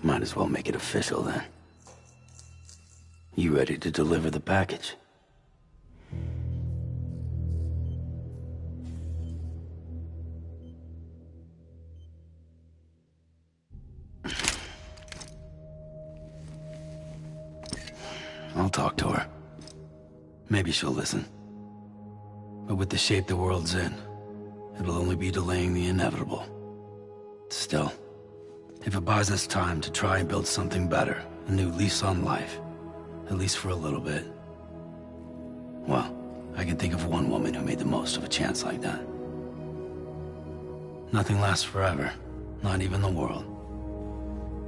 Might as well make it official then. You ready to deliver the package? I'll talk to her. Maybe she'll listen. But with the shape the world's in, it'll only be delaying the inevitable. Still, if it buys us time to try and build something better, a new lease on life, at least for a little bit, well, I can think of one woman who made the most of a chance like that. Nothing lasts forever, not even the world.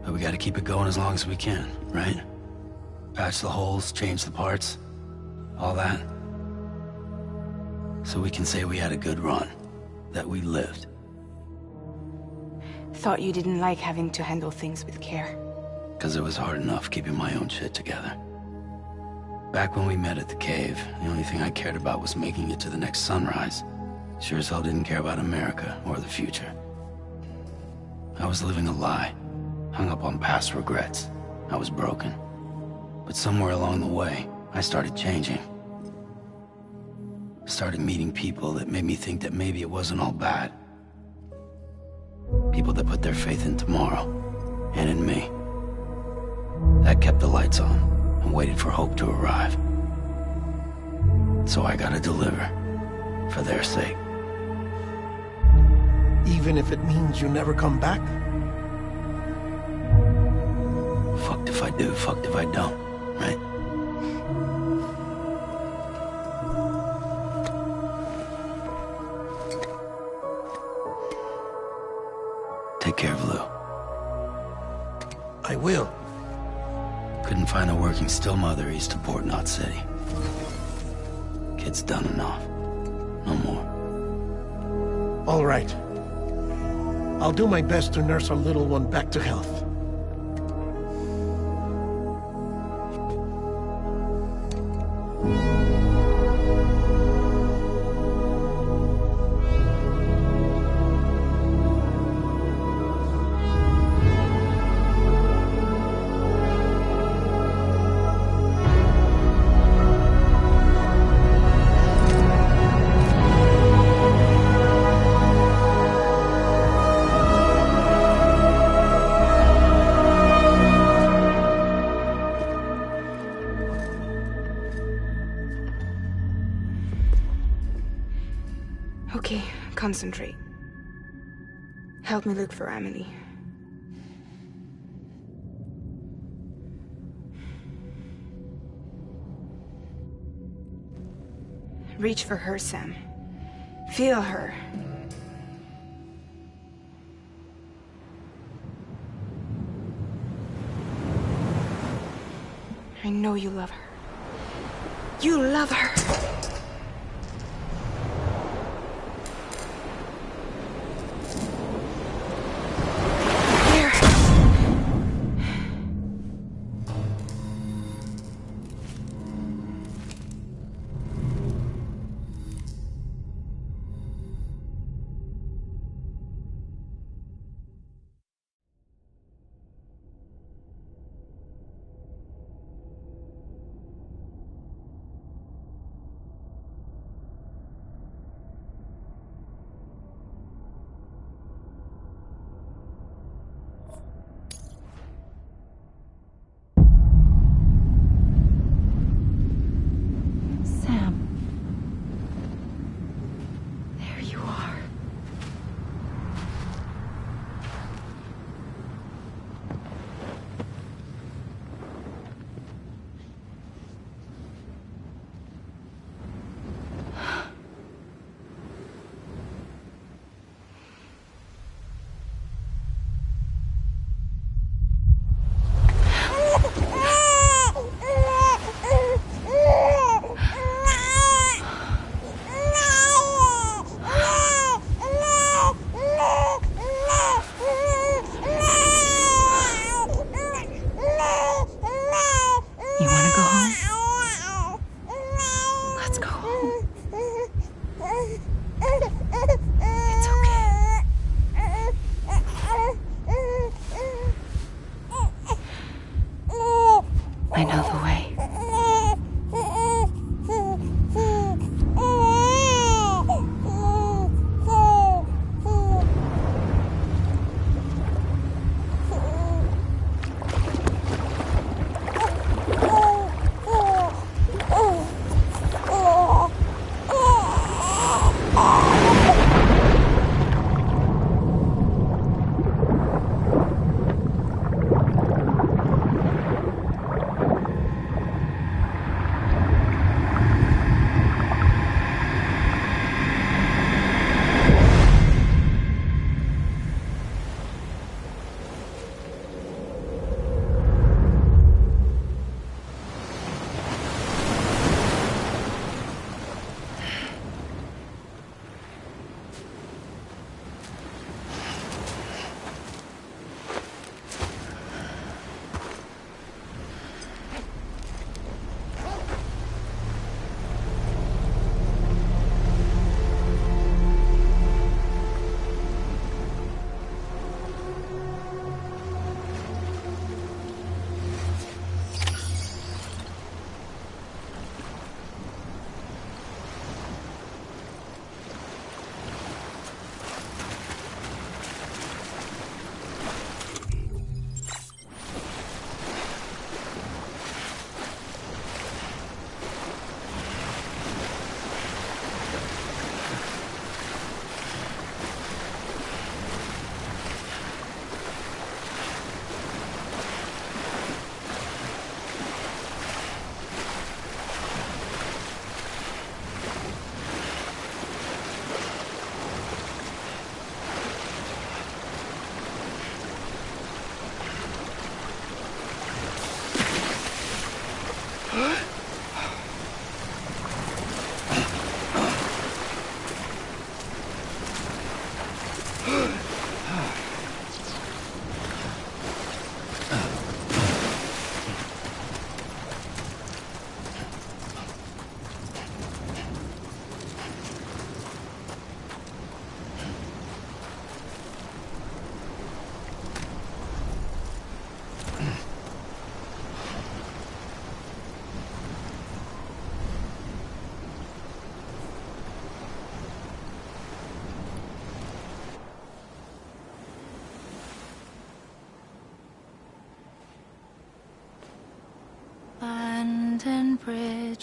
But we gotta keep it going as long as we can, right? Patch the holes, change the parts, all that. So we can say we had a good run, that we lived. Thought you didn't like having to handle things with care. 'Cause it was hard enough keeping my own shit together. Back when we met at the cave, the only thing I cared about was making it to the next sunrise. Sure as hell didn't care about America or the future. I was living a lie, hung up on past regrets. I was broken. But somewhere along the way, I started changing. Started meeting people that made me think that maybe it wasn't all bad. People that put their faith in tomorrow, and in me. That kept the lights on, and waited for hope to arrive. So I gotta deliver, for their sake. Even if it means you never come back? Fucked if I do, fucked if I don't, right? Take care of Lou. I will. Couldn't find a working still mother east of Port Knot City. Kid's done enough. No more. All right. I'll do my best to nurse our little one back to health. Okay, concentrate. Help me look for Emily. Reach for her, Sam. Feel her. I know you love her. You love her!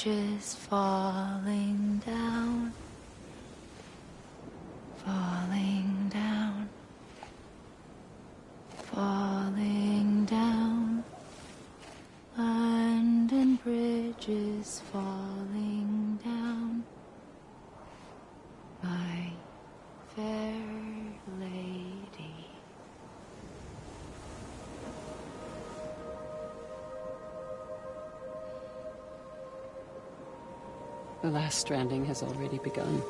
bridges falling down, falling down, falling down. London bridges falling down, my fair lady. The last stranding has already begun.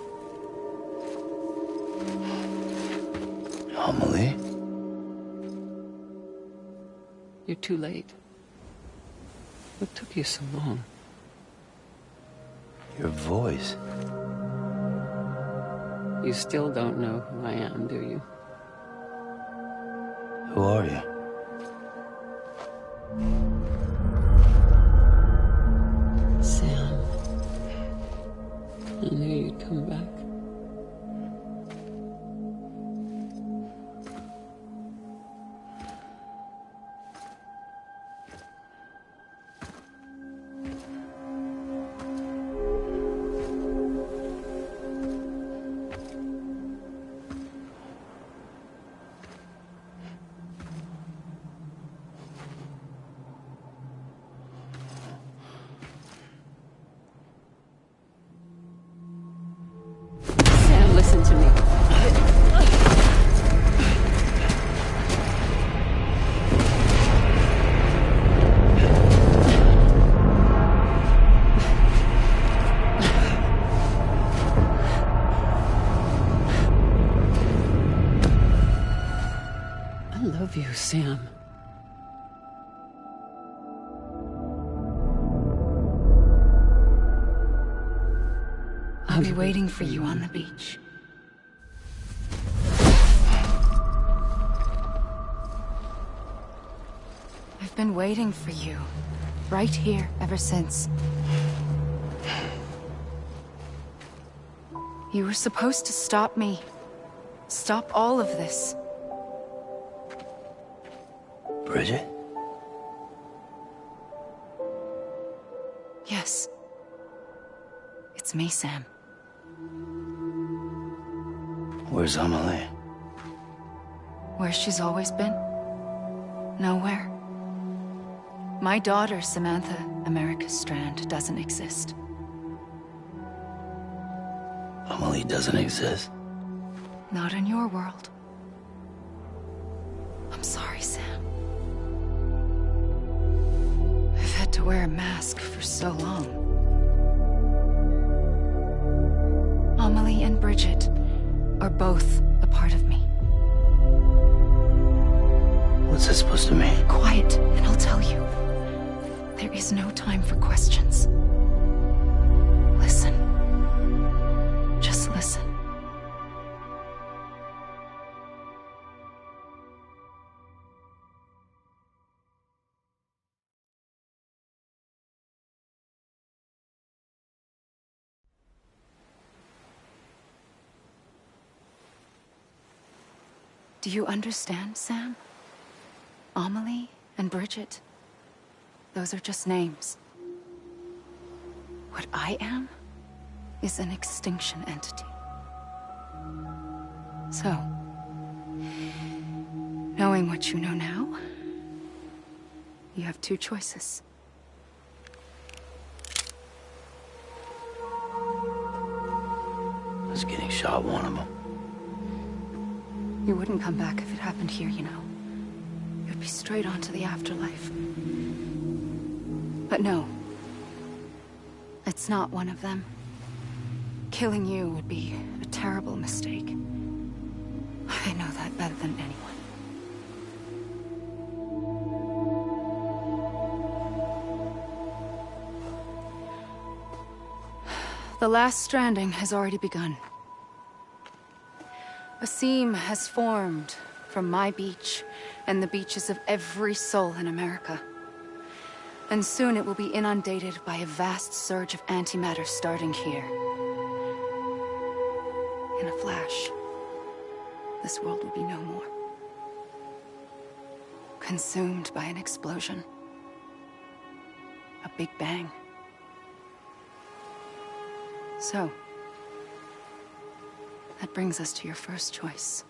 Amelie? You're too late. What took you so long? Your voice. You still don't know who I am, do you? Who are you? Sam. I knew you'd come back. Sam, listen to me. I love you, Sam. I'll be waiting for you on the beach. I've been waiting for you, right here, ever since. You were supposed to stop me. Stop all of this. Bridget? Yes. It's me, Sam. Where's Amelie? Where she's always been? Nowhere. My daughter, Samantha America Strand, doesn't exist. Amelie doesn't exist? Not in your world. I'm sorry, Sam. I've had to wear a mask for so long. Amelie and Bridget are both a part of me. What's that supposed to mean? Quiet, and I'll tell you. There is no time for questions. Listen. Just listen. Do you understand, Sam? Amelie and Bridget, those are just names. What I am is an extinction entity. So, knowing what you know now, you have two choices. Was getting shot one of them. You wouldn't come back if it happened here, you know. You'd be straight on to the afterlife. But no. It's not one of them. Killing you would be a terrible mistake. I know that better than anyone. The last stranding has already begun. A seam has formed from my beach and the beaches of every soul in America. And soon it will be inundated by a vast surge of antimatter starting here. In a flash, this world will be no more. Consumed by an explosion. A big bang. So, that brings us to your first choice.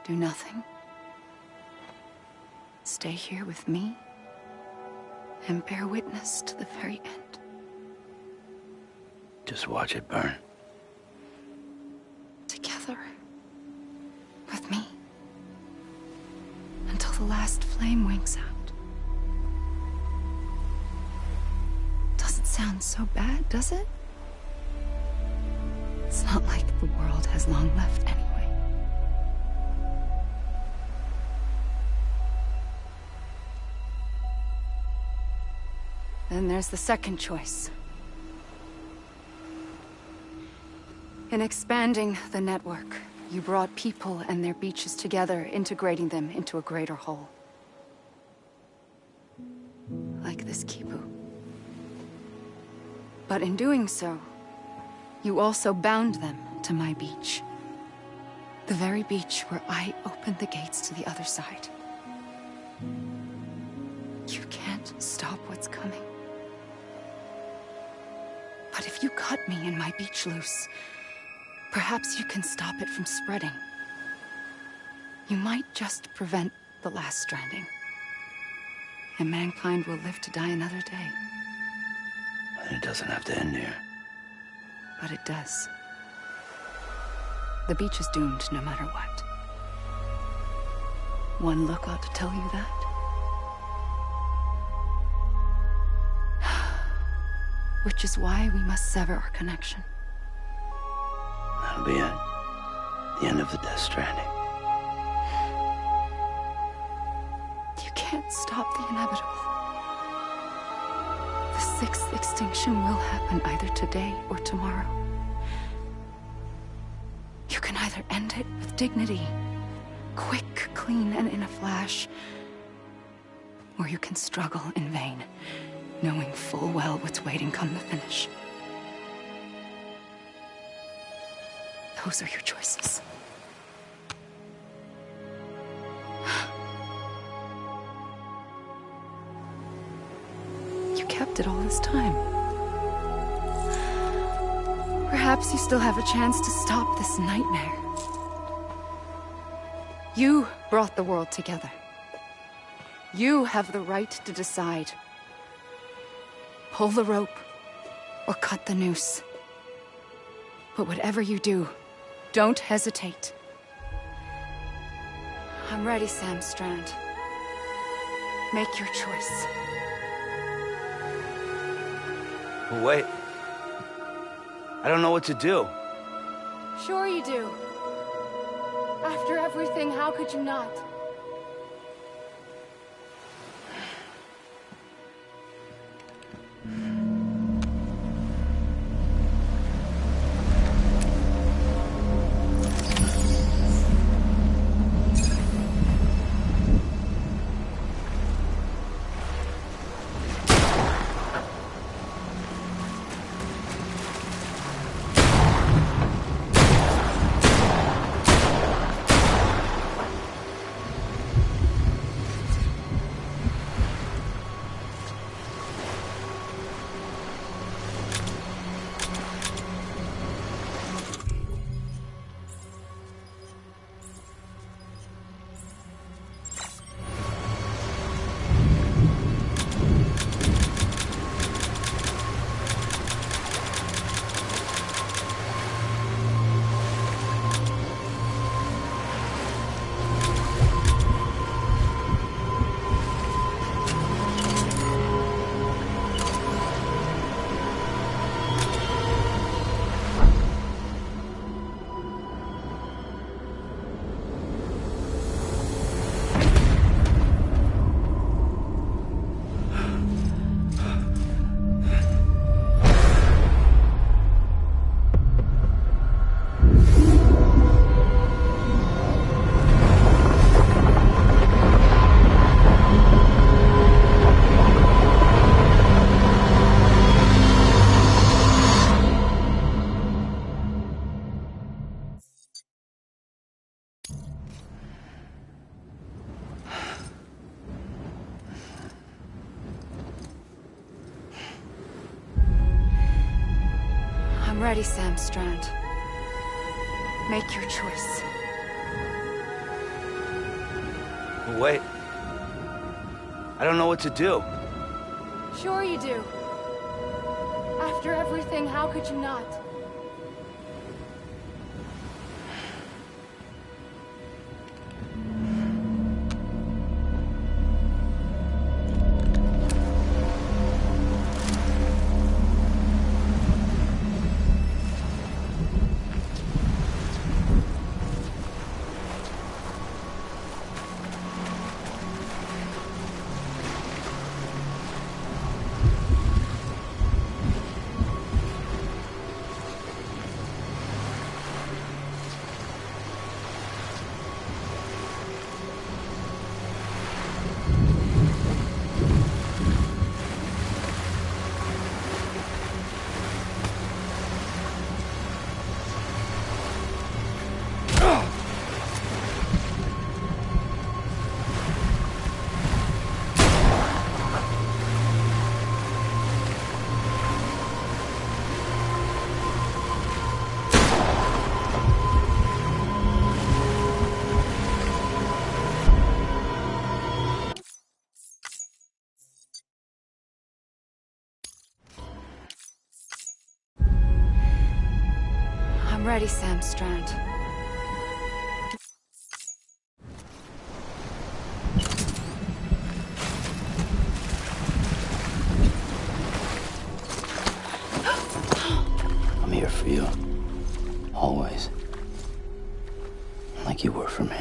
Do nothing. Stay here with me and bear witness to the very end. Just watch it burn. Together. With me. Until the last flame winks out. Doesn't sound so bad, does it? It's not like the world has long left anyway. Then there's the second choice. In expanding the network, you brought people and their beaches together, integrating them into a greater whole. Like this Kipu. But in doing so, you also bound them to my beach. The very beach where I opened the gates to the other side. You can't stop what's coming. But if you cut me and my beach loose, perhaps you can stop it from spreading. You might just prevent the last stranding. And mankind will live to die another day. It doesn't have to end here. But it does. The beach is doomed no matter what. One look ought to tell you that. Which is why we must sever our connection. That'll be it. The end of the Death Stranding. You can't stop the inevitable. The sixth extinction will happen either today or tomorrow. You can either end it with dignity, quick, clean, and in a flash, or you can struggle in vain, knowing full well what's waiting come the finish. Those are your choices. You kept it all this time. Perhaps you still have a chance to stop this nightmare. You brought the world together. You have the right to decide. Pull the rope, or cut the noose. But whatever you do, don't hesitate. I'm ready, Sam Strand. Make your choice. But wait. I don't know what to do. Sure you do. After everything, how could you not? I'm ready, Sam Strand. Make your choice. Wait. I don't know what to do. Sure you do. After everything, how could you not? I'm ready, Sam Strand. I'm here for you. Always. Like you were for me.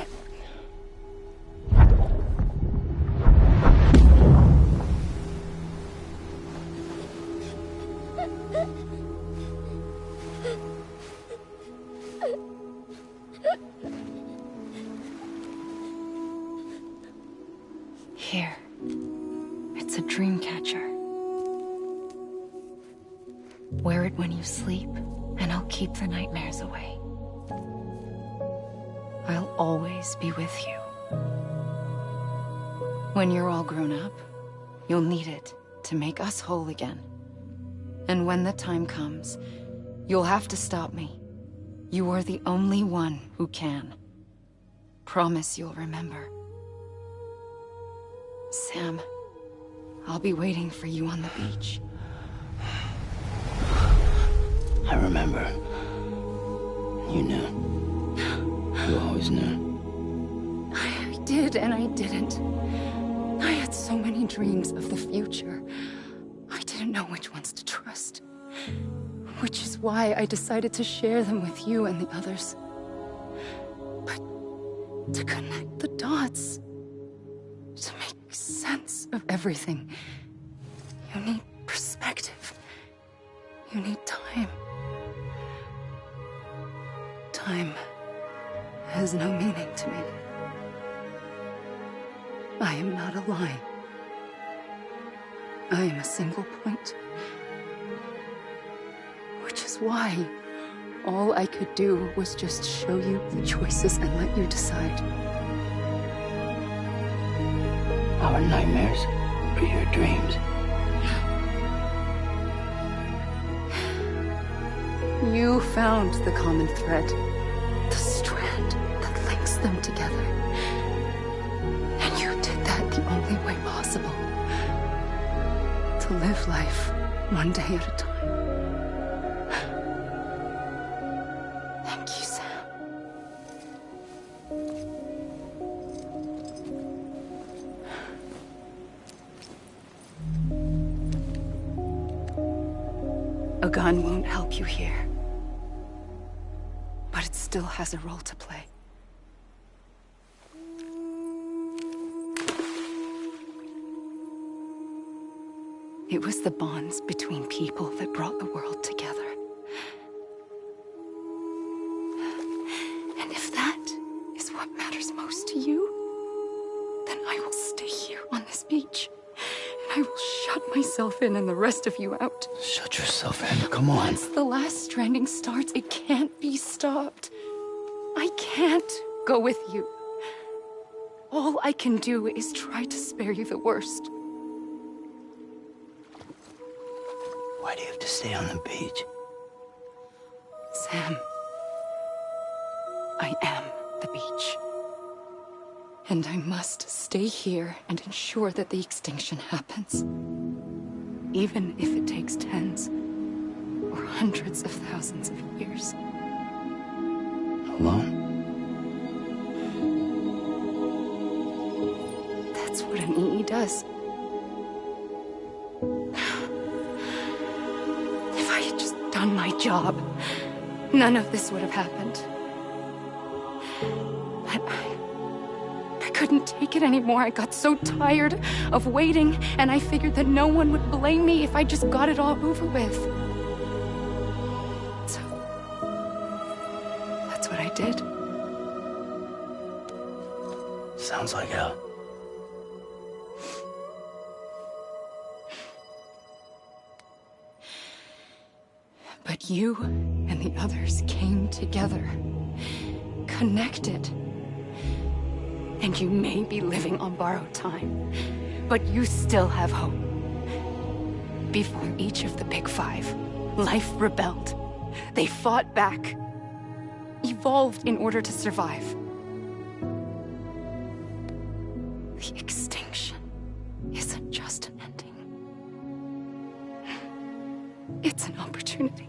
Here. It's a dream catcher. Wear it when you sleep, and I'll keep the nightmares away. I'll always be with you. When you're all grown up, you'll need it to make us whole again. And when the time comes, you'll have to stop me. You are the only one who can. Promise you'll remember. Sam, I'll be waiting for you on the beach. I remember. You knew. You always knew. I did and I didn't. I had so many dreams of the future. I didn't know which ones to trust. Which is why I decided to share them with you and the others. But to connect the dots, to make sense of everything, you need perspective. You need time. Time has no meaning to me. I am not a line. I am a single point. Which is why all I could do was just show you the choices and let you decide. Our nightmares are your dreams. You found the common thread, the strand that links them together. And you did that the only way possible. To live life one day at a time. Thank you, Sam. A gun won't help you here. But it still has a role to play. It was the bonds between people that brought the world together. And if that is what matters most to you, then I will stay here on this beach. And I will shut myself in and the rest of you out. Shut yourself in, come on. Once the last stranding starts, it can't be stopped. I can't go with you. All I can do is try to spare you the worst. Why do you have to stay on the beach? Sam, I am the beach. And I must stay here and ensure that the extinction happens. Even if it takes tens or hundreds of thousands of years. Alone? That's what an EE does. If I had just done my job, none of this would have happened. But I couldn't take it anymore. I got so tired of waiting, and I figured that no one would blame me if I just got it all over with. So, that's what I did. Sounds like hell. But you and the others came together, connected. And you may be living on borrowed time, but you still have hope. Before each of the Big Five, life rebelled. They fought back, evolved in order to survive. The extinction isn't just an ending. It's an opportunity.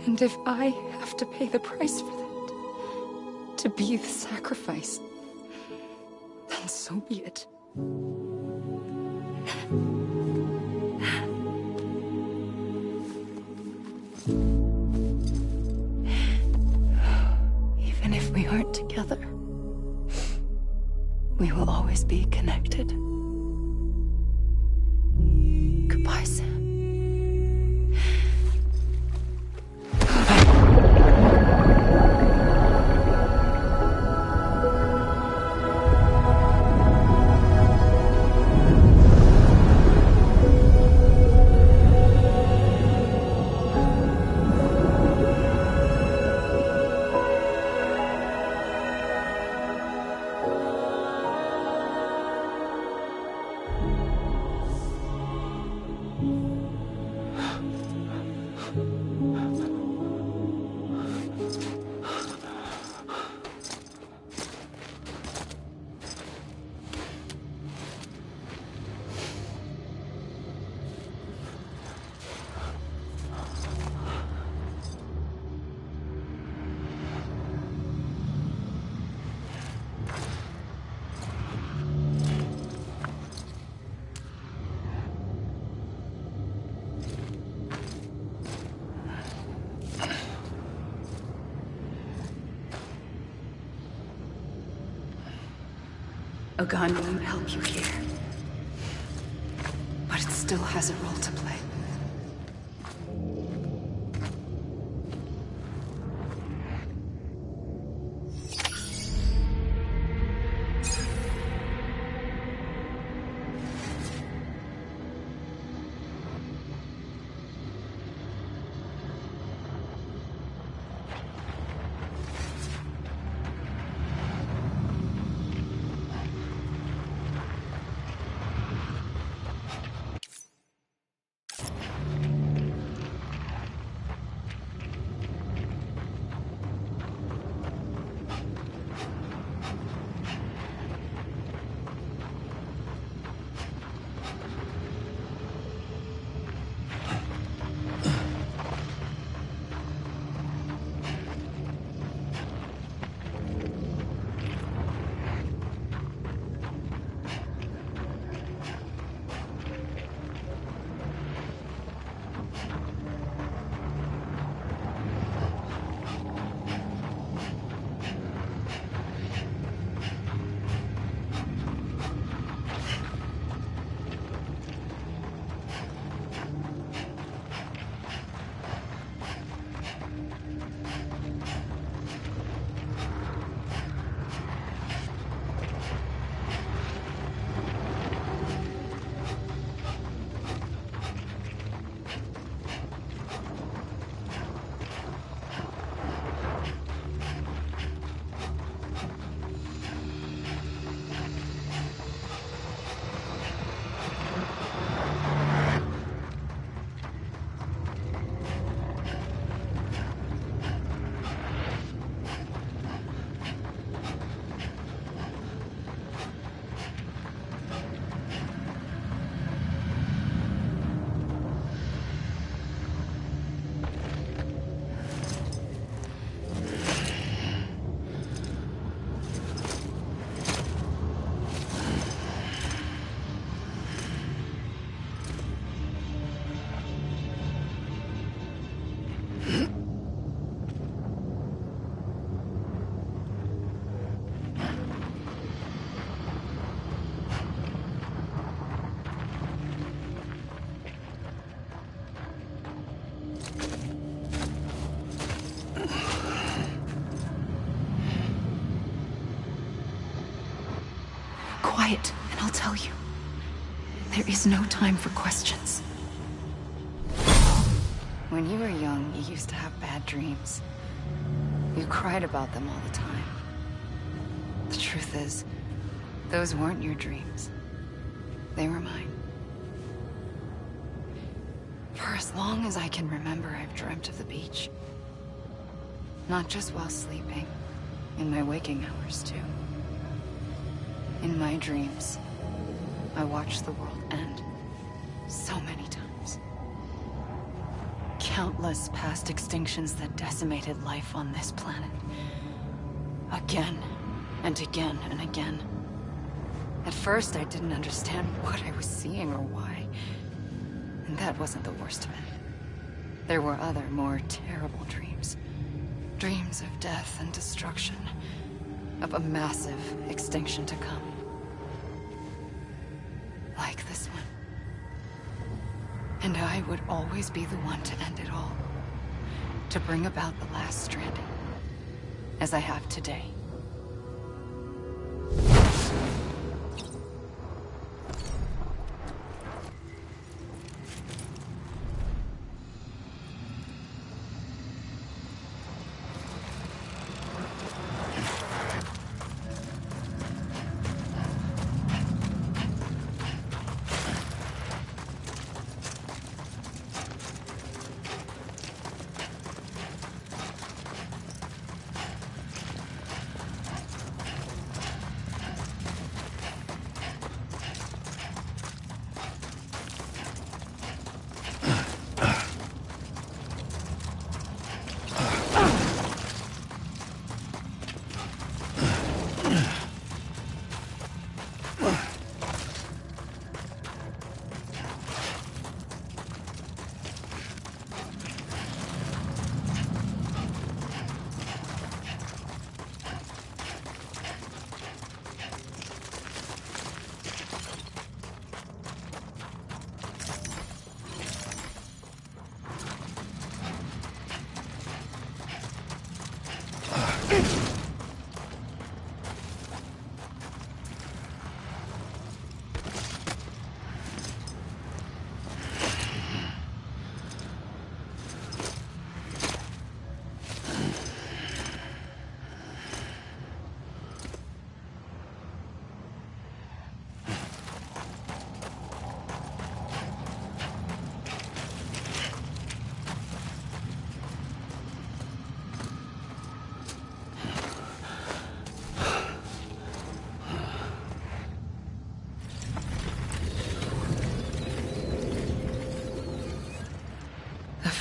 And if I have to pay the price for that, to be the sacrifice, then so be it. Even if we aren't together, we will always be connected. Goodbye, Sam. A gun won't help you here, but it still has a role to play. quiet, and I'll tell you. There is no time for questions. When you were young, you used to have bad dreams. You cried about them all the time. The truth is, those weren't your dreams. They were mine. For as long as I can remember, I've dreamt of the beach. Not just while sleeping, in my waking hours too. In my dreams, I watched the world end so many times. Countless past extinctions that decimated life on this planet. Again, and again, and again. At first, I didn't understand what I was seeing or why. And that wasn't the worst of it. There were other, more terrible dreams. Dreams of death and destruction. Of a massive extinction to come. Like this one. And I would always be the one to end it all. To bring about the last stranding. As I have today.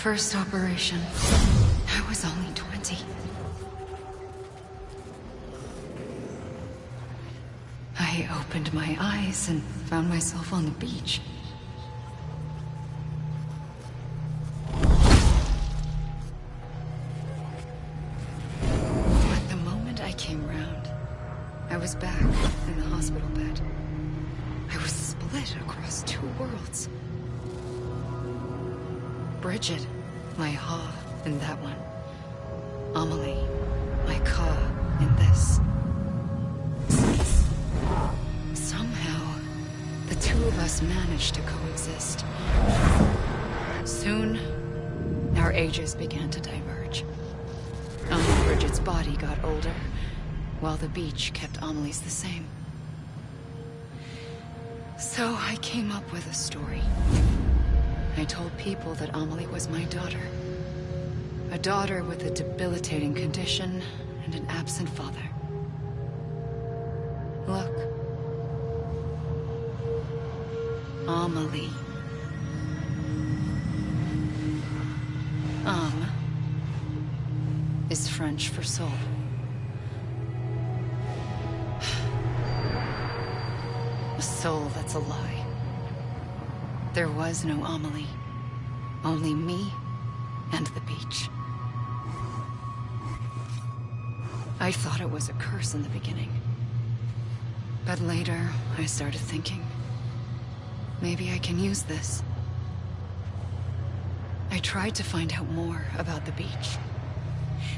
First operation, I was only 20. I opened my eyes and found myself on the beach. But the moment I came round, I was back in the hospital bed. I was split across two worlds. Bridget, my Ha in that one. Amelie, my Ka in this. Somehow, the two of us managed to coexist. Soon, our ages began to diverge. Bridget's body got older, while the beach kept Amelie's the same. So I came up with a story. I told people that Amelie was my daughter. A daughter with a debilitating condition and an absent father. Look. Amelie. Is French for soul. A soul that's a lie. There was no Amelie. Only me and the beach. I thought it was a curse in the beginning. But later, I started thinking, maybe I can use this. I tried to find out more about the beach.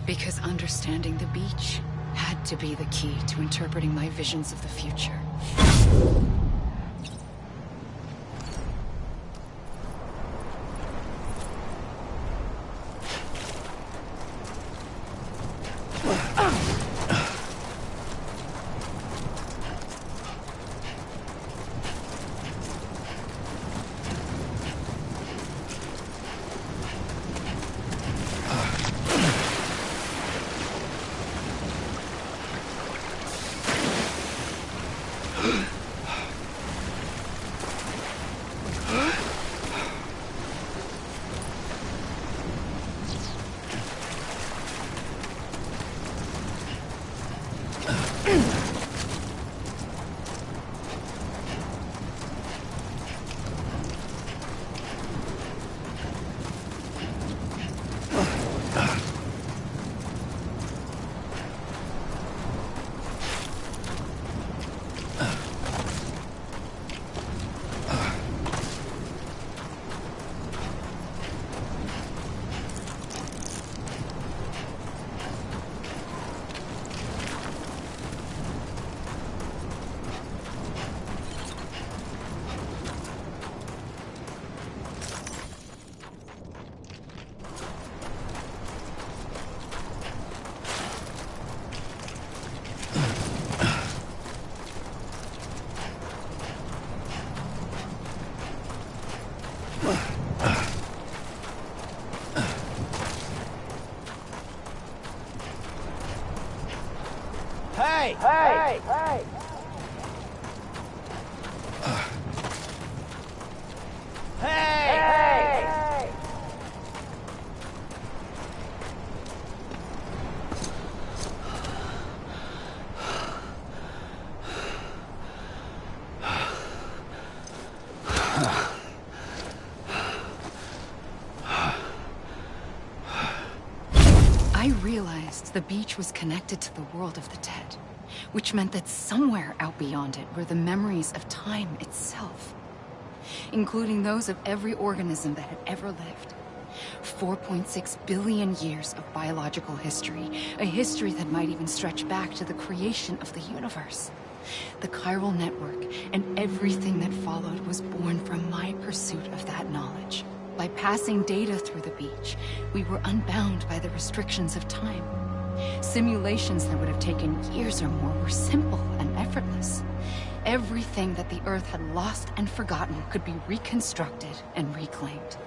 Because understanding the beach had to be the key to interpreting my visions of the future. Hey! Hey! Hey! Hey! I realized the beach was connected to the world of the dead, which meant that somewhere out beyond it were the memories of time itself, including those of every organism that had ever lived. 4.6 billion years of biological history, a history that might even stretch back to the creation of the universe. The chiral network and everything that followed was born from my pursuit of that knowledge. By passing data through the beach, we were unbound by the restrictions of time. Simulations that would have taken years or more were simple and effortless. Everything that the Earth had lost and forgotten could be reconstructed and reclaimed.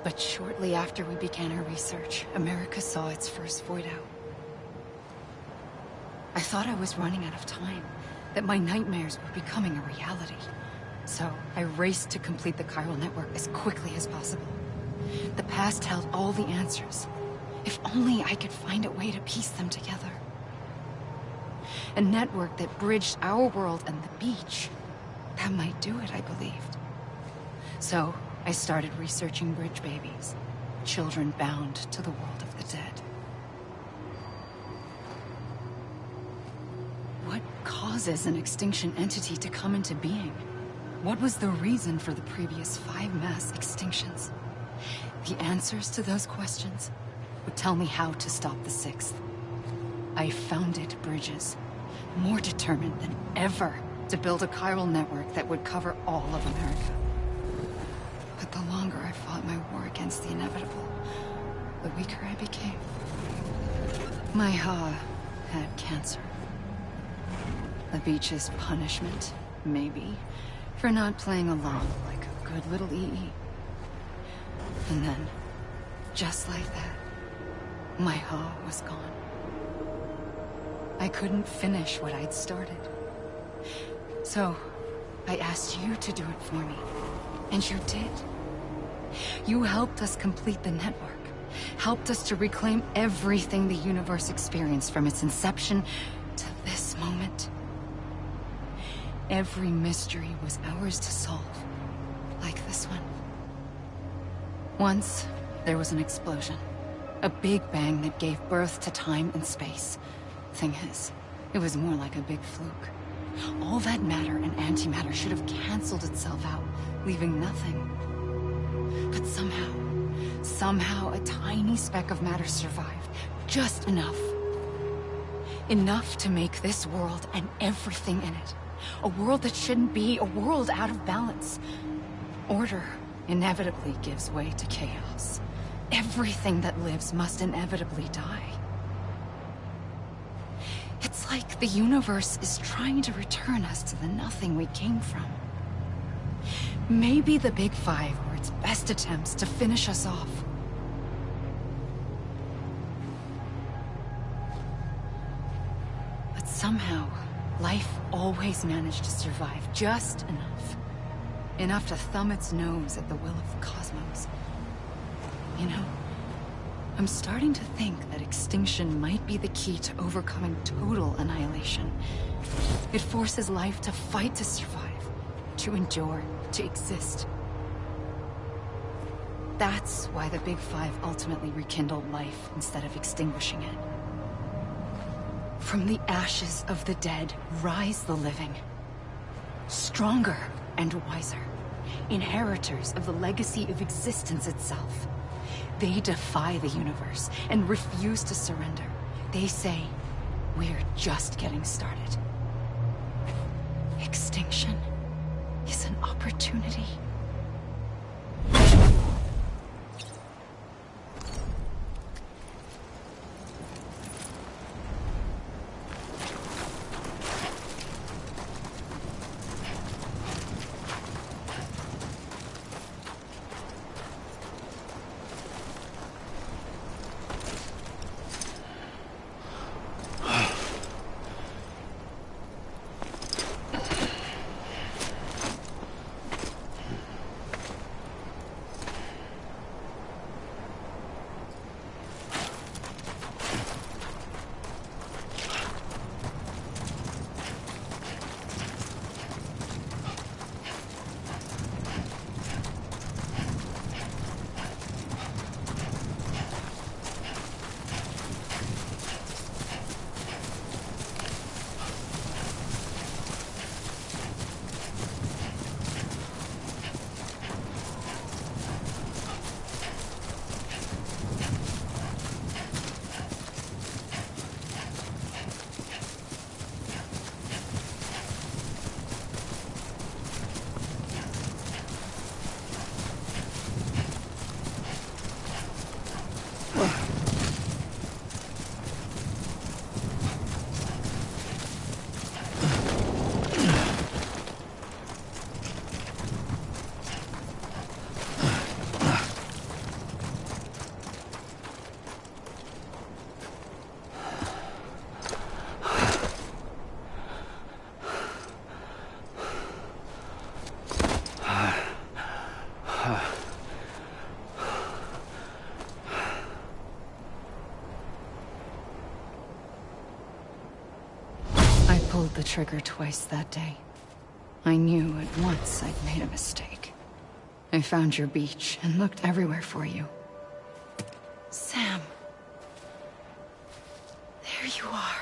But shortly after we began our research, America saw its first void out. I thought I was running out of time, that my nightmares were becoming a reality. So I raced to complete the chiral network as quickly as possible. The past held all the answers. If only I could find a way to piece them together. A network that bridged our world and the beach. That might do it, I believed. So I started researching bridge babies, children bound to the world of the dead. What causes an extinction entity to come into being? What was the reason for the previous 5 mass extinctions? The answers to those questions would tell me how to stop the 6th. I founded bridges, more determined than ever to build a chiral network that would cover all of America. But the longer I fought my war against the inevitable, the weaker I became. My Ha had cancer. The beach's punishment, maybe, for not playing along like a good little EE. And then, just like that, my Ha was gone. I couldn't finish what I'd started. So, I asked you to do it for me. And you did. You helped us complete the network. Helped us to reclaim everything the universe experienced from its inception to this moment. Every mystery was ours to solve, like this one. Once, there was an explosion. A big bang that gave birth to time and space. Thing is, it was more like a big fluke. All that matter and antimatter should have canceled itself out, leaving nothing. But somehow a tiny speck of matter survived. Just enough. Enough to make this world and everything in it A world that shouldn't be, a world out of balance. Order inevitably gives way to chaos. Everything that lives must inevitably die. It's like the universe is trying to return us to the nothing we came from. Maybe the Big Five were its best attempts to finish us off. But somehow, life always managed to survive just enough. Enough to thumb its nose at the will of the cosmos. You know, I'm starting to think that extinction might be the key to overcoming total annihilation. It forces life to fight to survive, to endure, to exist. That's why the Big Five ultimately rekindled life instead of extinguishing it. From the ashes of the dead rise the living. Stronger and wiser. Inheritors of the legacy of existence itself. They defy the universe and refuse to surrender. They say, we're just getting started. Extinction is an opportunity. Pulled the trigger twice that day. I knew at once I'd made a mistake. I found your beach and looked everywhere for you. Sam. There you are.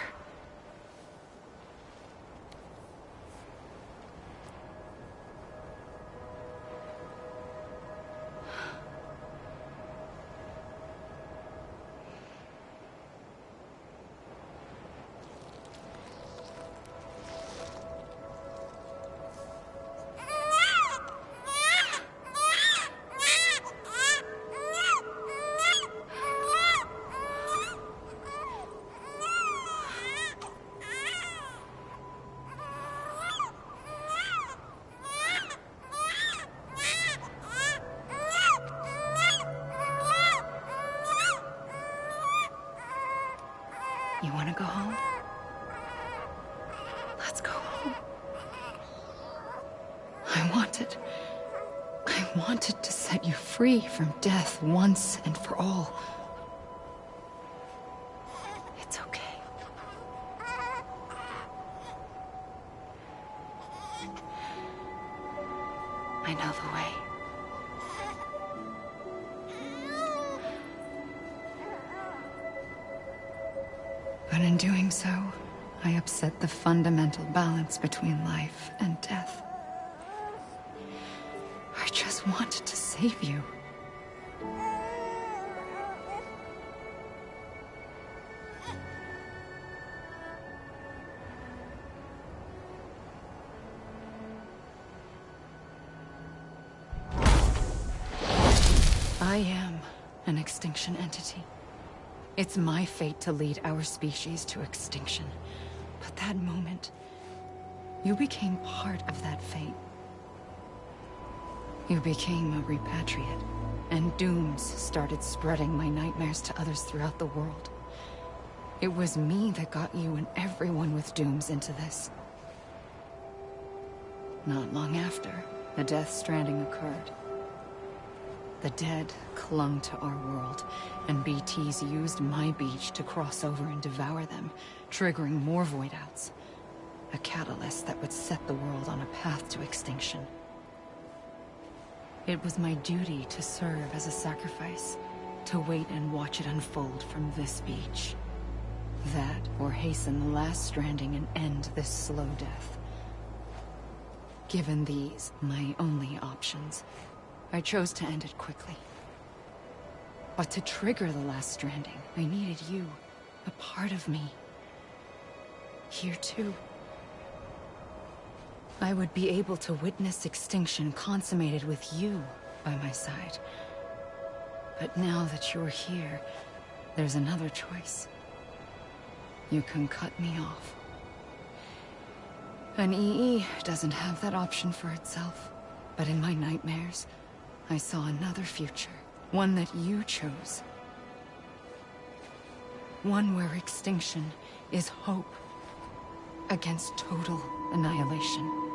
You want to go home? Let's go home. I wanted to set you free from death once and for all. It's okay. I know the way. But in doing so, I upset the fundamental balance between life and death. I just wanted to save you. I am an extinction entity. It's my fate to lead our species to extinction. But that moment, you became part of that fate. You became a repatriate, and dooms started spreading my nightmares to others throughout the world. It was me that got you and everyone with dooms into this. Not long after, a death stranding occurred. The dead clung to our world, and BTs used my beach to cross over and devour them, triggering more void outs. A catalyst that would set the world on a path to extinction. It was my duty to serve as a sacrifice, to wait and watch it unfold from this beach. That, or hasten the last stranding and end this slow death. Given these, my only options, I chose to end it quickly. But to trigger the last stranding, I needed you, a part of me. Here too. I would be able to witness extinction consummated with you by my side. But now that you're here, there's another choice. You can cut me off. An EE doesn't have that option for itself. But in my nightmares, I saw another future. One that you chose. One where extinction is hope against total annihilation.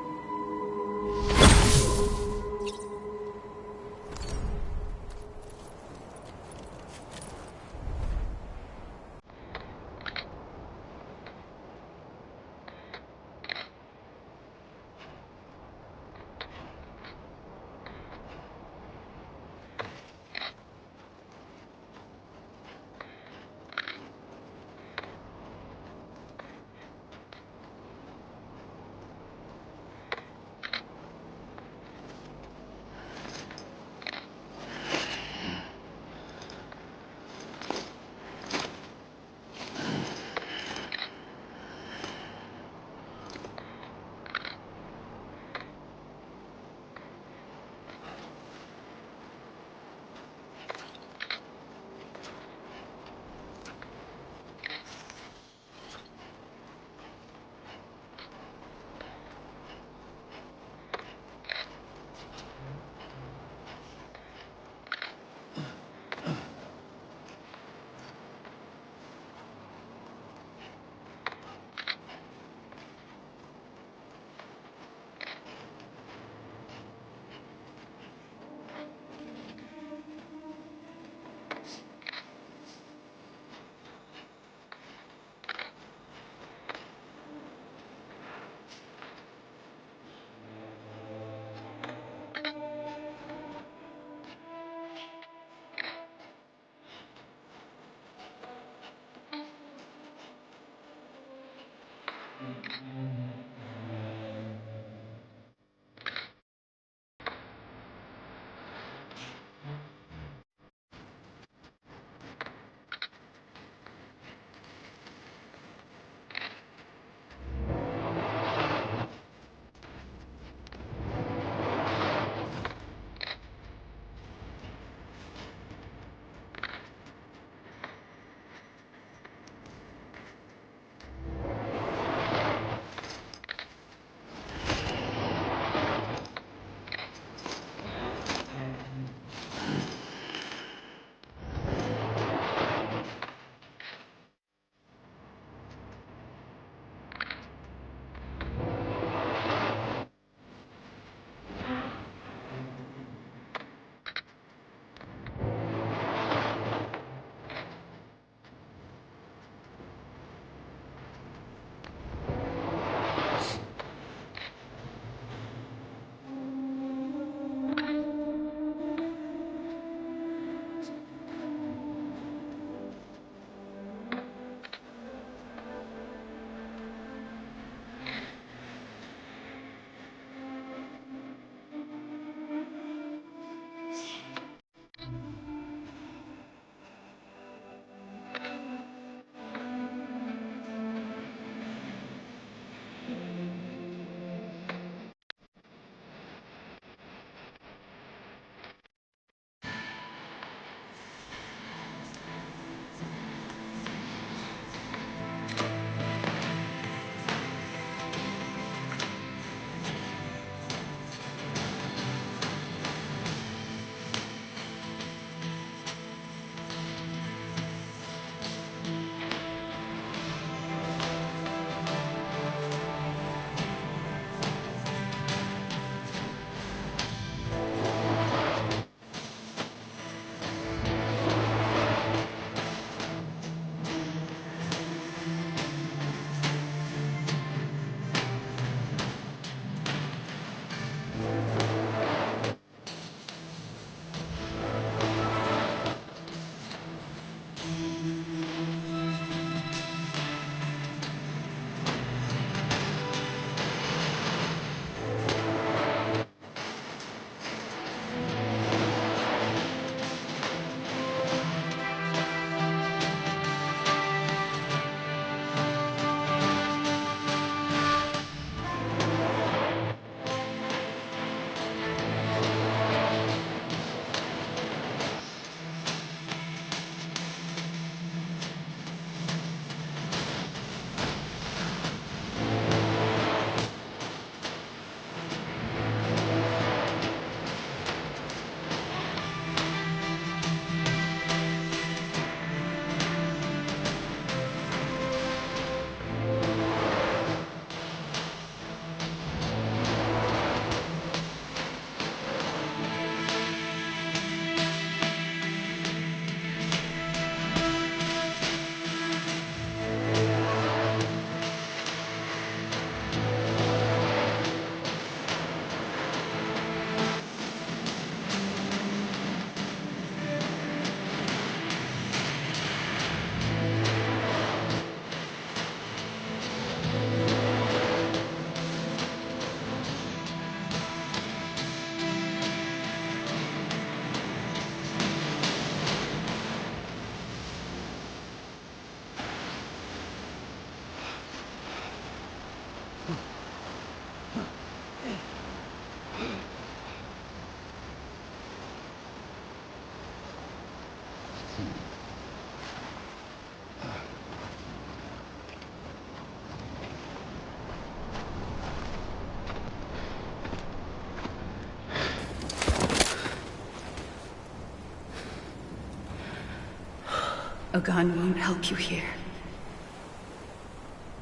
A gun won't help you here.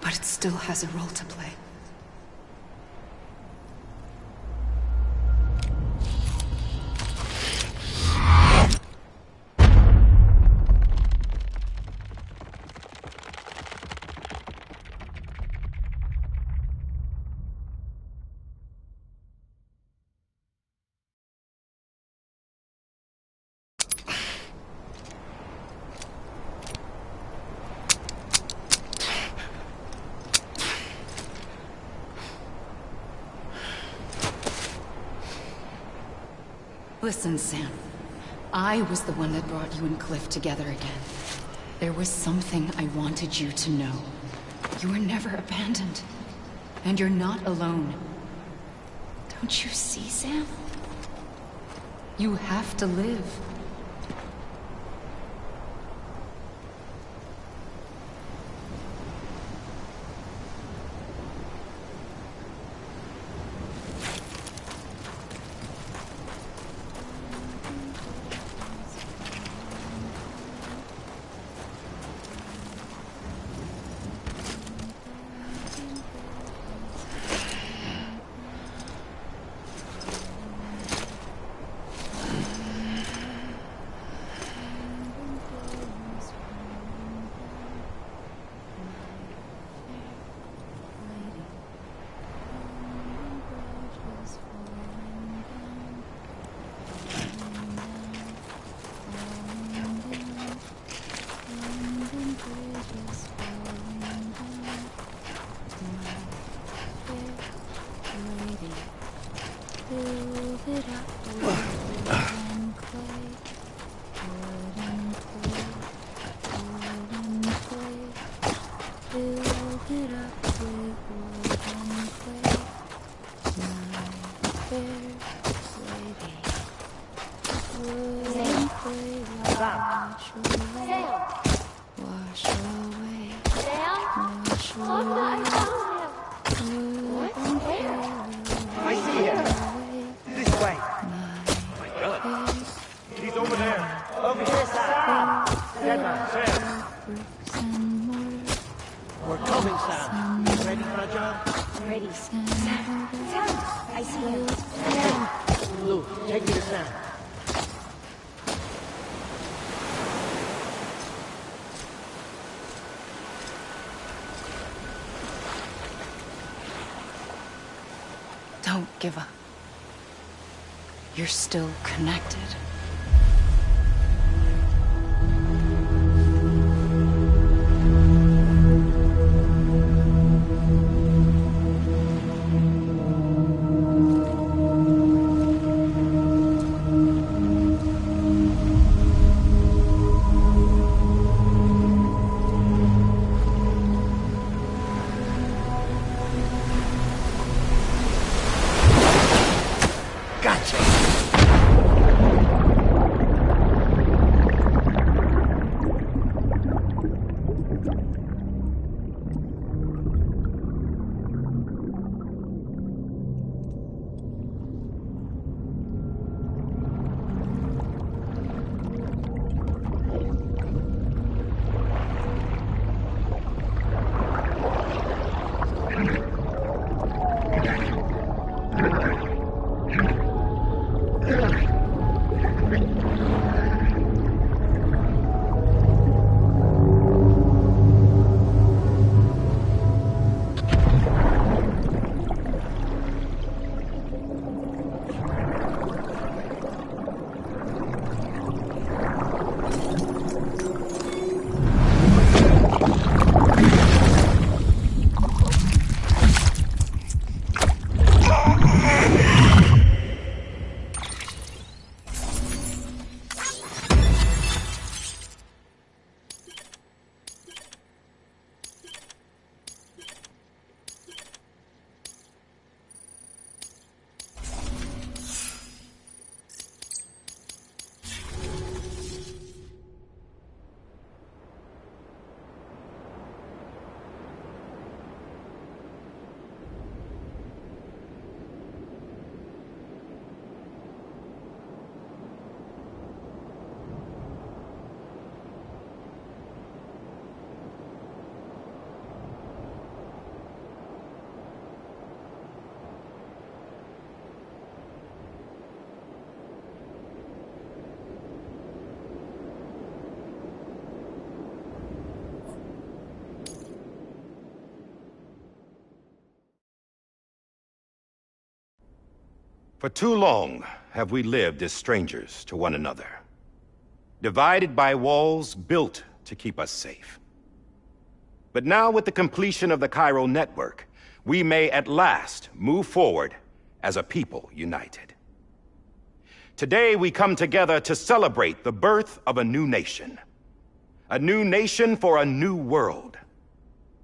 But it still has a role to play. Listen, Sam. I was the one that brought you and Cliff together again. There was something I wanted you to know. You were never abandoned. And you're not alone. Don't you see, Sam? You have to live. Don't give up. You're still connected. For too long have we lived as strangers to one another, divided by walls built to keep us safe. But now, with the completion of the Cairo network, we may at last move forward as a people united. Today we come together to celebrate the birth of a new nation. A new nation for a new world.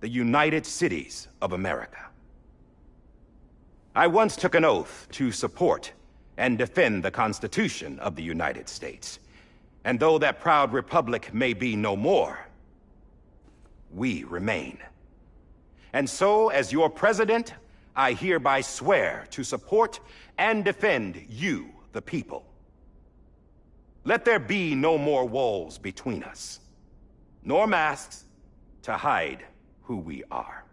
The United Cities of America. I once took an oath to support and defend the Constitution of the United States. And though that proud republic may be no more, we remain. And so, as your president, I hereby swear to support and defend you, the people. Let there be no more walls between us, nor masks to hide who we are.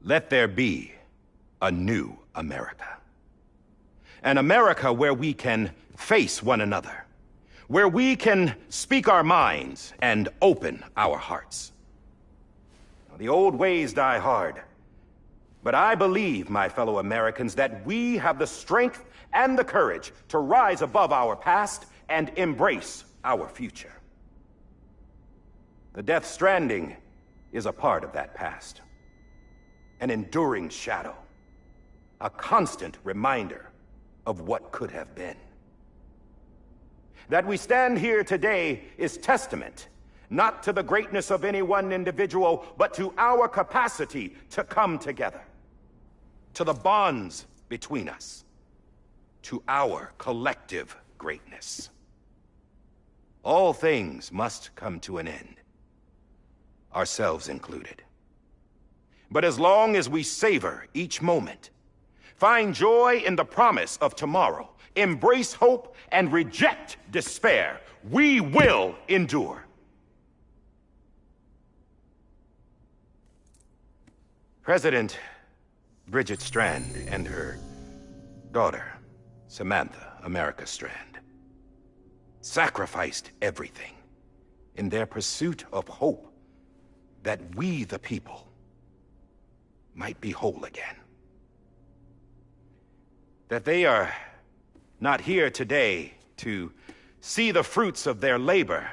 Let there be a new America. An America where we can face one another, where we can speak our minds and open our hearts. The old ways die hard, but I believe, my fellow Americans, that we have the strength and the courage to rise above our past and embrace our future. The Death Stranding is a part of that past. An enduring shadow, a constant reminder of what could have been. That we stand here today is testament, not to the greatness of any one individual, but to our capacity to come together, to the bonds between us, to our collective greatness. All things must come to an end, ourselves included. But as long as we savor each moment, find joy in the promise of tomorrow, embrace hope, and reject despair, we will endure. President Bridget Strand and her daughter, Samantha America Strand, sacrificed everything in their pursuit of hope that we, the people, might be whole again. That they are not here today to see the fruits of their labor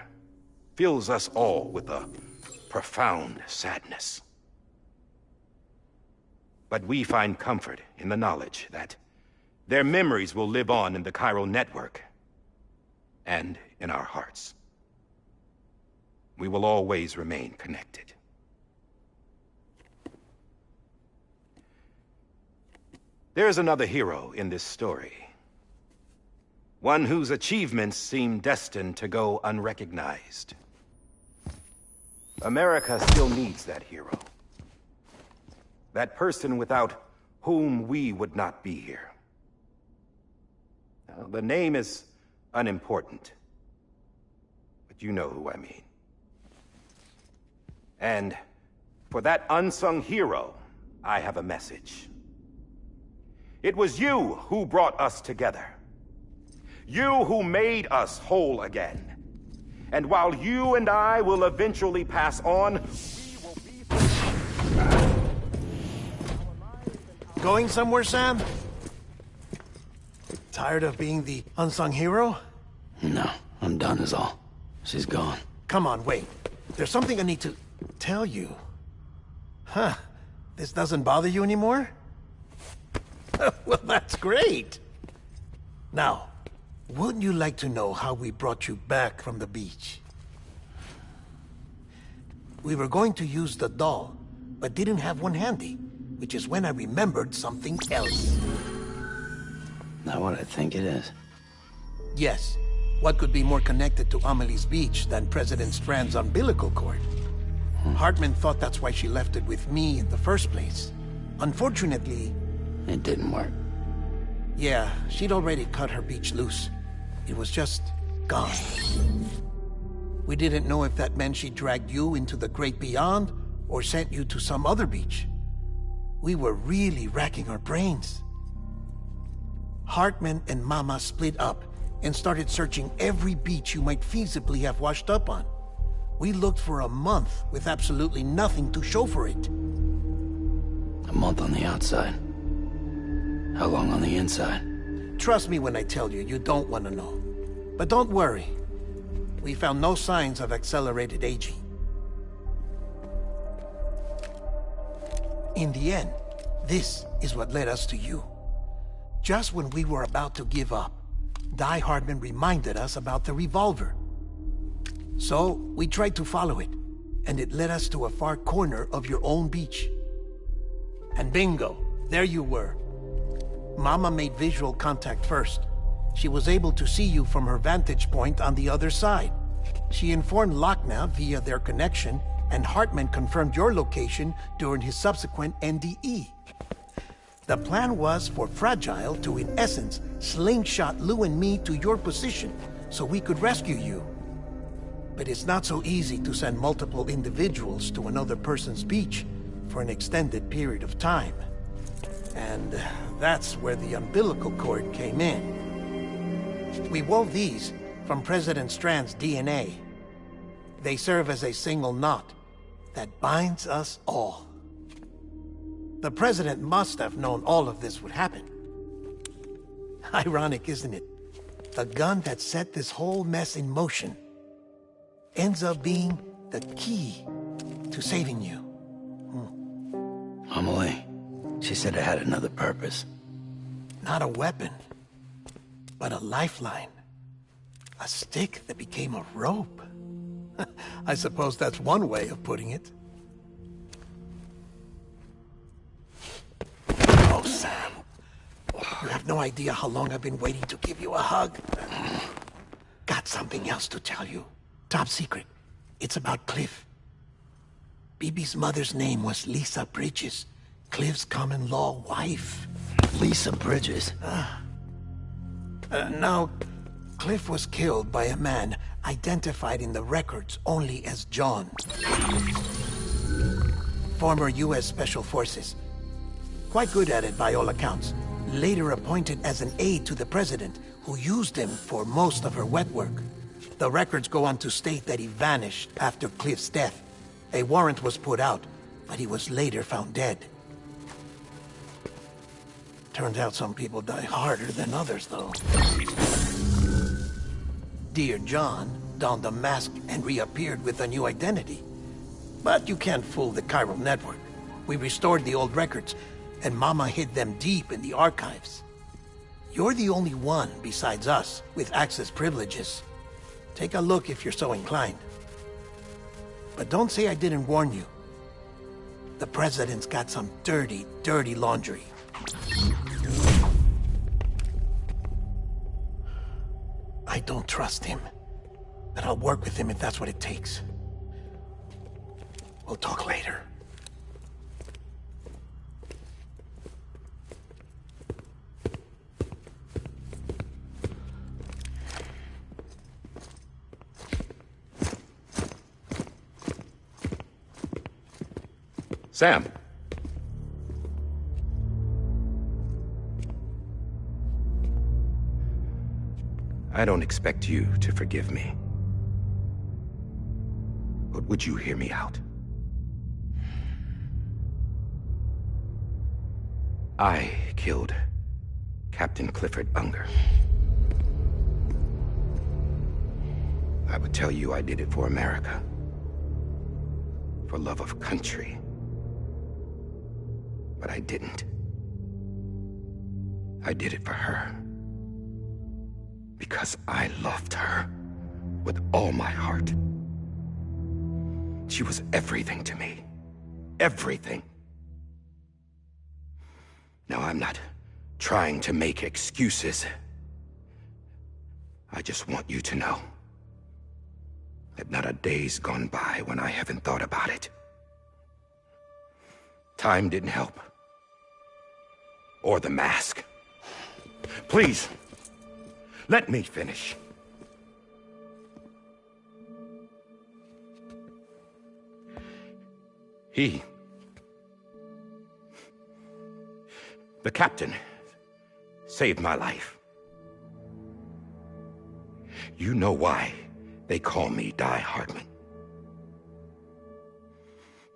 fills us all with a profound sadness. But we find comfort in the knowledge that their memories will live on in the Cairo network and in our hearts. We will always remain connected. There's another hero in this story. One whose achievements seem destined to go unrecognized. America still needs that hero. That person without whom we would not be here. Now, the name is unimportant, but you know who I mean. And for that unsung hero, I have a message. It was you who brought us together. You who made us whole again. And while you and I will eventually pass on, we will be... Going somewhere, Sam? Tired of being the unsung hero? No, I'm done is all. She's gone. Come on, wait. There's something I need to tell you. Huh. This doesn't bother you anymore? Well, that's great. Now, wouldn't you like to know how we brought you back from the beach? We were going to use the doll, but didn't have one handy, which is when I remembered something else. Not what I think it is. Yes. What could be more connected to Amelie's beach than President Strand's umbilical cord? Hartman thought that's why she left it with me in the first place. Unfortunately... It didn't work. Yeah, she'd already cut her beach loose. It was just gone. We didn't know if that meant she dragged you into the great beyond, or sent you to some other beach. We were really racking our brains. Hartman and Mama split up and started searching every beach you might feasibly have washed up on. We looked for a month with absolutely nothing to show for it. A month on the outside. How long on the inside? Trust me when I tell you, you don't want to know. But don't worry. We found no signs of accelerated aging. In the end, this is what led us to you. Just when we were about to give up, Die Hardman reminded us about the revolver. So, we tried to follow it, and it led us to a far corner of your own beach. And bingo, there you were. Mama made visual contact first. She was able to see you from her vantage point on the other side. She informed Lochna via their connection, and Hartman confirmed your location during his subsequent NDE. The plan was for Fragile to, in essence, slingshot Lou and me to your position so we could rescue you. But it's not so easy to send multiple individuals to another person's beach for an extended period of time. And that's where the umbilical cord came in. We wove these from President Strand's DNA. They serve as a single knot that binds us all. The President must have known all of this would happen. Ironic, isn't it? The gun that set this whole mess in motion ends up being the key to saving you. Amelie, she said it had another purpose. Not a weapon, but a lifeline. A stick that became a rope. I suppose that's one way of putting it. Oh, Sam. You have no idea how long I've been waiting to give you a hug. Got something else to tell you. Top secret. It's about Cliff. Bibi's mother's name was Lisa Bridges, Cliff's common-law wife. Lisa Bridges? Now, Cliff was killed by a man identified in the records only as John. Former U.S. Special Forces. Quite good at it by all accounts. Later appointed as an aide to the president, who used him for most of her wet work. The records go on to state that he vanished after Cliff's death. A warrant was put out, but he was later found dead. Turns out some people die harder than others, though. Dear John donned a mask and reappeared with a new identity. But you can't fool the chiral network. We restored the old records, and Mama hid them deep in the archives. You're the only one, besides us, with access privileges. Take a look if you're so inclined. But don't say I didn't warn you. The President's got some dirty, dirty laundry. I don't trust him, but I'll work with him if that's what it takes. We'll talk later. Sam. I don't expect you to forgive me. But would you hear me out? I killed Captain Clifford Unger. I would tell you I did it for America. For love of country. But I didn't. I did it for her. Because I loved her with all my heart. She was everything to me. Everything. Now, I'm not trying to make excuses. I just want you to know that not a day's gone by when I haven't thought about it. Time didn't help. Or the mask. Please, let me finish. The captain saved my life. You know why they call me Die Hardman.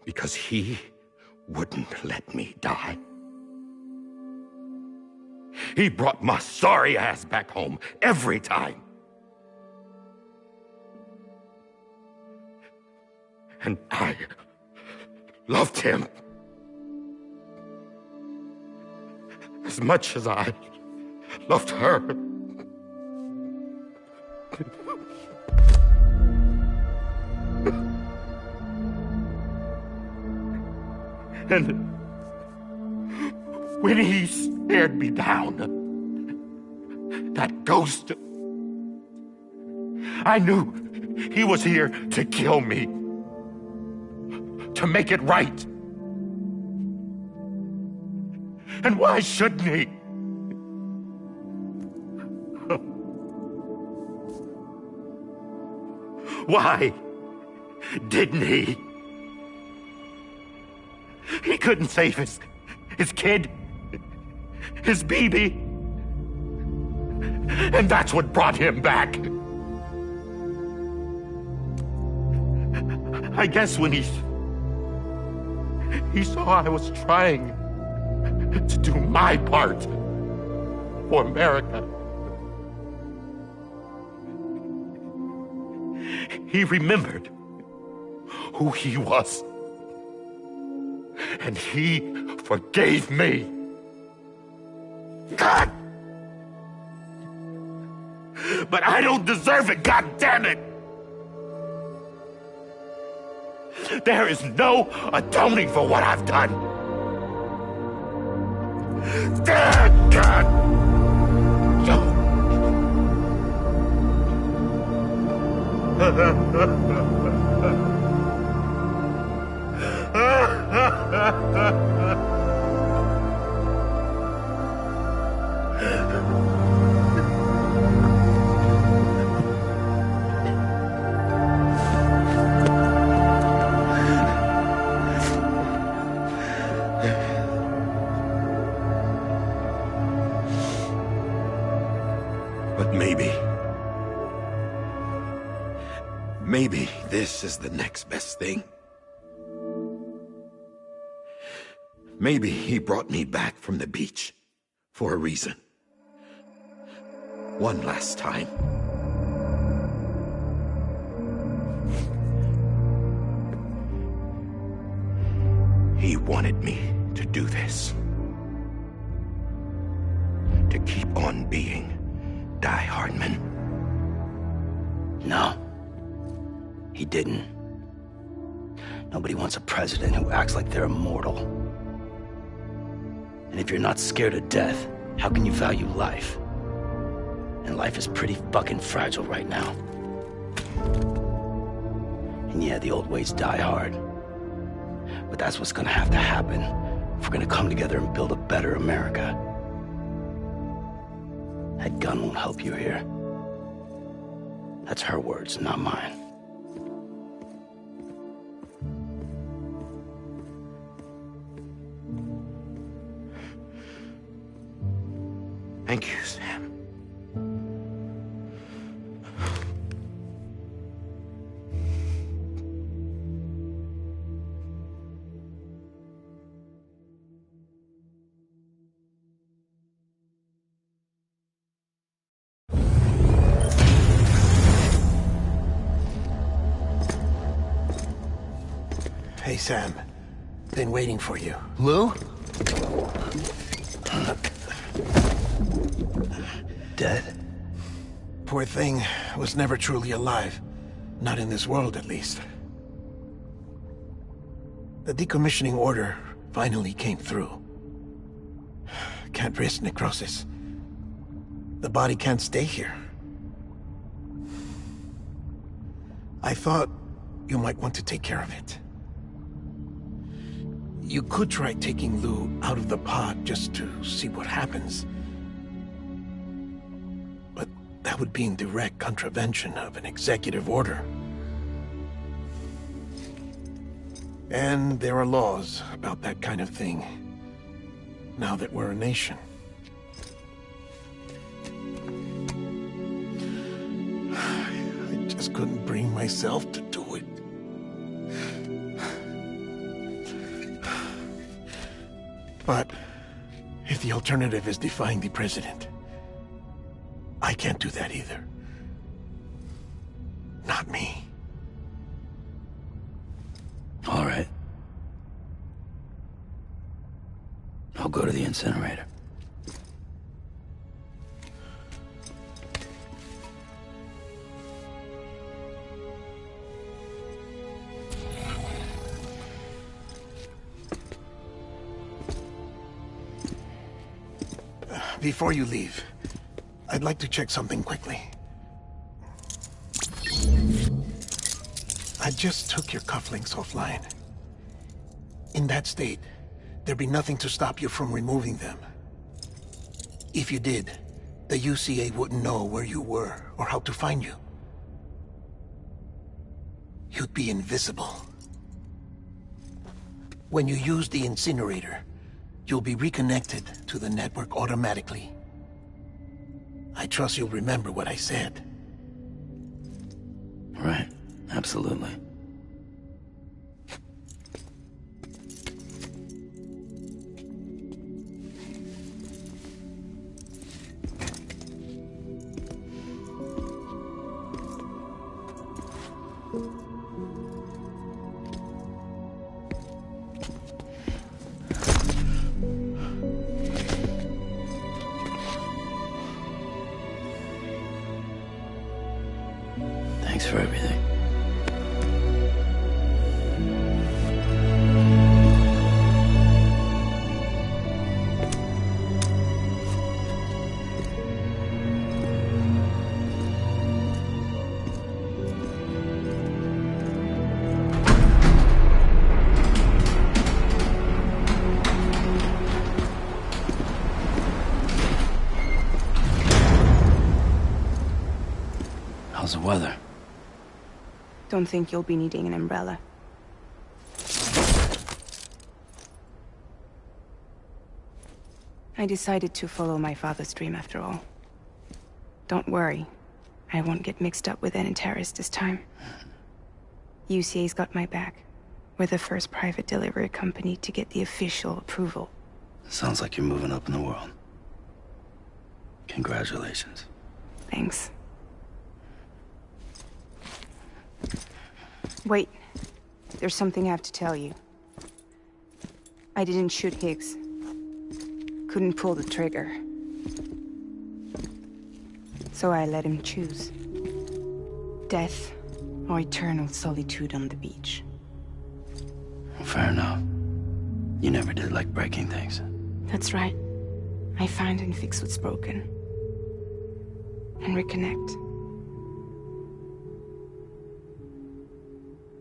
Because he wouldn't let me die. He brought my sorry ass back home every time. And I loved him as much as I loved her. And when he stared me down, that ghost, I knew he was here to kill me, to make it right. And why shouldn't he? Why didn't he? He couldn't save his kid, his baby. And that's what brought him back. I guess when he saw I was trying to do my part for America, he remembered who he was. And he forgave me. God! But I don't deserve it, God damn it! There is no atoning for what I've done. God! But maybe this is the next best thing. Maybe he brought me back from the beach for a reason. One last time. He wanted me to do this. To keep on being Die Hardman. No. He didn't. Nobody wants a president who acts like they're immortal. And if you're not scared of death, how can you value life? And life is pretty fucking fragile right now. And yeah, the old ways die hard. But that's what's gonna have to happen if we're gonna come together and build a better America. That gun won't help you here. That's her words, not mine. Thank you, Sam. Hey, Sam. Been waiting for you. Lou? Dead? Poor thing was never truly alive. Not in this world, at least. The decommissioning order finally came through. Can't risk necrosis. The body can't stay here. I thought you might want to take care of it. You could try taking Lou out of the pod just to see what happens. But that would be in direct contravention of an executive order. And there are laws about that kind of thing, now that we're a nation. just couldn't bring myself to do it. But if the alternative is defying the president, I can't do that either. Not me. All right. I'll go to the incinerator. Before you leave, I'd like to check something quickly. I just took your cufflinks offline. In that state, there'd be nothing to stop you from removing them. If you did, the UCA wouldn't know where you were or how to find you. You'd be invisible. When you use the incinerator, you'll be reconnected to the network automatically. I trust you'll remember what I said. Right. Absolutely. Thanks for everything. How's the weather? Don't think you'll be needing an umbrella. I decided to follow my father's dream after all. Don't worry. I won't get mixed up with any terrorists this time. UCA's got my back. We're the first private delivery company to get the official approval. Sounds like you're moving up in the world. Congratulations. Thanks. Wait. There's something I have to tell you. I didn't shoot Higgs. Couldn't pull the trigger. So I let him choose. Death or eternal solitude on the beach. Fair enough. You never did like breaking things. That's right. I find and fix what's broken. And reconnect.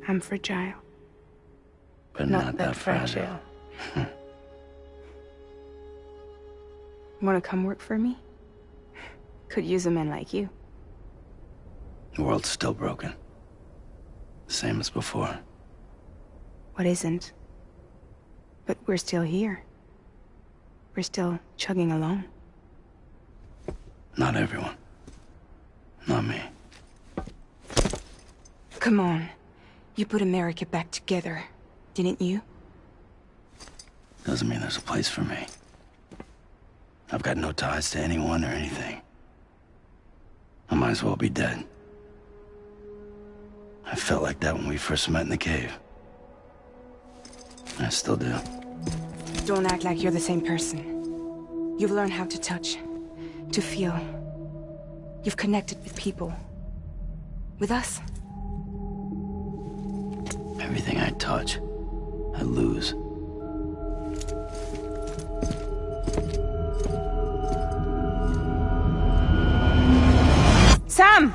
I'm fragile. But not that fragile. Wanna come work for me? Could use a man like you. The world's still broken. Same as before. What isn't? But we're still here. We're still chugging along. Not everyone. Not me. Come on. You put America back together, didn't you? Doesn't mean there's a place for me. I've got no ties to anyone or anything. I might as well be dead. I felt like that when we first met in the cave. I still do. Don't act like you're the same person. You've learned how to touch, to feel. You've connected with people. With us. Everything I touch, I lose. Sam!